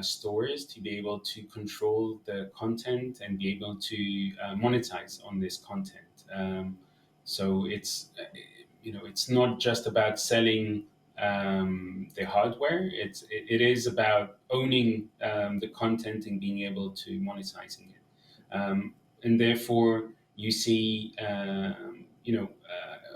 stores to be able to control the content and be able to monetize on this content. So it's not just about selling the hardware. It is about owning the content and being able to monetizing it. And therefore, you see,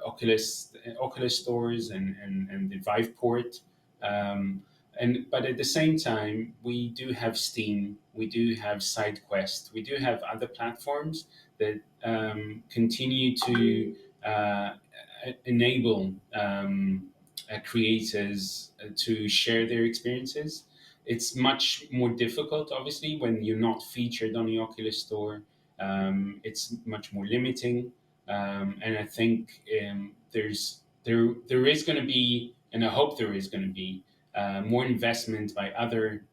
Oculus stores and the Viveport. But at the same time, we do have Steam, we do have SideQuest, we do have other platforms that continue to enable creators to share their experiences. it's much more difficult, obviously, when you're not featured on the Oculus Store. It's much more limiting, and I think there is going to be, and I hope there is going to be more investment by other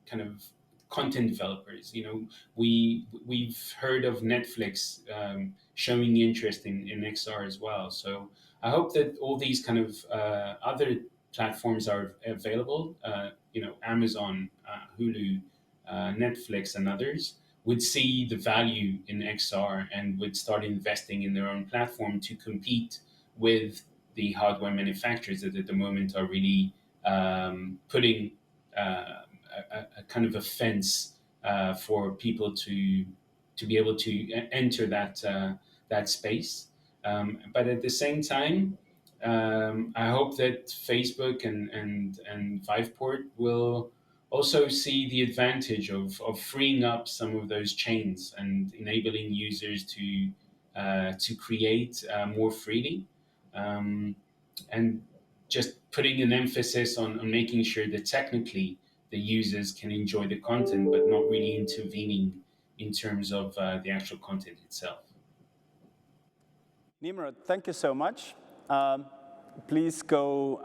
kind of content developers. We've heard of Netflix showing interest in XR as well. So I hope that all these kind of other platforms are available. Amazon, Hulu, Netflix, and others would see the value in XR and would start investing in their own platform to compete with the hardware manufacturers that at the moment are really putting a kind of a fence for people to be able to enter that space. But at the same time, I hope that Facebook and Viveport will also see the advantage of freeing up some of those chains and enabling users to create more freely, and just putting an emphasis on making sure that technically the users can enjoy the content, but not really intervening in terms of the actual content itself. Nimrod, thank you so much. Please go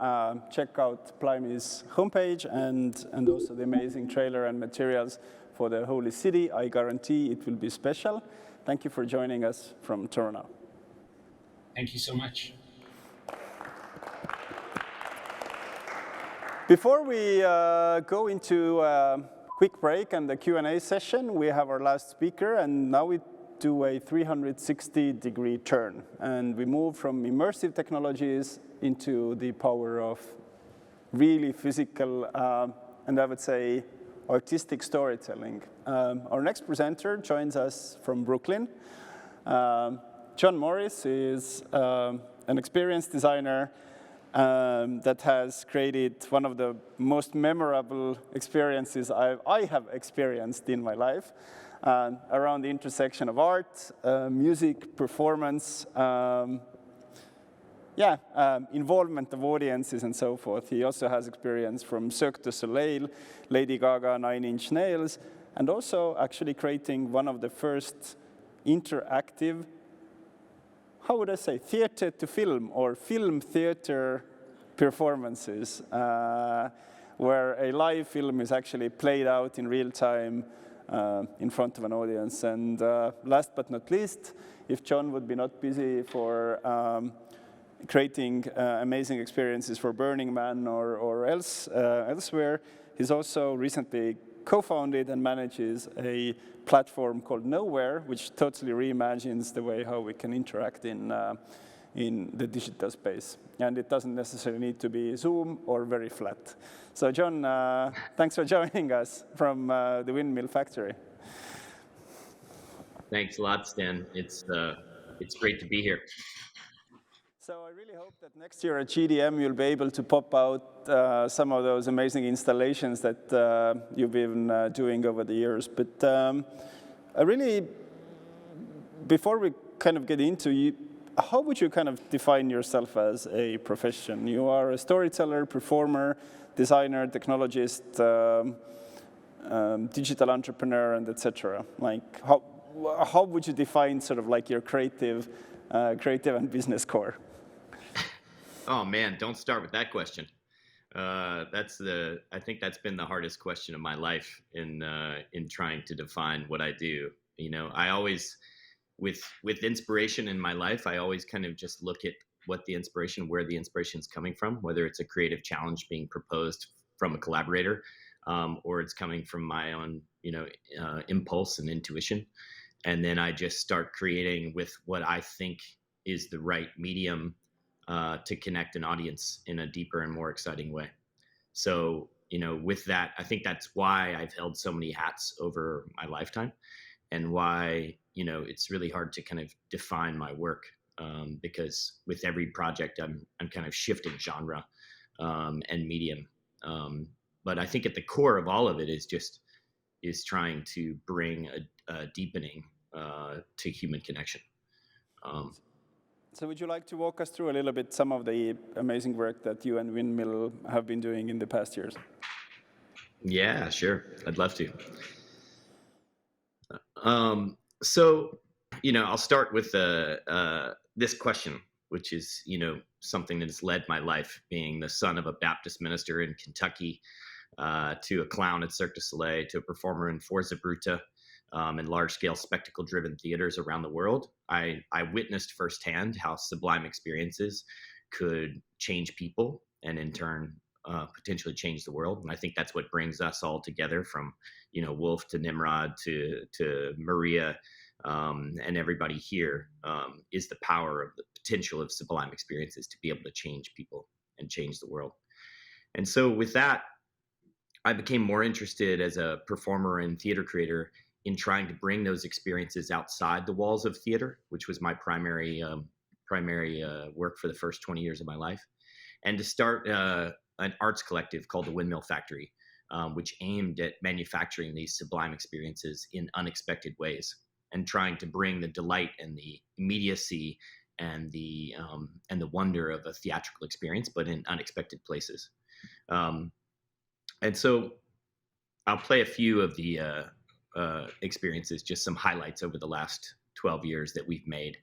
check out Blimey's homepage and also the amazing trailer and materials for the Holy City. I guarantee it will be special. Thank you for joining us from Toronto. Thank you so much. Before we go into a quick break and the Q&A session, we have our last speaker, and now we do a 360-degree turn, and we move from immersive technologies into the power of really physical and I would say artistic storytelling. Our next presenter joins us from Brooklyn. John Morris is an experienced designer that has created one of the most memorable experiences I have experienced in my life around the intersection of art, music, performance, involvement of audiences and so forth. He also has experience from Cirque du Soleil, Lady Gaga, 9 Inch Nails, and also actually creating one of the first interactive, how would I say, theater to film or film theater performances, where a live film is actually played out in real time in front of an audience. And last but not least, if John would be not busy for creating amazing experiences for Burning Man or elsewhere, he's also recently co-founded and manages a platform called Nowhere, which totally reimagines the way how we can interact in the digital space. And it doesn't necessarily need to be Zoom or very flat. So John, thanks for joining us from the Windmill Factory. Thanks a lot, Stan. It's great to be here. So I really hope that next year at GDM you'll be able to pop out some of those amazing installations that you've been doing over the years. But I really, before we kind of get into you, how would you kind of define yourself as a profession? You are a storyteller, performer, designer, technologist, digital entrepreneur, and etc. Like how would you define sort of like your creative and business core? Oh man, don't start with that question. I think that's been the hardest question of my life in trying to define what I do. You know, I always, with inspiration in my life, I always kind of just look at where the inspiration is coming from, whether it's a creative challenge being proposed from a collaborator, or it's coming from my own, impulse and intuition. And then I just start creating with what I think is the right medium to connect an audience in a deeper and more exciting way. So, with that, I think that's why I've held so many hats over my lifetime, and why, it's really hard to kind of define my work, because with every project I'm kind of shifting genre and medium. But I think at the core of all of it is trying to bring a deepening to human connection. So would you like to walk us through a little bit some of the amazing work that you and Windmill have been doing in the past years? Yeah, sure. I'd love to. So, I'll start with this question, which is, something that has led my life, being the son of a Baptist minister in Kentucky, to a clown at Cirque du Soleil, to a performer in Forza Bruta, and large-scale spectacle-driven theaters around the world. I witnessed firsthand how sublime experiences could change people and in turn potentially change the world. And I think that's what brings us all together, from Wolf to Nimrod to Maria, and everybody here, is the power of the potential of sublime experiences to be able to change people and change the world. And so with that, I became more interested as a performer and theater creator in trying to bring those experiences outside the walls of theater, which was my primary work for the first 20 years of my life, and to start an arts collective called the Windmill Factory, which aimed at manufacturing these sublime experiences in unexpected ways and trying to bring the delight and the immediacy and the wonder of a theatrical experience, but in unexpected places. And so I'll play a few of the experiences, just some highlights over the last 12 years that we've made,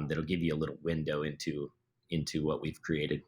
that'll give you a little window into what we've created.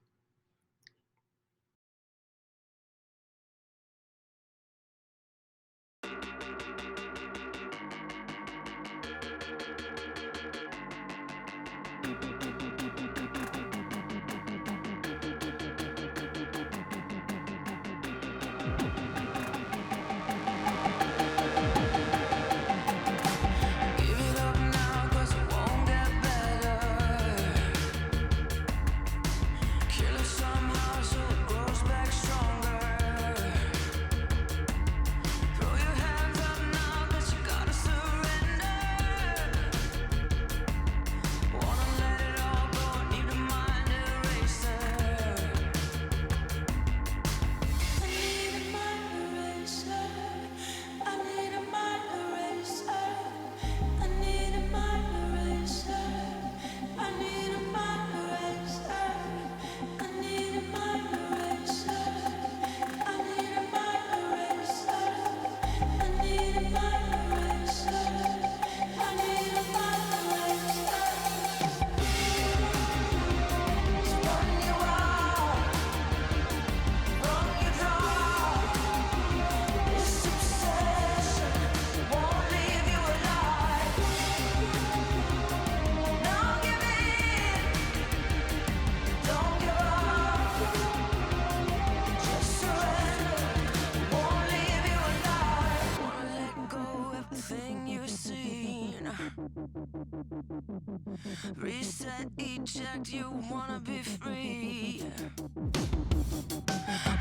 Reset, eject, you wanna be free.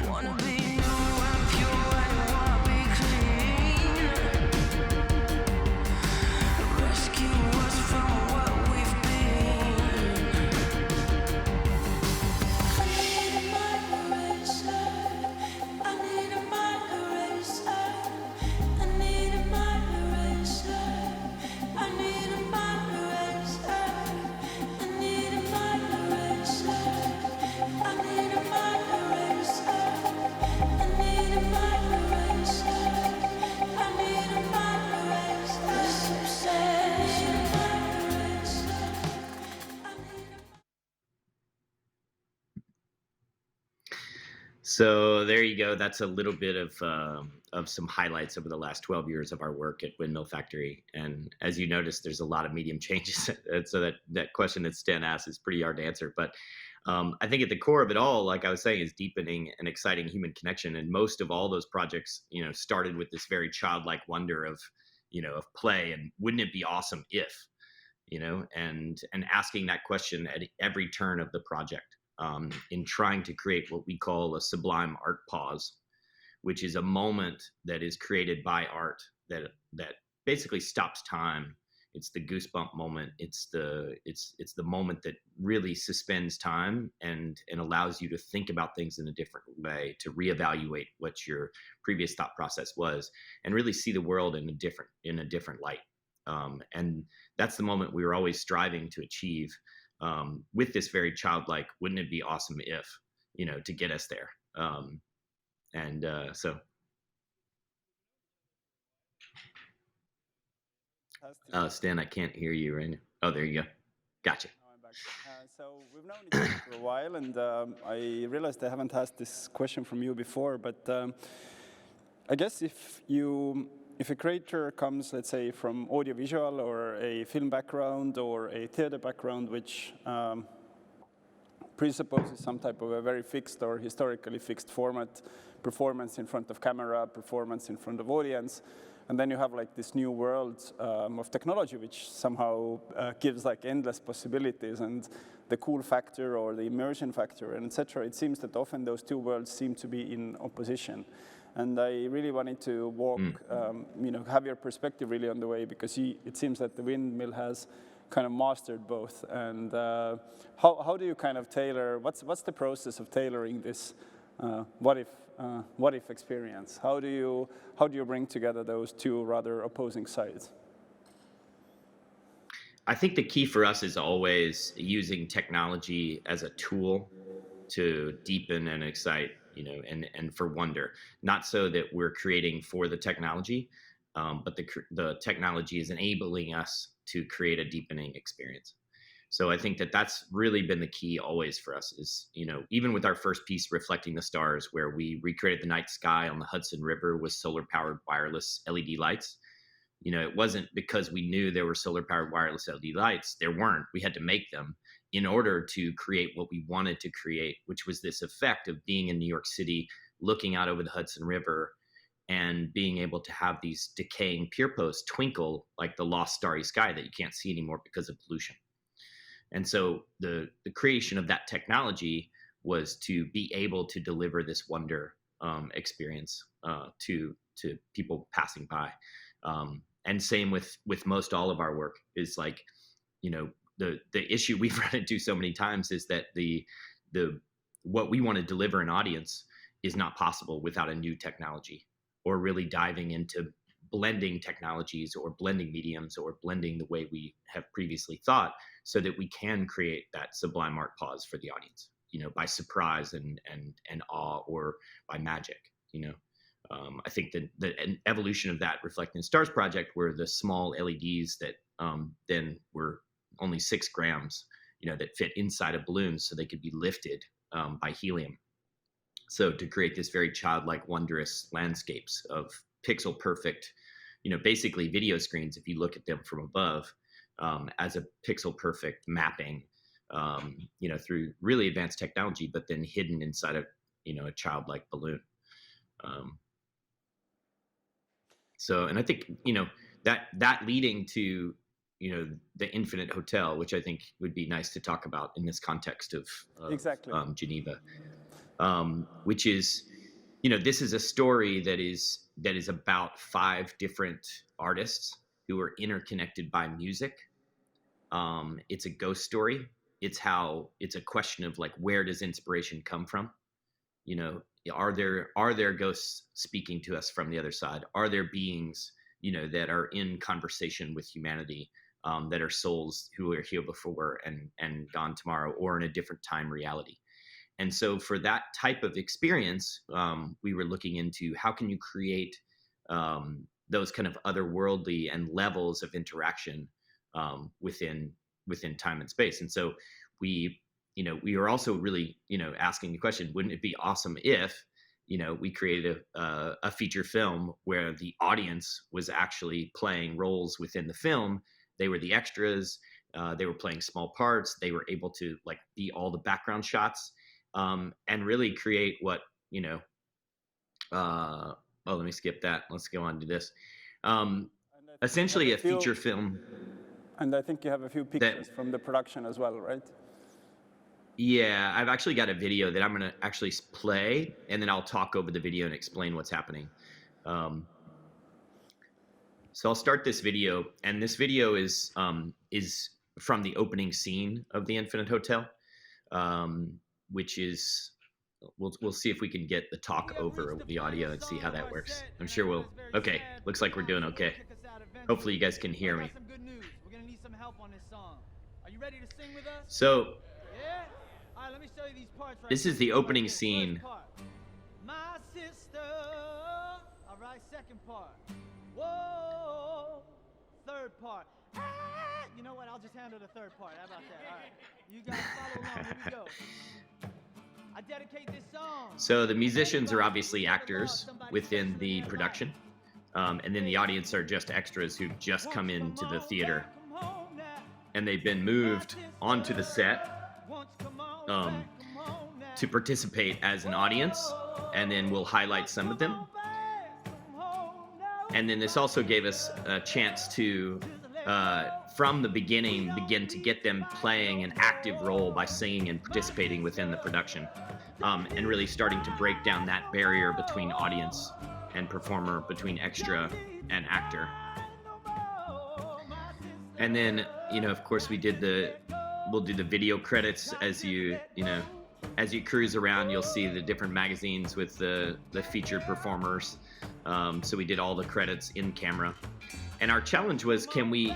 Wanna be new and pure and wanna be clean. Rescue us from what we've been. I need a mind eraser. I need a mind eraser. I need a mind eraser. I need a mind eraser. I need a mind eraser. I need a mind eraser. I need a mind eraser. I need a mind eraser. This obsession. So there you go. That's a little bit of some highlights over the last 12 years of our work at Windmill Factory. And as you notice, there's a lot of medium changes. And so that question that Sten asked is pretty hard to answer. But I think at the core of it all, like I was saying, is deepening an exciting human connection. And most of all those projects, started with this very childlike wonder of play. And wouldn't it be awesome if, and asking that question at every turn of the project. In trying to create what we call a sublime art pause, which is a moment that is created by art that basically stops time. It's the goosebump moment. It's the moment that really suspends time and allows you to think about things in a different way, to reevaluate what your previous thought process was, and really see the world in a different light. And that's the moment we were always striving to achieve. With this very childlike, wouldn't it be awesome if, to get us there. So Stan, I can't hear you right now. Oh, there you go. Gotcha. Now I'm back. So we've known each other for a while, and I realized I haven't asked this question from you before, but I guess if a creator comes, let's say, from audiovisual or a film background or a theater background, which presupposes some type of a very fixed or historically fixed format, performance in front of camera, performance in front of audience, and then you have like this new world of technology, which somehow gives like endless possibilities, and the cool factor or the immersion factor, and etc. It seems that often those two worlds seem to be in opposition. And I really wanted to walk, have your perspective really on the way, because it seems that the windmill has kind of mastered both. And how do you kind of tailor? What's the process of tailoring this what if experience? How do you bring together those two rather opposing sides? I think the key for us is always using technology as a tool to deepen and excite, and for wonder. Not so that we're creating for the technology, but the technology is enabling us to create a deepening experience. So I think that that's really been the key always for us is, even with our first piece, Reflecting the Stars, where we recreated the night sky on the Hudson River with solar-powered wireless LED lights. It wasn't because we knew there were solar-powered wireless LED lights. There weren't. We had to make them in order to create what we wanted to create, which was this effect of being in New York City, looking out over the Hudson River, and being able to have these decaying pier posts twinkle like the lost starry sky that you can't see anymore because of pollution. And so the creation of that technology was to be able to deliver this wonder experience to people passing by. And same with most all of our work is like, the issue we've run into so many times is that the what we want to deliver an audience is not possible without a new technology, or really diving into blending technologies or blending mediums or blending the way we have previously thought, so that we can create that sublime art pause for the audience, by surprise and awe, or by magic. I think that an evolution of that Reflecting the Stars project were the small LEDs that then were only 6 grams, that fit inside of balloons so they could be lifted by helium. So to create this very childlike, wondrous landscapes of pixel perfect, basically video screens, if you look at them from above, as a pixel perfect mapping, through really advanced technology, but then hidden inside of, a childlike balloon. And I think, that leading to, the Infinite Hotel, which I think would be nice to talk about in this context of exactly. Geneva, which is, this is a story that is about 5 different artists who are interconnected by music. It's a ghost story. It's a question of like, where does inspiration come from? Are there ghosts speaking to us from the other side? Are there beings, that are in conversation with humanity, that are souls who are here before and gone tomorrow, or in a different time reality? And so for that type of experience, we were looking into how can you create those kind of otherworldly and levels of interaction within time and space. And so we are also really, asking the question, wouldn't it be awesome if, we created a feature film where the audience was actually playing roles within the film. They were the extras. They were playing small parts. They were able to like be all the background shots, and really create what, let me skip that. Let's go on to this. Essentially a feature film. And I think you have a few pictures from the production as well, right? Yeah, I've actually got a video that I'm going to actually play, and then I'll talk over the video and explain what's happening. So I'll start this video, and this video is from the opening scene of the Infinite Hotel, which is, we'll see if we can get the talk over the audio and see how that works. I'm sure we'll, okay, looks like we're doing okay. Hopefully you guys can hear me. So, this is the opening scene. My sister, all right, second part. Whoa, third part. Ah, you know what? I'll just handle the third part. How about that? All right. You guys follow along. Here we go. I dedicate this song. So the musicians are obviously actors within the production, and then the audience are just extras who've just come into the theater, and they've been moved onto the set to participate as an audience, and then we'll highlight some of them. And then this also gave us a chance to, from the beginning, begin to get them playing an active role by singing and participating within the production, and really starting to break down that barrier between audience and performer, between extra and actor. And then, of course, we'll do the video credits as as you cruise around. You'll see the different magazines with the featured performers. So we did all the credits in camera. And our challenge was, can we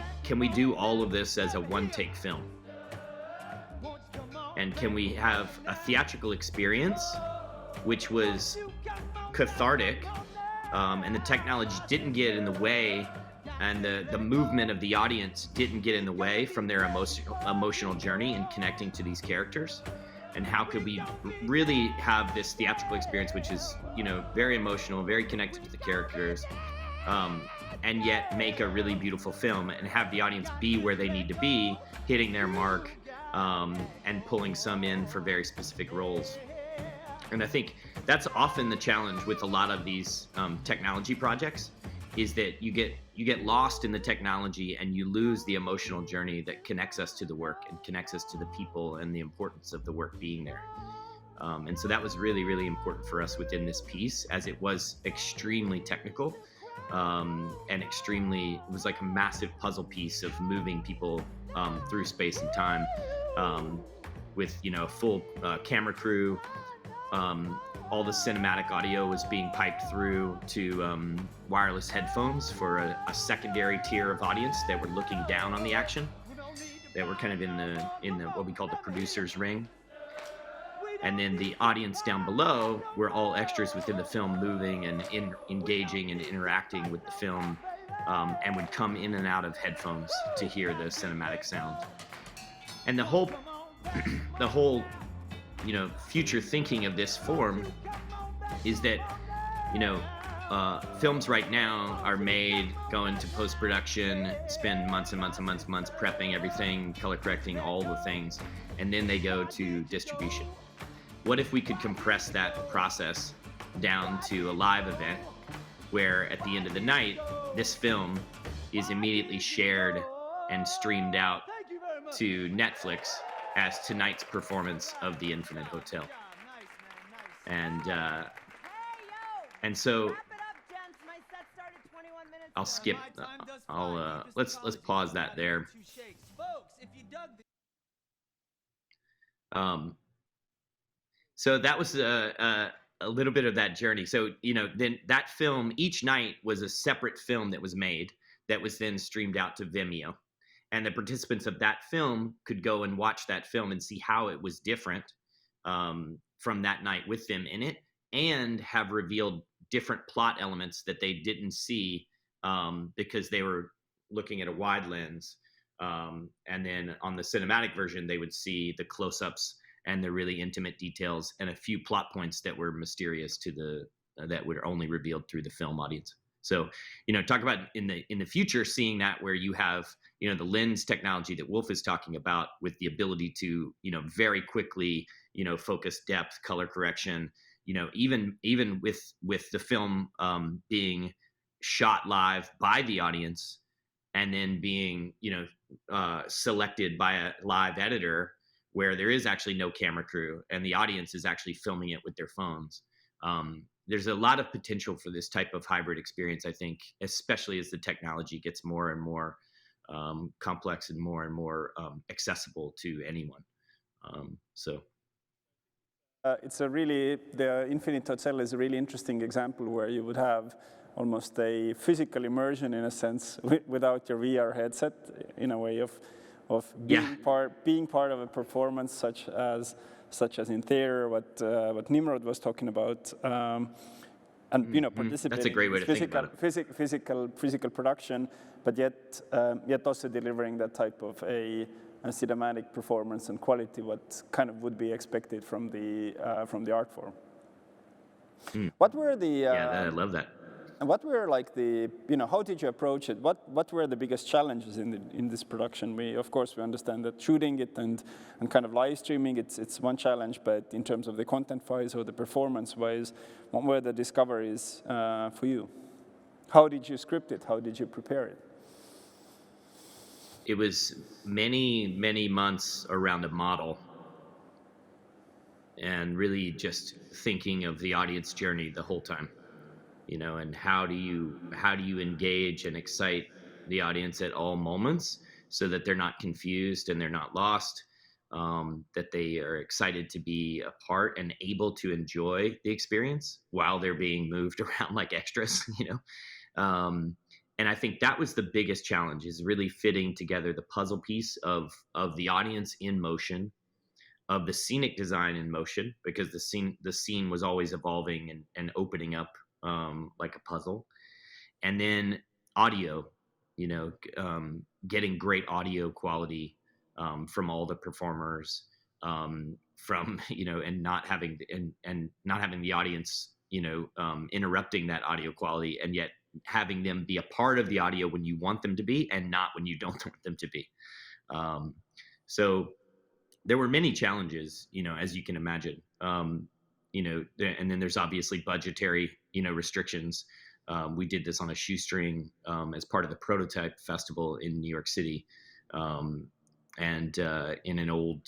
do all of this as a one-take film? And can we have a theatrical experience which was cathartic, and the technology didn't get in the way, and the movement of the audience didn't get in the way from their emotional journey in connecting to these characters? And how could we really have this theatrical experience which is, very emotional, very connected to the characters, and yet make a really beautiful film and have the audience be where they need to be, hitting their mark, and pulling some in for very specific roles. And I think that's often the challenge with a lot of these technology projects, is that you get lost in the technology and you lose the emotional journey that connects us to the work and connects us to the people and the importance of the work being there. And so that was really, really important for us within this piece, as it was extremely technical, and it was like a massive puzzle piece of moving people through space and time, with a full camera crew. All the cinematic audio was being piped through to wireless headphones for a secondary tier of audience that were looking down on the action, that were kind of in the what we call the producer's ring. And then the audience down below were all extras within the film, moving and engaging and interacting with the film, and would come in and out of headphones to hear the cinematic sound. And the whole future thinking of this form is that, films right now are made, go into post-production, spend months and months and months and months prepping everything, color correcting, all the things, and then they go to distribution. What if we could compress that process down to a live event where at the end of the night, this film is immediately shared and streamed out to Netflix as tonight's performance of The Infinite Hotel. And so I'll skip. Let's pause that there. So that was a little bit of that journey. So then that film, each night was a separate film that was made, that was then streamed out to Vimeo. And the participants of that film could go and watch that film and see how it was different from that night with them in it, and have revealed different plot elements that they didn't see because they were looking at a wide lens. And then on the cinematic version, they would see the close-ups and the really intimate details and a few plot points that were mysterious that were only revealed through the film audience. So, talk about in the future, seeing that where you have, the lens technology that Wolf is talking about, with the ability to, very quickly, focus depth, color correction, even with the film being shot live by the audience and then being, selected by a live editor where there is actually no camera crew and the audience is actually filming it with their phones. There's a lot of potential for this type of hybrid experience, I think, especially as the technology gets more and more complex and more accessible to anyone. The Infinite Hotel is a really interesting example where you would have almost a physical immersion, in a sense, without your VR headset, in a way of being part of a performance such as in theater, what Nimrod was talking about. and participating That's a great way in to think about it. physical production, but yet also delivering that type of a cinematic performance and quality, what kind of would be expected from the art form. What were the Yeah, I love that. what were like the how did you approach it? What were the biggest challenges in this production? We understand that shooting it and kind of live streaming it's one challenge, but in terms of the content wise or the performance wise, what were the discoveries for you? How did you script it? How did you prepare it? It was many months around a model, and really just thinking of the audience journey the whole time, and how do you engage and excite the audience at all moments so that they're not confused and they're not lost, that they are excited to be a part and able to enjoy the experience while they're being moved around like extras, And I think that was the biggest challenge, is really fitting together the puzzle piece of the audience in motion, of the scenic design in motion, because the scene was always evolving and opening up like a puzzle. And then audio, getting great audio quality from all the performers, from and not having the audience interrupting that audio quality, and yet having them be a part of the audio when you want them to be and not when you don't want them to be. So there were many challenges, as you can imagine, and then there's obviously budgetary, restrictions. We did this on a shoestring as part of the Prototype Festival in New York City, and in an old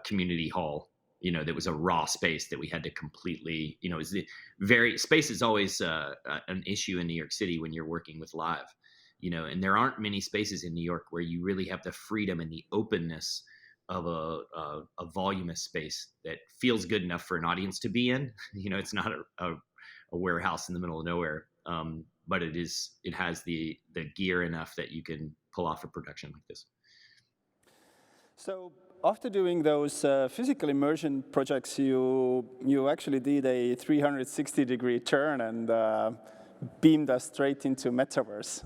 community hall. That was a raw space that we had to completely, space is always an issue in New York City when you're working with live, and there aren't many spaces in New York where you really have the freedom and the openness of a voluminous space that feels good enough for an audience to be in. It's not a warehouse in the middle of nowhere, but it has the gear enough that you can pull off a production like this. So after doing those physical immersion projects, you actually did a 360-degree turn and beamed us straight into metaverse,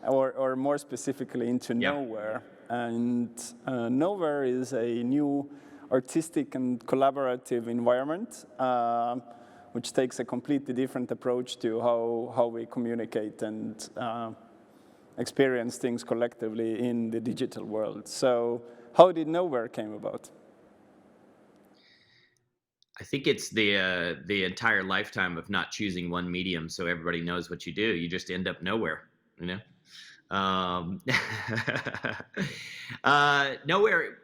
or more specifically into nowhere. And nowhere is a new artistic and collaborative environment, which takes a completely different approach to how we communicate and experience things collectively in the digital world. So how did nowhere came about? I think it's the entire lifetime of not choosing one medium so everybody knows what you do. You just end up nowhere, Nowhere,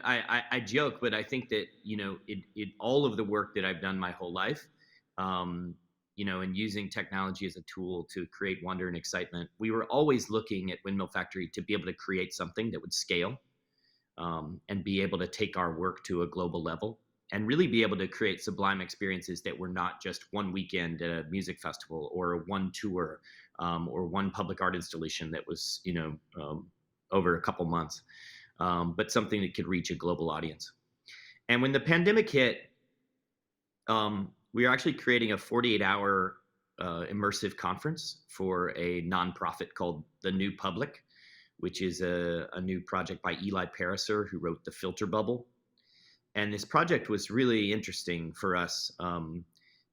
I joke, but I think that, it all of the work that I've done my whole life, and using technology as a tool to create wonder and excitement, we were always looking at Windmill Factory to be able to create something that would scale, and be able to take our work to a global level and really be able to create sublime experiences that were not just one weekend at a music festival or one tour, or one public art installation that was, over a couple months, but something that could reach a global audience. And when the pandemic hit, we were actually creating a 48-hour immersive conference for a nonprofit called The New Public, which is a new project by Eli Pariser, who wrote The Filter Bubble. And this project was really interesting for us,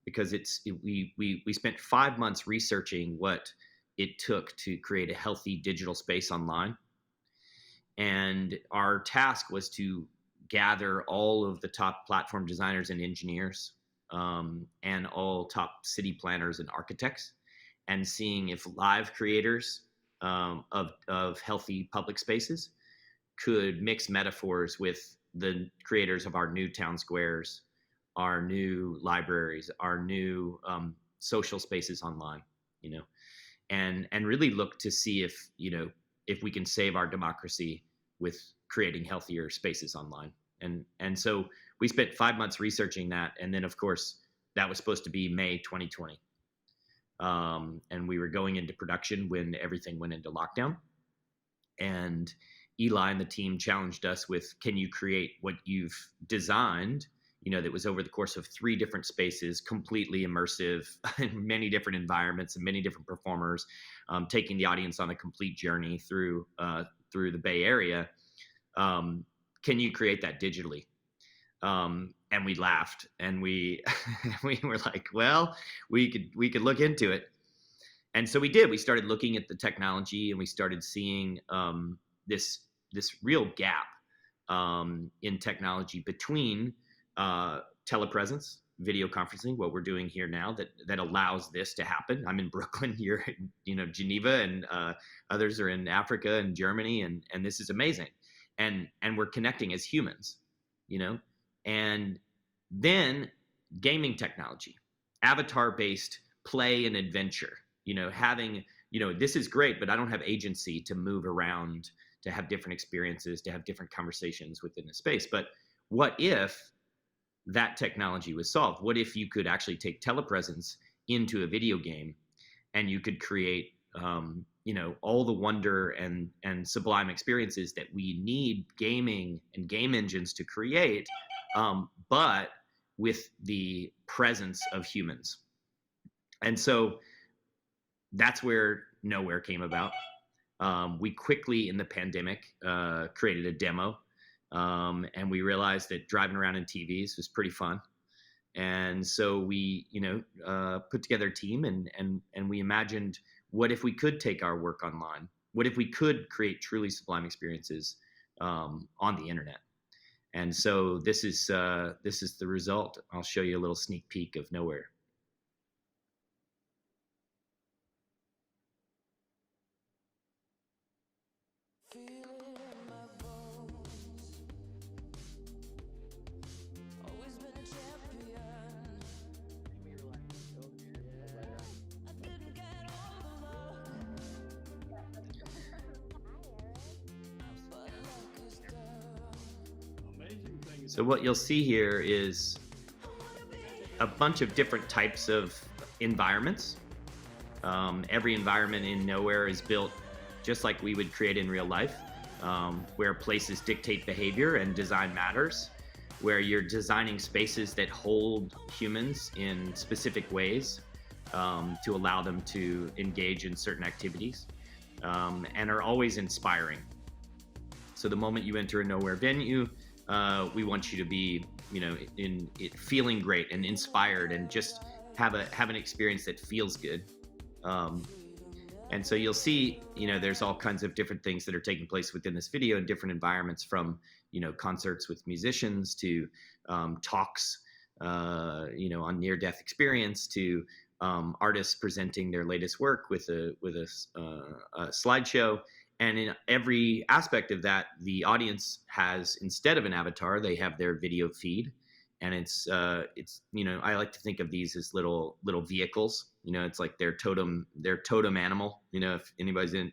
because we spent 5 months researching what it took to create a healthy digital space online. And our task was to gather all of the top platform designers and engineers, and all top city planners and architects, and seeing if live creators of healthy public spaces could mix metaphors with the creators of our new town squares, our new libraries, our new social spaces online, and really look to see if we can save our democracy with creating healthier spaces online. And so we spent 5 months researching that, and then of course that was supposed to be May 2020, and we were going into production when everything went into lockdown. And Eli and the team challenged us with, can you create what you've designed that was over the course of 3 different spaces, completely immersive in many different environments and many different performers, taking the audience on a complete journey through the Bay Area. Can you create that digitally? And we laughed, and we we were like, well, we could look into it. And so we did. We started looking at the technology, and we started seeing this real gap in technology between telepresence, video conferencing, what we're doing here now, that allows this to happen. I'm in Brooklyn, you're in, Geneva, and others are in Africa and Germany, and this is amazing. And we're connecting as humans, and then gaming technology, avatar-based play and adventure, having, this is great, but I don't have agency to move around, to have different experiences, to have different conversations within the space. But what if that technology was solved? What if you could actually take telepresence into a video game, and you could create, all the wonder and sublime experiences that we need gaming and game engines to create, but with the presence of humans. And so that's where Nowhere came about. We quickly, in the pandemic, created a demo, and we realized that driving around in TVs was pretty fun. And so we, put together a team, and we imagined, what if we could take our work online? What if we could create truly sublime experiences on the internet? And so this is the result. I'll show you a little sneak peek of Nowhere. So what you'll see here is a bunch of different types of environments. Every environment in Nowhere is built just like we would create in real life, where places dictate behavior and design matters, where you're designing spaces that hold humans in specific ways to allow them to engage in certain activities, and are always inspiring. So the moment you enter a Nowhere venue, we want you to be, in it feeling great and inspired, and just have an experience that feels good. And so you'll see, there's all kinds of different things that are taking place within this video in different environments, from, concerts with musicians to talks, on near-death experience, to artists presenting their latest work with a slideshow. And in every aspect of that, the audience has, instead of an avatar, they have their video feed. And it's I like to think of these as little vehicles. It's like their totem animal. If anybody's in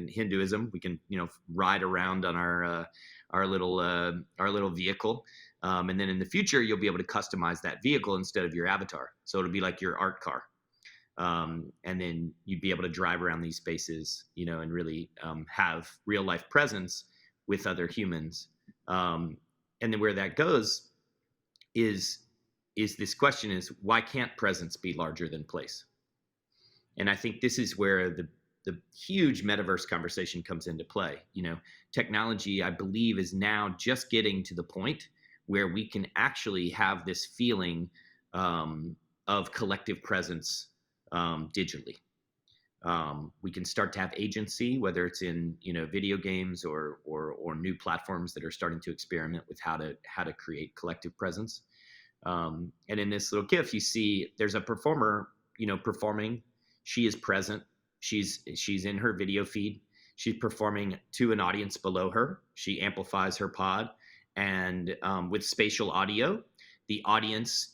Hinduism, we can ride around on our little vehicle. And then in the future, you'll be able to customize that vehicle instead of your avatar. So it'll be like your art car. And then you'd be able to drive around these spaces, and really have real life presence with other humans. And then where that goes is this question is, why can't presence be larger than place? And I think this is where the huge metaverse conversation comes into play. Technology, I believe, is now just getting to the point where we can actually have this feeling of collective presence digitally. We can start to have agency, whether it's in video games or new platforms that are starting to experiment with how to create collective presence. And in this little GIF, you see there's a performer, performing. She is present. She's in her video feed. She's performing to an audience below her. She amplifies her pod, and with spatial audio, the audience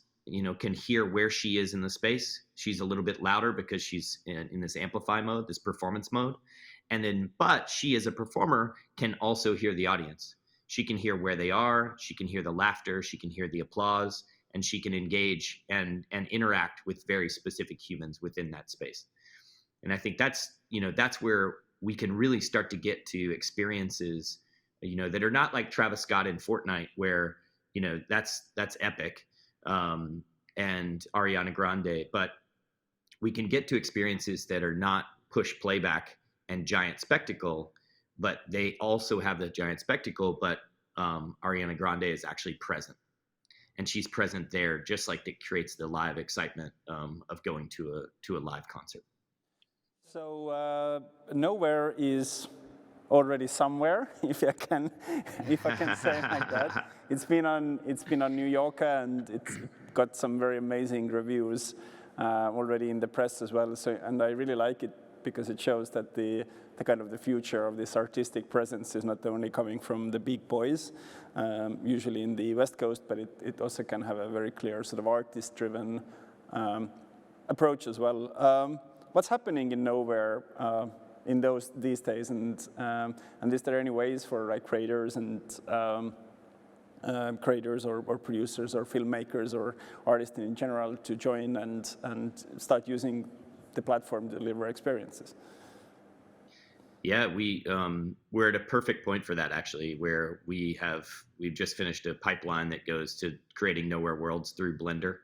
can hear where she is in the space. She's a little bit louder because she's in this amplify mode, this performance mode. But she, as a performer, can also hear the audience. She can hear where they are. She can hear the laughter. She can hear the applause, and she can engage and interact with very specific humans within that space. And I think that's where we can really start to get to experiences, that are not like Travis Scott in Fortnite, where that's epic, and Ariana Grande. But we can get to experiences that are not push playback and giant spectacle, but they also have the giant spectacle, but Ariana Grande is actually present. And she's present there, just like it creates the live excitement of going to a live concert. So nowhere is already somewhere, if I can say it like that. It's been on New Yorker, and it's got some very amazing reviews already in the press as well. So, and I really like it because it shows that the kind of the future of this artistic presence is not only coming from the big boys, usually in the West Coast, but it also can have a very clear sort of artist-driven approach as well. What's happening in nowhere in these days, and is there any ways for like creators and creators or producers or filmmakers or artists in general to join and start using the platform to deliver experiences? Yeah, we're at a perfect point for that, actually, where we've just finished a pipeline that goes to creating nowhere worlds through Blender.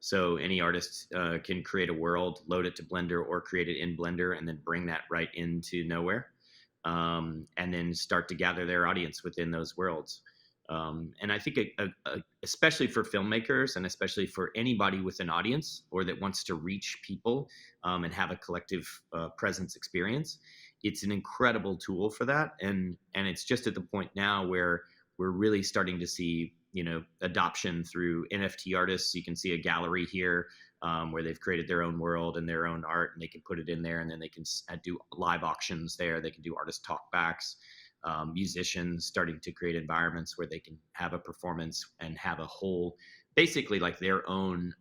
So any artist can create a world, load it to Blender, or create it in Blender, and then bring that right into nowhere, and then start to gather their audience within those worlds. And I think especially for filmmakers, and especially for anybody with an audience or that wants to reach people and have a collective presence experience, it's an incredible tool for that. And it's just at the point now where we're really starting to see, adoption through NFT artists. You can see a gallery here where they've created their own world and their own art, and they can put it in there, and then they can do live auctions there. They can do artist talkbacks. Musicians starting to create environments where they can have a performance and have a whole, basically like their own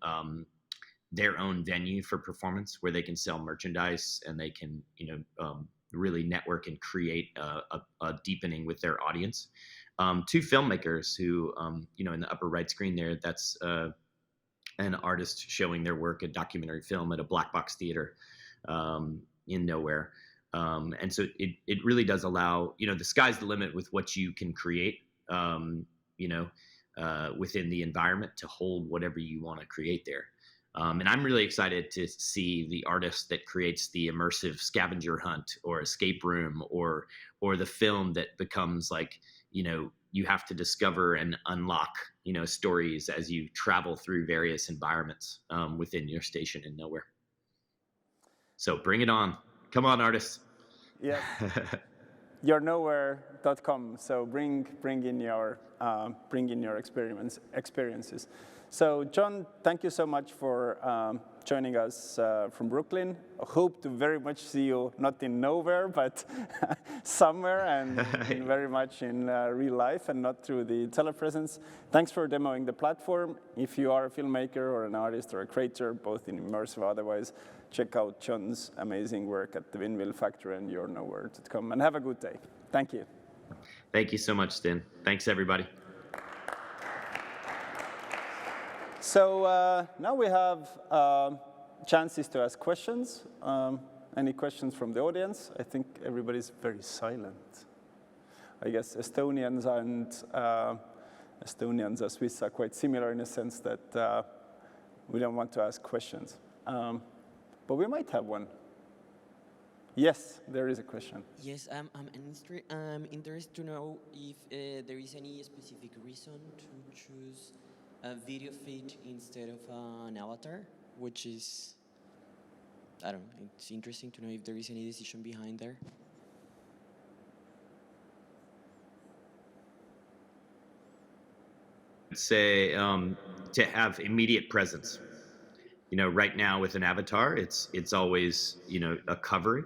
venue for performance, where they can sell merchandise and they can, really network and create a deepening with their audience. Two filmmakers who, in the upper right screen there, that's an artist showing their work, a documentary film at a black box theater in nowhere. And so it really does allow, the sky's the limit with what you can create, within the environment to hold whatever you want to create there. And I'm really excited to see the artist that creates the immersive scavenger hunt or escape room, or the film that becomes like, you have to discover and unlock, stories as you travel through various environments within your station in nowhere. So bring it on. Come on, artists. Yeah. yournowhere.com. So bring in your experiences. So John, thank you so much for joining us from Brooklyn. I hope to very much see you not in nowhere, but somewhere, and very much in real life and not through the telepresence. Thanks for demoing the platform. If you are a filmmaker or an artist or a creator, both in immersive or otherwise, check out John's amazing work at the Windmill Factory and yournowhere.com, and have a good day. Thank you. Thank you so much, Sten. Thanks, everybody. So now we have chances to ask questions. Any questions from the audience? I think everybody's very silent. I guess Estonians and Swiss are quite similar in the sense that we don't want to ask questions. But we might have one. Yes, there is a question. Yes, I'm interested to know if there is any specific reason to choose a video feed instead of an avatar, which is, I don't know, it's interesting to know if there is any decision behind there. I'd say to have immediate presence. Right now with an avatar, it's always, a covering.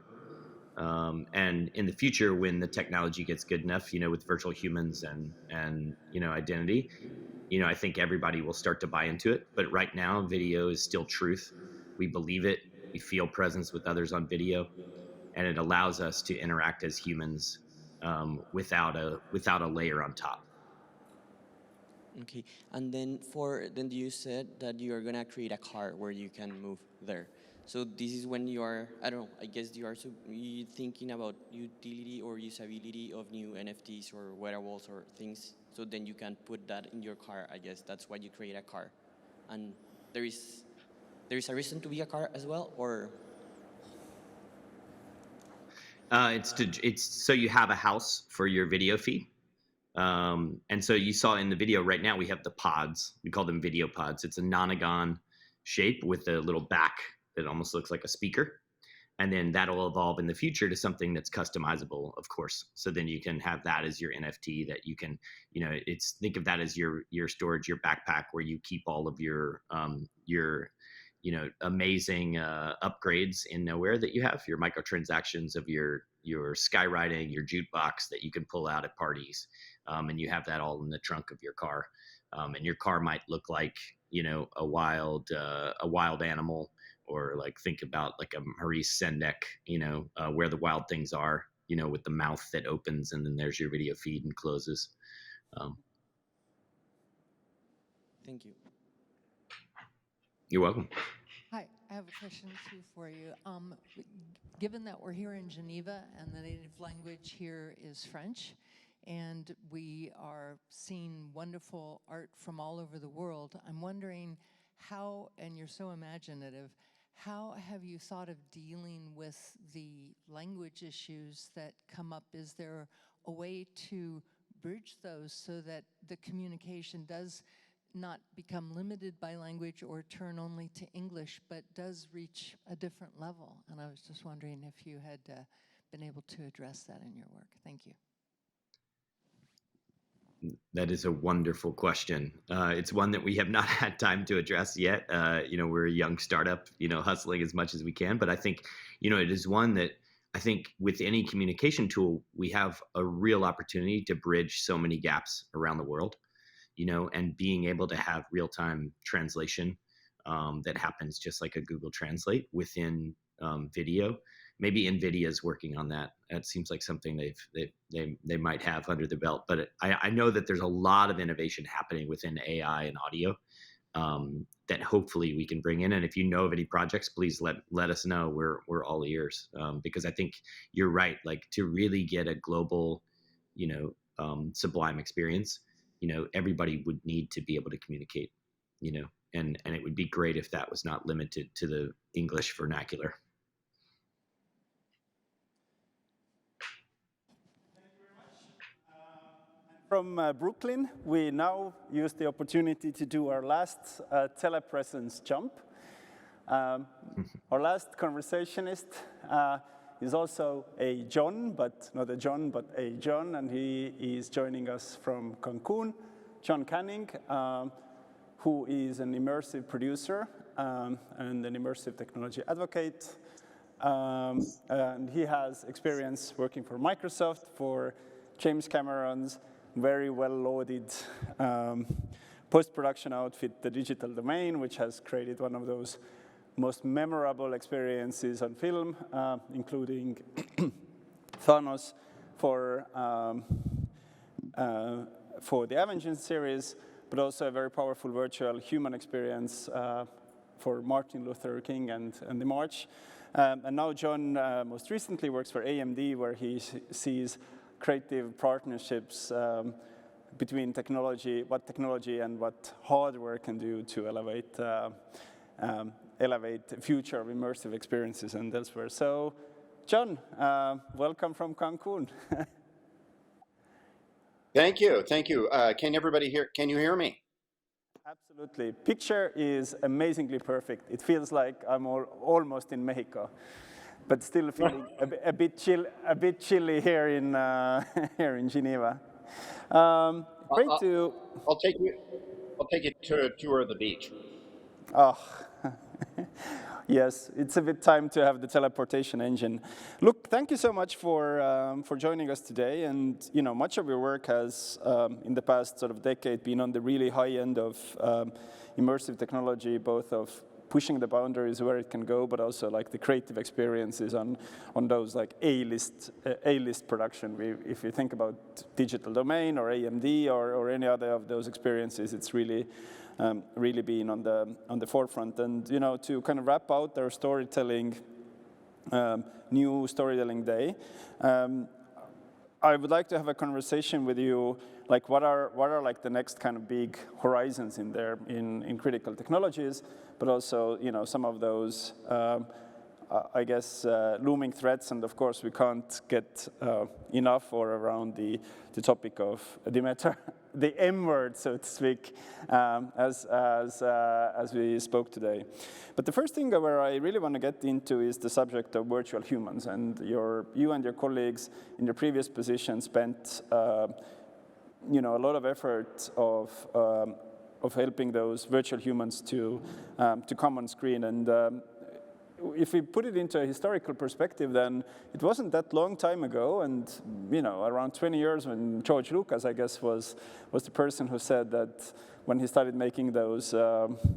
And in the future, when the technology gets good enough, with virtual humans and identity, I think everybody will start to buy into it. But right now, video is still truth. We believe it. We feel presence with others on video, and it allows us to interact as humans without a layer on top. Okay, and then you said that you are gonna create a car where you can move there. So this is when you are, I don't know, I guess you are thinking about utility or usability of new NFTs or wearables or things. So then you can put that in your car. I guess that's why you create a car. And there is a reason to be a car as well, or? It's so you have a house for your video feed. And so you saw in the video right now, we have the pods. We call them video pods. It's a nonagon shape with a little back that almost looks like a speaker. And then that'll evolve in the future to something that's customizable, of course. So then you can have that as your NFT that you can, think of that as your storage, your backpack, where you keep all of your amazing upgrades in Nowhere that you have, your microtransactions of your skywriting, your jukebox that you can pull out at parties. And you have that all in the trunk of your car. And your car might look like, a wild animal, or like think about like a Maurice Sendak, where the wild things are, with the mouth that opens and then there's your video feed and closes. Thank you. You're welcome. Hi, I have a question too for you. Given that we're here in Geneva and the native language here is French, and we are seeing wonderful art from all over the world, I'm wondering how, and you're so imaginative, how have you thought of dealing with the language issues that come up? Is there a way to bridge those so that the communication does not become limited by language or turn only to English, but does reach a different level? And I was just wondering if you had been able to address that in your work. Thank you. That is a wonderful question. It's one that we have not had time to address yet. We're a young startup, hustling as much as we can. But I think, it is one that I think with any communication tool, we have a real opportunity to bridge so many gaps around the world, and being able to have real-time translation that happens just like a Google Translate within video. Maybe NVIDIA is working on that. That seems like something they might have under their belt. But I know that there's a lot of innovation happening within AI and audio that hopefully we can bring in. And if you know of any projects, please let us know. We're all ears, because I think you're right. Like, to really get a global, sublime experience, everybody would need to be able to communicate, and it would be great if that was not limited to the English vernacular. From Brooklyn, we now use the opportunity to do our last telepresence jump. Our last conversationist is also a John, but not a John, but a John, and he is joining us from Cancun. John Canning, who is an immersive producer and an immersive technology advocate. And he has experience working for Microsoft, for James Cameron's very well-loaded post-production outfit, The Digital Domain, which has created one of those most memorable experiences on film, including Thanos for the Avengers series, but also a very powerful virtual human experience for Martin Luther King and the March. And now John most recently works for AMD, where he sees creative partnerships between what technology and what hardware can do to elevate the future of immersive experiences and elsewhere. So, John, welcome from Cancun. Thank you. Can everybody hear? Can you hear me? Absolutely. Picture is amazingly perfect. It feels like I'm almost in Mexico, but still feeling a bit chilly here in here in Geneva. Great to. I'll take you to a tour of the beach. Oh, yes, it's a bit time to have the teleportation engine. Look, thank you so much for joining us today. And much of your work has in the past sort of decade been on the really high end of immersive technology, both of pushing the boundaries where it can go, but also like the creative experiences on those like A-list production. If you think about Digital Domain or AMD or any other of those experiences, it's really really been on the forefront. And to kind of wrap out our storytelling, new storytelling day, I would like to have a conversation with you, like what are like the next kind of big horizons in there in critical technologies, but also some of those I guess looming threats, and of course we can't get enough or around the topic of the M word, so to speak, as we spoke today. But the first thing where I really want to get into is the subject of virtual humans, and you and your colleagues in your previous position spent a lot of effort of helping those virtual humans to come on screen. And if we put it into a historical perspective, then it wasn't that long time ago, and around 20 years when George Lucas, I guess, was the person who said that when he started making those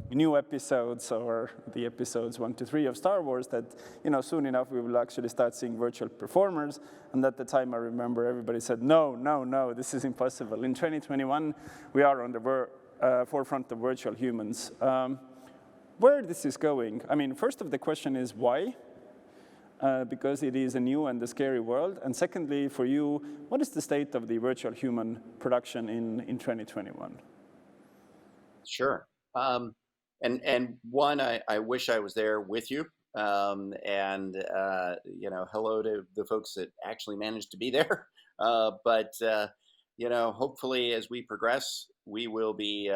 new episodes, or the episodes 1 to 3 of Star Wars, that soon enough we will actually start seeing virtual performers. And at the time, I remember everybody said, no, this is impossible. In 2021, we are on the forefront of virtual humans. Where this is going, I mean, first of the question is why? Because it is a new and a scary world. And secondly, for you, what is the state of the virtual human production in 2021? Sure. And one, I wish I was there with you. Hello to the folks that actually managed to be there. Hopefully as we progress, we will be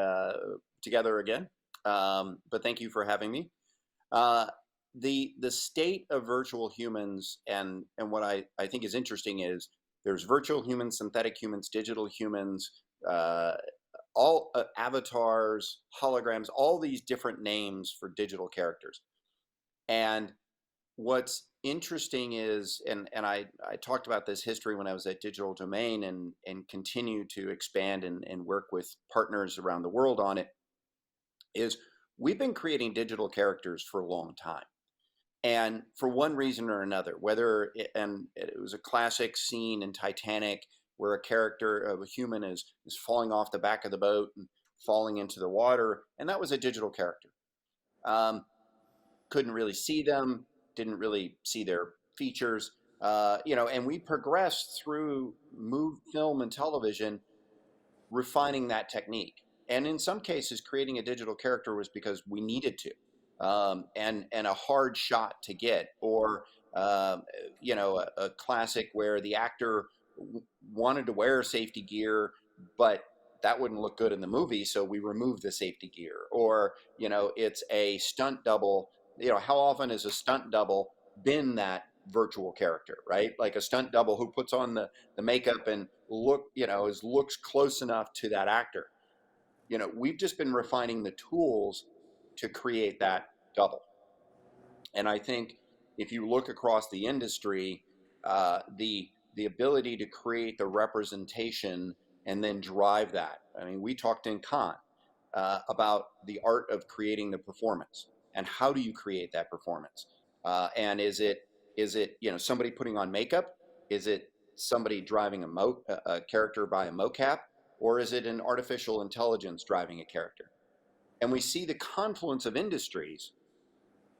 together again. But thank you for having me. The state of virtual humans, and what I think is interesting is there's virtual humans, synthetic humans, digital humans, all avatars, holograms, all these different names for digital characters. And what's interesting is, and I talked about this history when I was at Digital Domain, and continue to expand and work with partners around the world on it, is we've been creating digital characters for a long time. And for one reason or another, it was a classic scene in Titanic where a character of a human is falling off the back of the boat and falling into the water, and that was a digital character. Couldn't really see them, didn't really see their features, and we progressed through film and television, refining that technique. And in some cases, creating a digital character was because we needed to, and a hard shot to get, or a classic where the actor wanted to wear safety gear, but that wouldn't look good in the movie, so we removed the safety gear. Or it's a stunt double. How often has a stunt double been that virtual character, right? Like a stunt double who puts on the makeup and looks close enough to that actor. We've just been refining the tools to create that double. And I think if you look across the industry, the ability to create the representation and then drive that. I mean, we talked in Cannes about the art of creating the performance, and how do you create that performance? And is it somebody putting on makeup? Is it somebody driving a character by a mocap? Or is it an artificial intelligence driving a character? And we see the confluence of industries,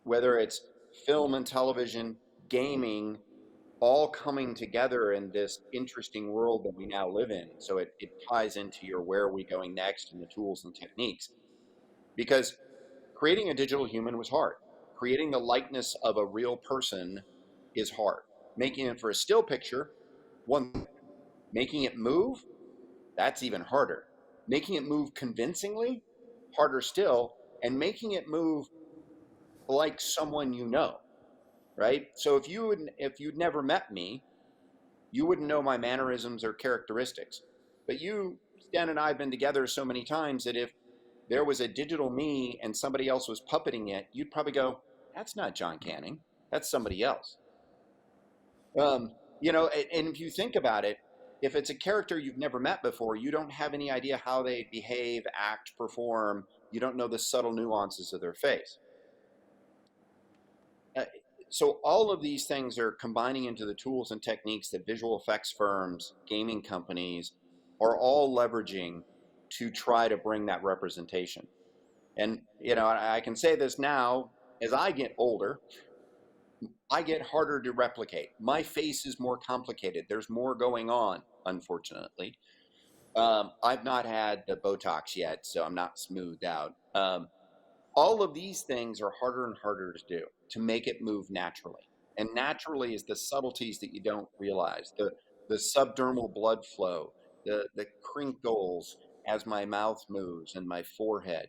whether it's film and television, gaming, all coming together in this interesting world that we now live in. So it ties into your where are we going next and the tools and techniques. Because creating a digital human was hard. Creating the likeness of a real person is hard. Making it for a still picture, one thing. Making it move, that's even harder. Making it move convincingly, harder still, and making it move like someone right? So if you'd never met me, you wouldn't know my mannerisms or characteristics. But Stan and I have been together so many times that if there was a digital me and somebody else was puppeting it, you'd probably go, that's not John Canning, that's somebody else. And if you think about it, if it's a character you've never met before, you don't have any idea how they behave, act, perform. You don't know the subtle nuances of their face. So all of these things are combining into the tools and techniques that visual effects firms, gaming companies are all leveraging to try to bring that representation. And, I can say this now, as I get older, I get harder to replicate. My face is more complicated. There's more going on, unfortunately. I've not had the Botox yet, so I'm not smoothed out. All of these things are harder and harder to do, to make it move naturally. And naturally is the subtleties that you don't realize, the subdermal blood flow, the crinkles as my mouth moves and my forehead.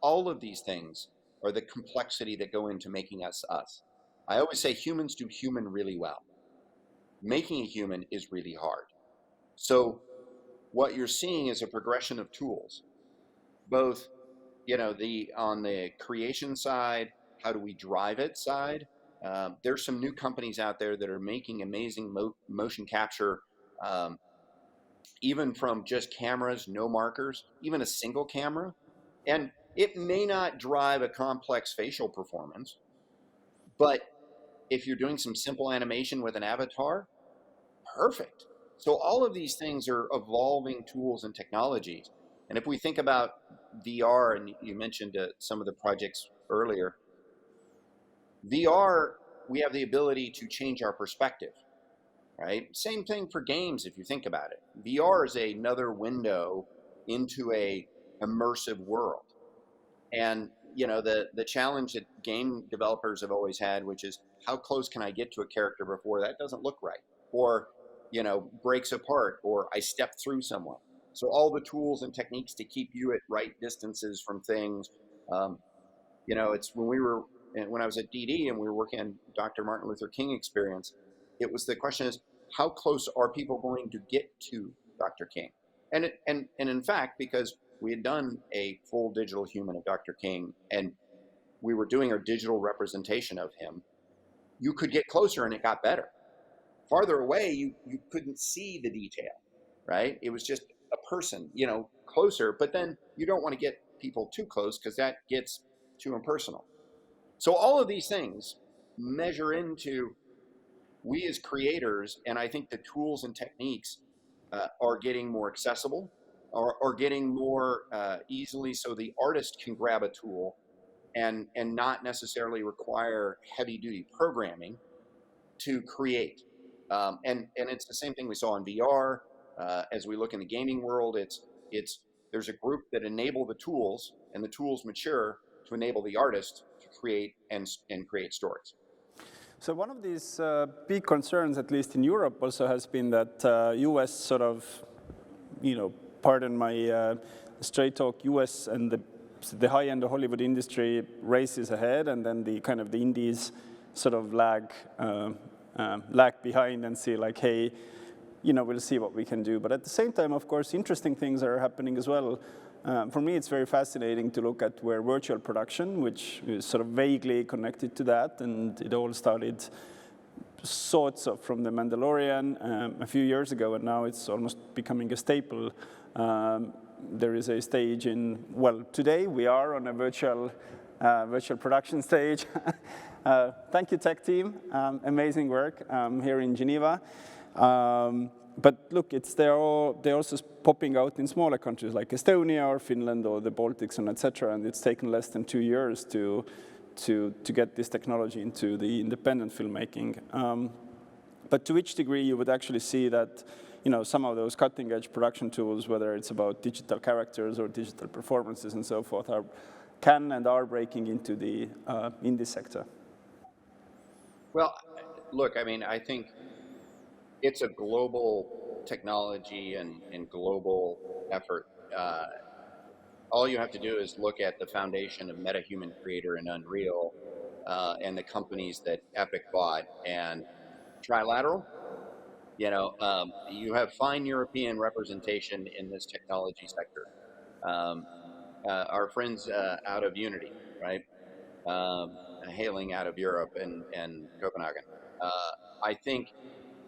All of these things are the complexity that go into making us us. I always say humans do human really well. Making a human is really hard. So what you're seeing is a progression of tools, both on the creation side, how do we drive it side. There's some new companies out there that are making amazing motion capture, even from just cameras, no markers, even a single camera. And it may not drive a complex facial performance, but if you're doing some simple animation with an avatar, perfect. So all of these things are evolving tools and technologies. And if we think about VR, and you mentioned some of the projects earlier, VR, we have the ability to change our perspective, right? Same thing for games, if you think about it. VR is another window into a immersive world. And, the challenge that game developers have always had, which is how close can I get to a character before that doesn't look right? Or, breaks apart, or I step through someone. So all the tools and techniques to keep you at right distances from things. It's when I was at DD and we were working on Dr. Martin Luther King experience, it was the question is, how close are people going to get to Dr. King? And in fact, because we had done a full digital human of Dr. King and we were doing our digital representation of him, you could get closer and it got better. Farther away, you couldn't see the detail, right? It was just a person, closer, but then you don't want to get people too close because that gets too impersonal. So all of these things measure into we as creators, and I think the tools and techniques are getting more accessible, or getting more easily, so the artist can grab a tool and not necessarily require heavy duty programming to create. And it's the same thing we saw in VR. As we look in the gaming world, there's a group that enable the tools, and the tools mature to enable the artist to create and create stories. So one of these big concerns, at least in Europe, also has been that US sort of, pardon my straight talk, US and the high-end Hollywood industry races ahead, and then the indies sort of lag behind and see like, hey, we'll see what we can do. But at the same time, of course, interesting things are happening as well. For me, it's very fascinating to look at where virtual production, which is sort of vaguely connected to that, and it all started sorts of from The Mandalorian a few years ago, and now it's almost becoming a staple. There is a stage today we are on a virtual production stage. Thank you, tech team. Amazing work here in Geneva. But look, they're also popping out in smaller countries like Estonia or Finland or the Baltics and etc. And it's taken less than 2 years to get this technology into the independent filmmaking. But to which degree you would actually see that, some of those cutting-edge production tools, whether it's about digital characters or digital performances and so forth, can and are breaking into the indie sector? Well, look, I think it's a global technology and global effort. All you have to do is look at the foundation of MetaHuman Creator and Unreal and the companies that Epic bought, and Trilateral. You have fine European representation in this technology sector. Our friends out of Unity, right? Hailing out of Europe and Copenhagen. I think,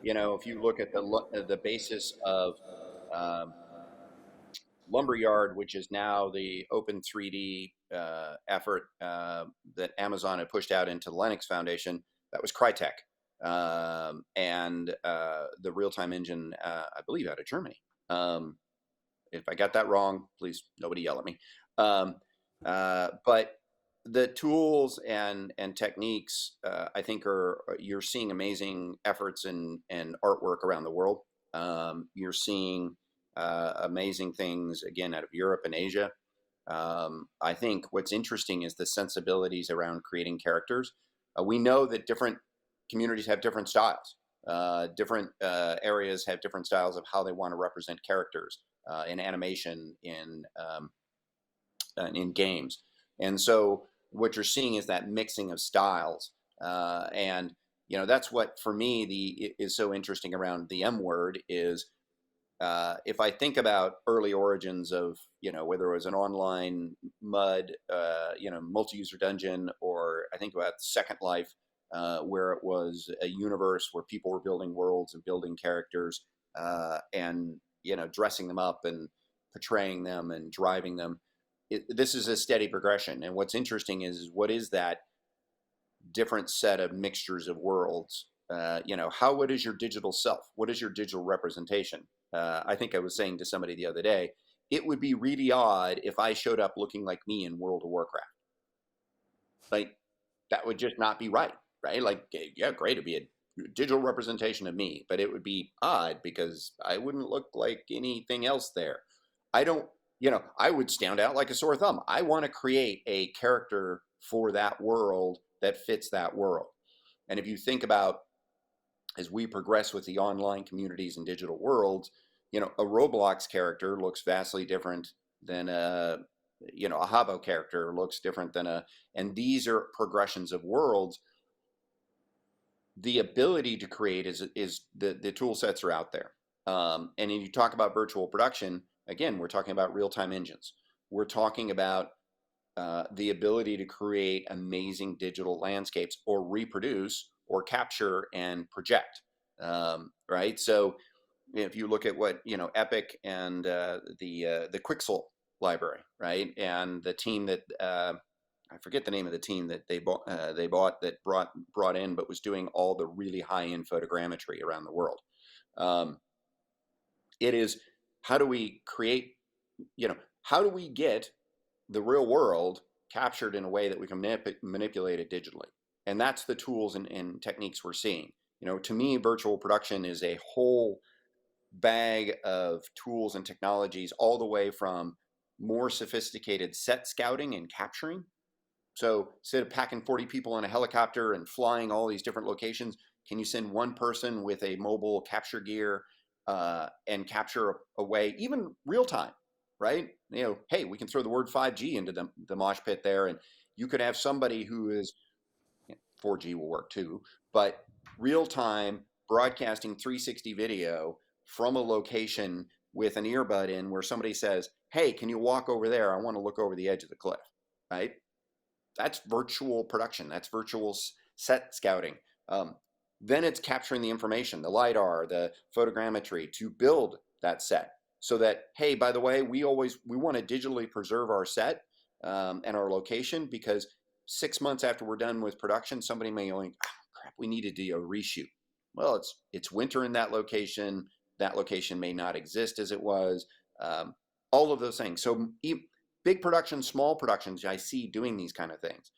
if you look at the basis of Lumberyard, which is now the Open 3D effort that Amazon had pushed out into the Linux Foundation, that was Crytek. And the real-time engine, I believe, out of Germany. If I got that wrong, please, nobody yell at me. But the tools and techniques, I think, you're seeing amazing efforts and artwork around the world. You're seeing amazing things, again, out of Europe and Asia. I think what's interesting is the sensibilities around creating characters. We know that different communities have different styles. Different areas have different styles of how they want to represent characters in animation, in games. And so what you're seeing is that mixing of styles. And, you know, that's what, for me, is so interesting around the M word is, if I think about early origins of, you know, whether it was an online MUD, you know, multi-user dungeon, or I think about Second Life, where it was a universe where people were building worlds and building characters, and, you know, dressing them up and portraying them and driving them. This is a steady progression. And what's interesting is, what is that different set of mixtures of worlds? You know, what is your digital self? What is your digital representation? I think I was saying to somebody the other day, it would be really odd if I showed up looking like me in World of Warcraft. Like, that would just not be right, right? Like, yeah, great, it'd be a digital representation of me, but it would be odd because I wouldn't look like anything else there. I don't, you know, I would stand out like a sore thumb. I want to create a character for that world that fits that world. And if you think about, as we progress with the online communities and digital worlds, you know, a Roblox character looks vastly different than a, you know, a Habbo character looks different than and these are progressions of worlds. The ability to create is the tool sets are out there. And when you talk about virtual production, again, we're talking about real-time engines. We're talking about the ability to create amazing digital landscapes, or reproduce, or capture and project, right? So if you look at what, you know, Epic and the Quixel library, right, and the team that I forget the name of the team that they bought that brought in, but was doing all the really high-end photogrammetry around the world. It is, how do we create, you know, how do we get the real world captured in a way that we can manipulate it digitally? And that's the tools and techniques we're seeing. You know, to me, virtual production is a whole bag of tools and technologies, all the way from more sophisticated set scouting and capturing. So instead of packing 40 people in a helicopter and flying all these different locations, can you send one person with a mobile capture gear and capture away, even real time, right? You know, hey, we can throw the word 5G into the mosh pit there, and you could have somebody who is, 4G will work too, but real time broadcasting 360 video from a location with an earbud in, where somebody says, hey, can you walk over there? I want to look over the edge of the cliff, right? That's virtual production. That's virtual set scouting. Then it's capturing the information, the LiDAR, the photogrammetry, to build that set, so that, hey, by the way, we want to digitally preserve our set and our location, because 6 months after we're done with production, somebody may go, oh, crap, we needed to do a reshoot. Well, it's winter in that location. That location may not exist as it was. All of those things. So big productions, small productions, I see doing these kind of things.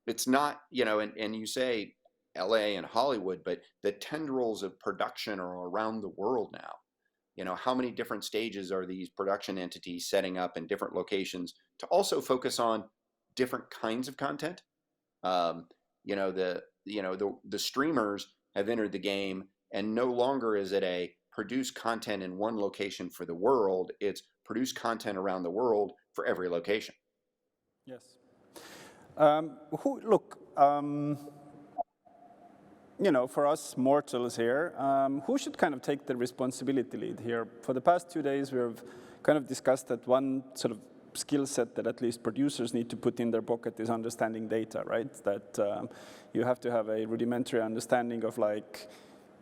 It's not, you know, and you say LA and Hollywood, but the tendrils of production are around the world now. You know, how many different stages are these production entities setting up in different locations to also focus on different kinds of content? You know, the streamers have entered the game, and no longer is it a produce content in one location for the world. It's produce content around the world for every location. Yes. You know, for us mortals here, who should kind of take the responsibility lead here? For the past 2 days, we've kind of discussed that one sort of skill set that at least producers need to put in their pocket is understanding data, right? That you have to have a rudimentary understanding of, like,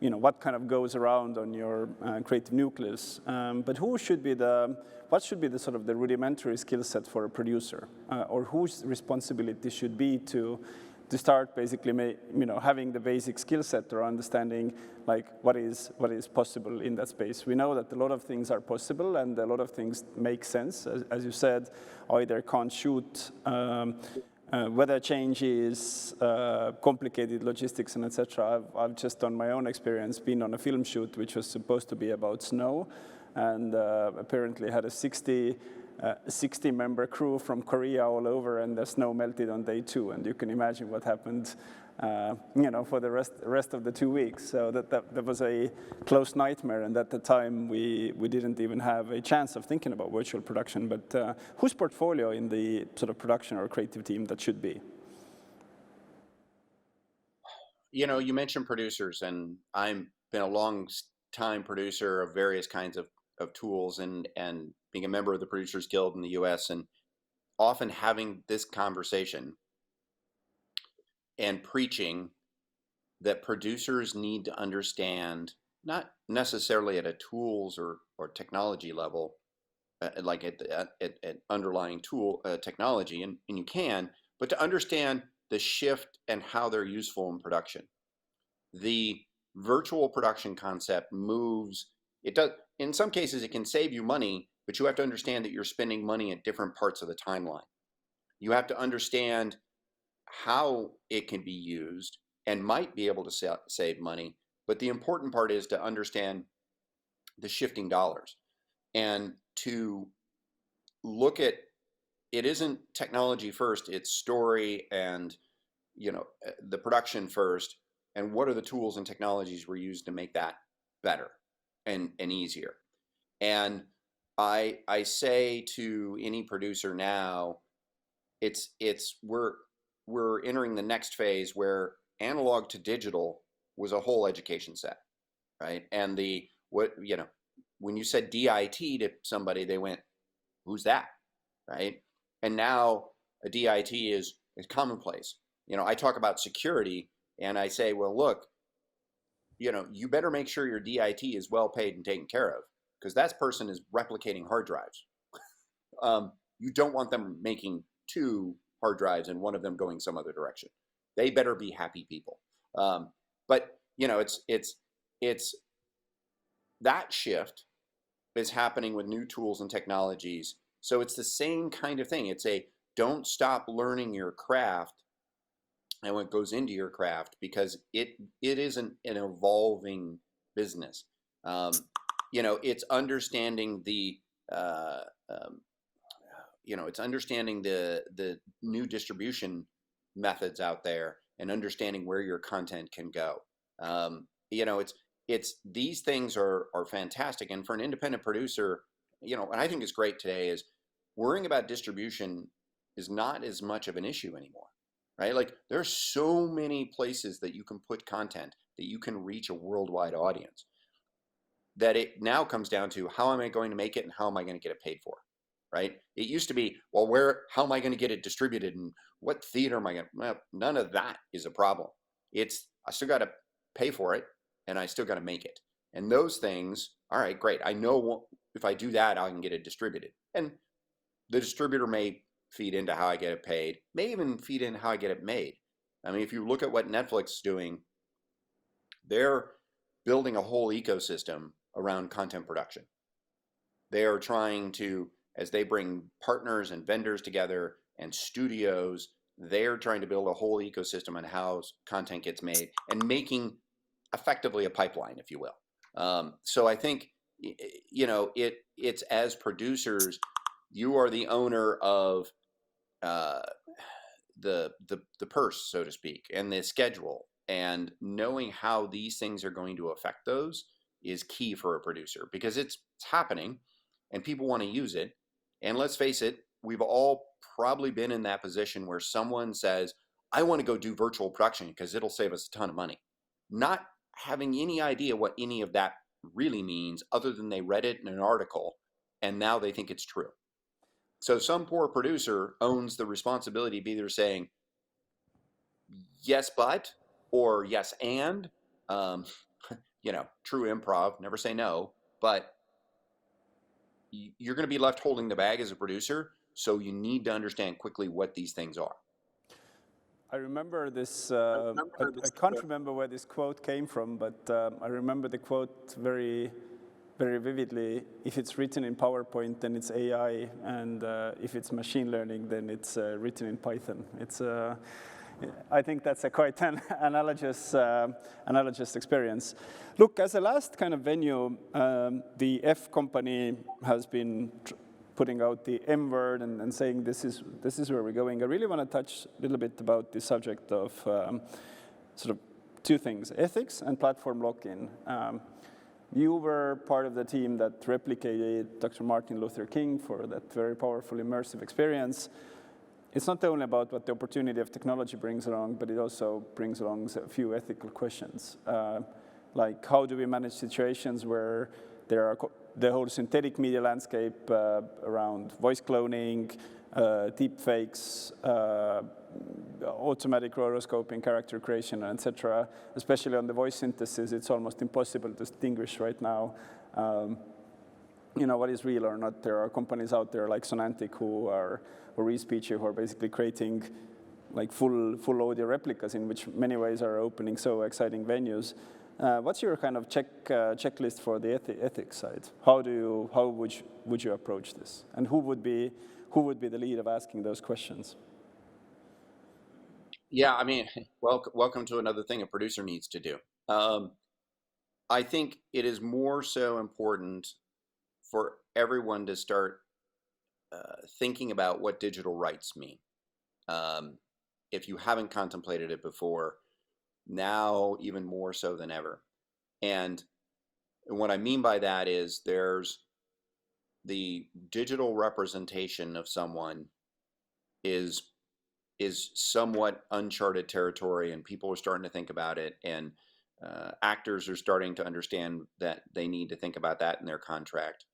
you know, what kind of goes around on your creative nucleus. But what should be the sort of the rudimentary skill set for a producer, or whose responsibility should be to to start basically having the basic skill set or understanding like what is possible in that space. We know that a lot of things are possible and a lot of things make sense. As you said, either can't shoot, weather changes, complicated logistics, and etc. I've just on my own experience been on a film shoot which was supposed to be about snow, and apparently had a 60-member crew from Korea all over, and the snow melted on day 2, and you can imagine what happened, for the rest of the 2 weeks. So that was a close nightmare, and at the time we didn't even have a chance of thinking about virtual production. But whose portfolio in the sort of production or creative team that should be? You mentioned producers, and I've been a long time producer of various kinds of tools, and being a member of the Producers Guild in the US, and often having this conversation and preaching that producers need to understand, not necessarily at a tools or technology level, like at underlying tool technology, and you can, but to understand the shift and how they're useful in production. The virtual production concept moves, it does, in some cases it can save you money, but you have to understand that you're spending money at different parts of the timeline. You have to understand how it can be used and might be able to save money, but the important part is to understand the shifting dollars and to look at, it isn't technology first, it's story and the production first, and what are the tools and technologies we're used to make that better and easier. And I say to any producer now, we're entering the next phase where analog to digital was a whole education set, right? And when you said DIT to somebody, they went, "Who's that?" Right? And now a DIT is commonplace. I talk about security, and I say, well, look, you better make sure your DIT is well paid and taken care of, because that person is replicating hard drives. You don't want them making 2 hard drives and one of them going some other direction. They better be happy people. But it's that shift is happening with new tools and technologies. So it's the same kind of thing. It's don't stop learning your craft and what goes into your craft, because it isn't an evolving business. It's understanding it's understanding the new distribution methods out there and understanding where your content can go. It's these things are fantastic. And for an independent producer, what I think is great today is worrying about distribution is not as much of an issue anymore, right? Like, there's so many places that you can put content that you can reach a worldwide audience, that it now comes down to, how am I going to make it and how am I going to get it paid for, right? It used to be, well, how am I going to get it distributed and what theater am I going to, well, none of that is a problem. I still got to pay for it and I still got to make it. And those things, all right, great. I know if I do that, I can get it distributed. And the distributor may feed into how I get it paid, may even feed in how I get it made. I mean, if you look at what Netflix is doing, they're building a whole ecosystem around content production. They are trying to, as they bring partners and vendors together and studios, they're trying to build a whole ecosystem on how content gets made and making effectively a pipeline, if you will. So I think, it's as producers, you are the owner of the purse, so to speak, and the schedule, and knowing how these things are going to affect those is key for a producer, because it's happening and people want to use it. And let's face it, we've all probably been in that position where someone says, I want to go do virtual production because it'll save us a ton of money, not having any idea what any of that really means, other than they read it in an article and now they think it's true. So some poor producer owns the responsibility of either saying yes but, or yes and, true improv, never say no, but you're going to be left holding the bag as a producer. So you need to understand quickly what these things are. I remember this, I can't remember where this quote came from, but I remember the quote very, very vividly. If it's written in PowerPoint, then it's AI, and if it's machine learning, then it's written in Python. I think that's a quite an analogous experience. Look, as a last kind of venue, the F company has been putting out the M word and saying this is where we're going. I really want to touch a little bit about the subject of sort of two things: ethics and platform lock-in. You were part of the team that replicated Dr. Martin Luther King for that very powerful immersive experience. It's not only about what the opportunity of technology brings along, but it also brings along a few ethical questions. Like, how do we manage situations where there are the whole synthetic media landscape around voice cloning, deep fakes, automatic rotoscoping, character creation, etc. Especially on the voice synthesis, it's almost impossible to distinguish right now. What is real or not. There are companies out there like Sonantic or eSpeech who are basically creating like full audio replicas, in which many ways are opening so exciting venues. What's your kind of checklist for the ethics side? How would you approach this? And who would be the lead of asking those questions? Yeah, I mean, welcome to another thing a producer needs to do. I think it is more so important for everyone to start thinking about what digital rights mean. If you haven't contemplated it before, now even more so than ever. And what I mean by that is there's the digital representation of someone is somewhat uncharted territory, and people are starting to think about it, and actors are starting to understand that they need to think about that in their contract.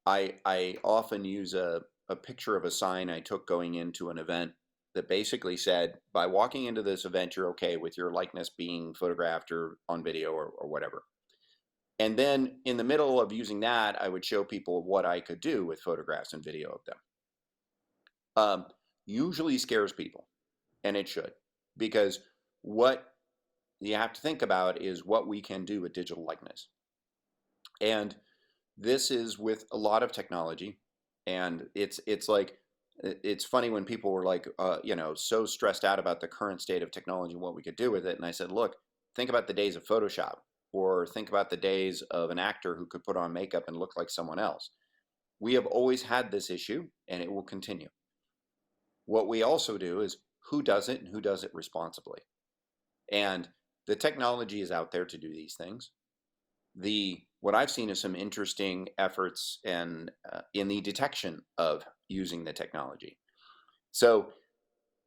I often use a picture of a sign I took going into an event that basically said, by walking into this event, you're okay with your likeness being photographed or on video or whatever. And then in the middle of using that, I would show people what I could do with photographs and video of them. Usually scares people, and it should, because what you have to think about is what we can do with digital likeness. And this is with a lot of technology, and it's funny when people were like, so stressed out about the current state of technology and what we could do with it. And I said, look, think about the days of Photoshop, or think about the days of an actor who could put on makeup and look like someone else. We have always had this issue, and it will continue. What we also do is who does it and who does it responsibly. And the technology is out there to do these things. What I've seen is some interesting efforts in the detection of using the technology. So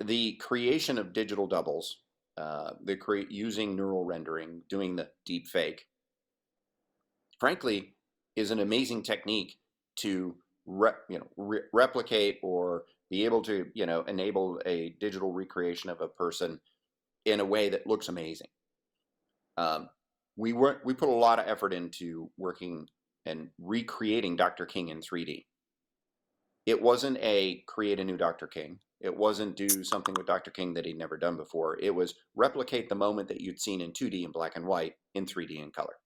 the creation of digital doubles, using neural rendering, doing the deep fake, frankly, is an amazing technique to replicate or be able to enable a digital recreation of a person in a way that looks amazing. We put a lot of effort into working and recreating Dr. King in 3D. It wasn't create a new Dr. King. It wasn't do something with Dr. King that he'd never done before. It was replicate the moment that you'd seen in 2D in black and white in 3D in color.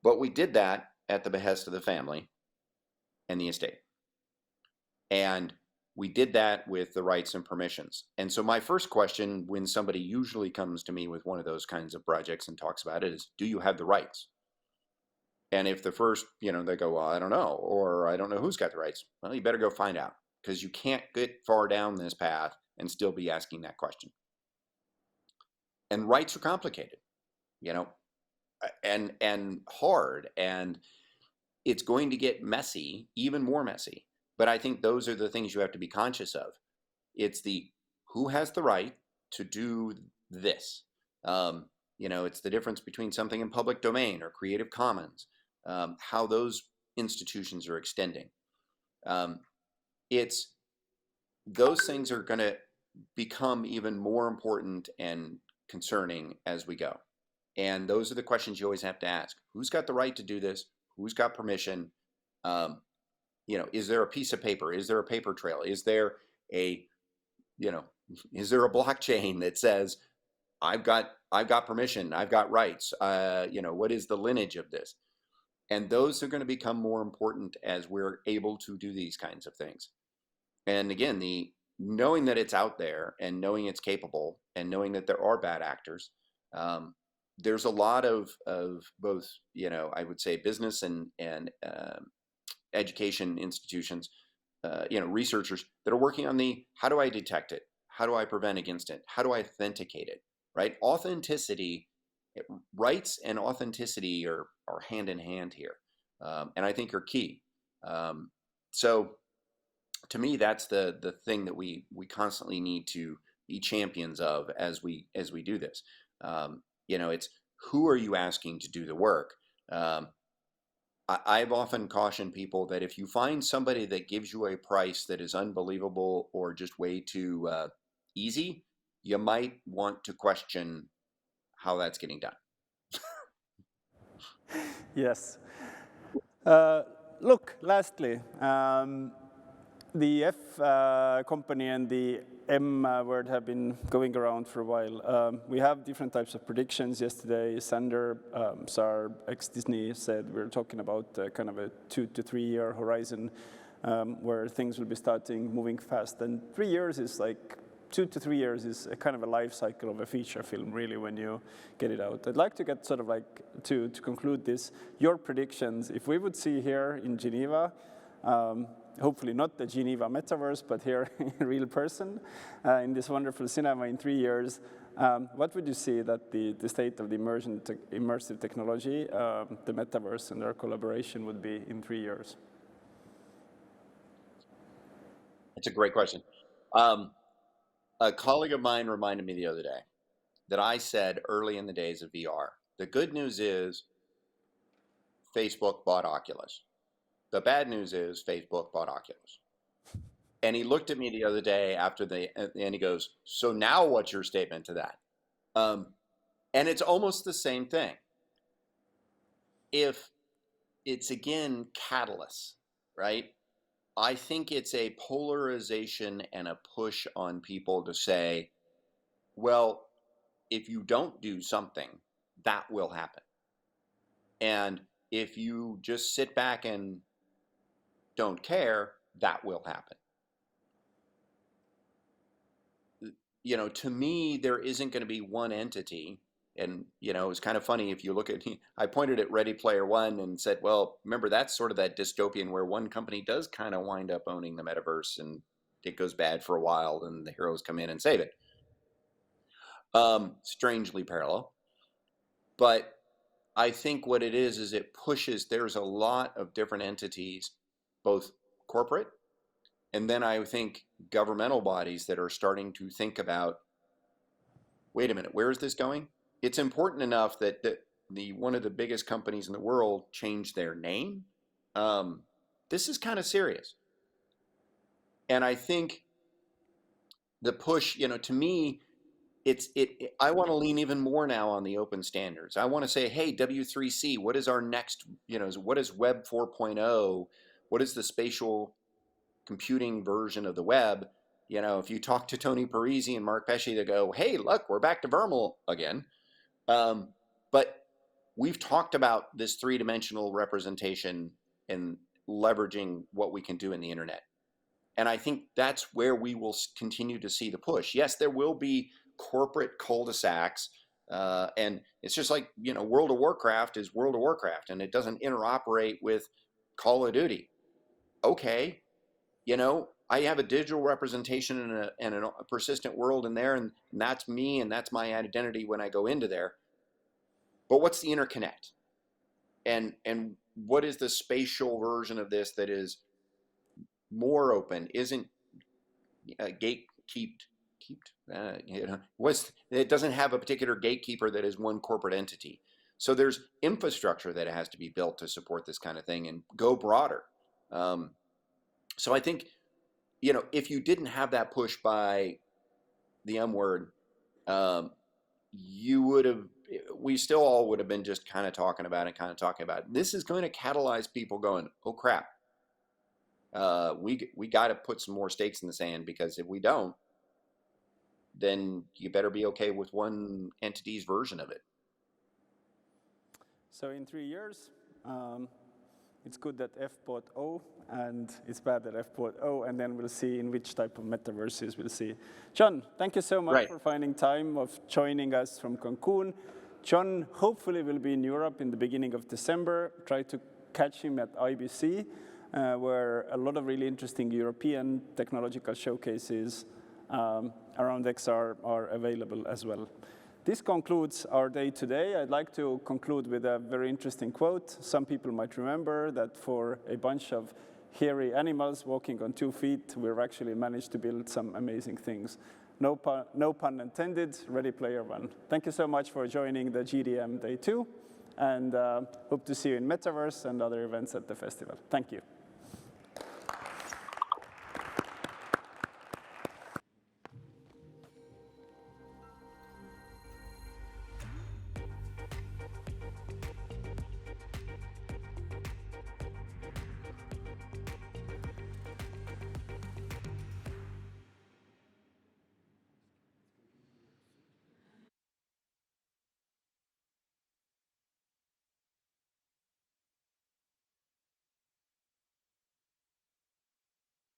But we did that at the behest of the family and the estate. And we did that with the rights and permissions. And so my first question when somebody usually comes to me with one of those kinds of projects and talks about it is, do you have the rights? And if the first, they go, well, I don't know, or I don't know who's got the rights. Well, you better go find out, because you can't get far down this path and still be asking that question. And rights are complicated, and hard, and it's going to get messy, even more messy. But I think those are the things you have to be conscious of. It's who has the right to do this. It's the difference between something in public domain or Creative Commons, how those institutions are extending. Those things are going to become even more important and concerning as we go. And those are the questions you always have to ask. Who's got the right to do this? Who's got permission? Is there a piece of paper? Is there a paper trail? Is there a you know, is there a blockchain that says I've got permission, I've got rights, you know, what is the lineage of this? And those are going to become more important as we're able to do these kinds of things. And again, the knowing that it's out there and knowing it's capable and knowing that there are bad actors, there's a lot of both, you know, I would say business and education institutions, you know, researchers that are working on the, how do I detect it? How do I prevent against it? How do I authenticate it, right? Authenticity, rights and authenticity are hand in hand here. And I think are key. So to me, that's the thing that we constantly need to be champions of as we do this. You know, it's who are you asking to do the work? I've often cautioned people that if you find somebody that gives you a price that is unbelievable or just way too easy, you might want to question how that's getting done. Yes. Look, lastly, the F company and the M word have been going around for a while. We have different types of predictions. Yesterday, Sander, Saar, ex-Disney, said we're talking about kind of a 2 to 3 year horizon where things will be starting moving fast. And 3 years is like, 2 to 3 years is a kind of a life cycle of a feature film, really, when you get it out. I'd like to get sort of like, to conclude this, your predictions. If we would see here in Geneva, hopefully not the Geneva metaverse, but here in real person, in this wonderful cinema in 3 years, what would you see that the state of the immersive technology, the metaverse and their collaboration would be in 3 years? It's a great question. A colleague of mine reminded me the other day that I said early in the days of VR, the good news is Facebook bought Oculus. The bad news is Facebook bought Oculus. And he looked at me the other day after and he goes, so now what's your statement to that? And it's almost the same thing. If it's, again, catalysts, right? I think it's a polarization and a push on people to say, well, if you don't do something, that will happen. And if you just sit back and don't care, that will happen. You know, to me, there isn't going to be one entity. And, you know, it's kind of funny if you look at, I pointed at Ready Player One and said, well, remember, that's sort of that dystopian where one company does kind of wind up owning the metaverse and it goes bad for a while and the heroes come in and save it. Strangely parallel. But I think what it is it pushes, there's a lot of different entities, both corporate, and then I think governmental bodies that are starting to think about, wait a minute, where is this going? It's important enough that one of the biggest companies in the world changed their name. This is kind of serious. And I think the push, you know, to me, I want to lean even more now on the open standards. I want to say, hey, W3C, what is our next, you know, what is Web 4.0? What is the spatial computing version of the web? You know, if you talk to Tony Parisi and Mark Pesce, they go, hey, look, we're back to Vermal again. But we've talked about this three-dimensional representation and leveraging what we can do in the internet. And I think that's where we will continue to see the push. Yes, there will be corporate cul-de-sacs, and it's just like, you know, World of Warcraft is World of Warcraft, and it doesn't interoperate with Call of Duty. Okay, you know, I have a digital representation and a persistent world in there, and that's me, and that's my identity when I go into there. But what's the interconnect? And what is the spatial version of this that is more open, isn't gatekept? You know, it doesn't have a particular gatekeeper that is one corporate entity. So there's infrastructure that has to be built to support this kind of thing and go broader. So I think, you know, if you didn't have that push by the M word, we still all would have been just kind of talking about it. This is going to catalyze people going, oh crap, we got to put some more stakes in the sand, because if we don't, then you better be okay with one entity's version of it. So in 3 years, it's good that F bought O, and it's bad that F bought O, and then we'll see in which type of metaverses we'll see. John, thank you so much for finding time of joining us from Cancun. John hopefully will be in Europe in the beginning of December. Try to catch him at IBC, where a lot of really interesting European technological showcases around XR are available as well. This concludes our day today. I'd like to conclude with a very interesting quote. Some people might remember that for a bunch of hairy animals walking on 2 feet, we've actually managed to build some amazing things. No pun intended, Ready Player One. Thank you so much for joining the GDM Day 2, and hope to see you in Metaverse and other events at the festival. Thank you.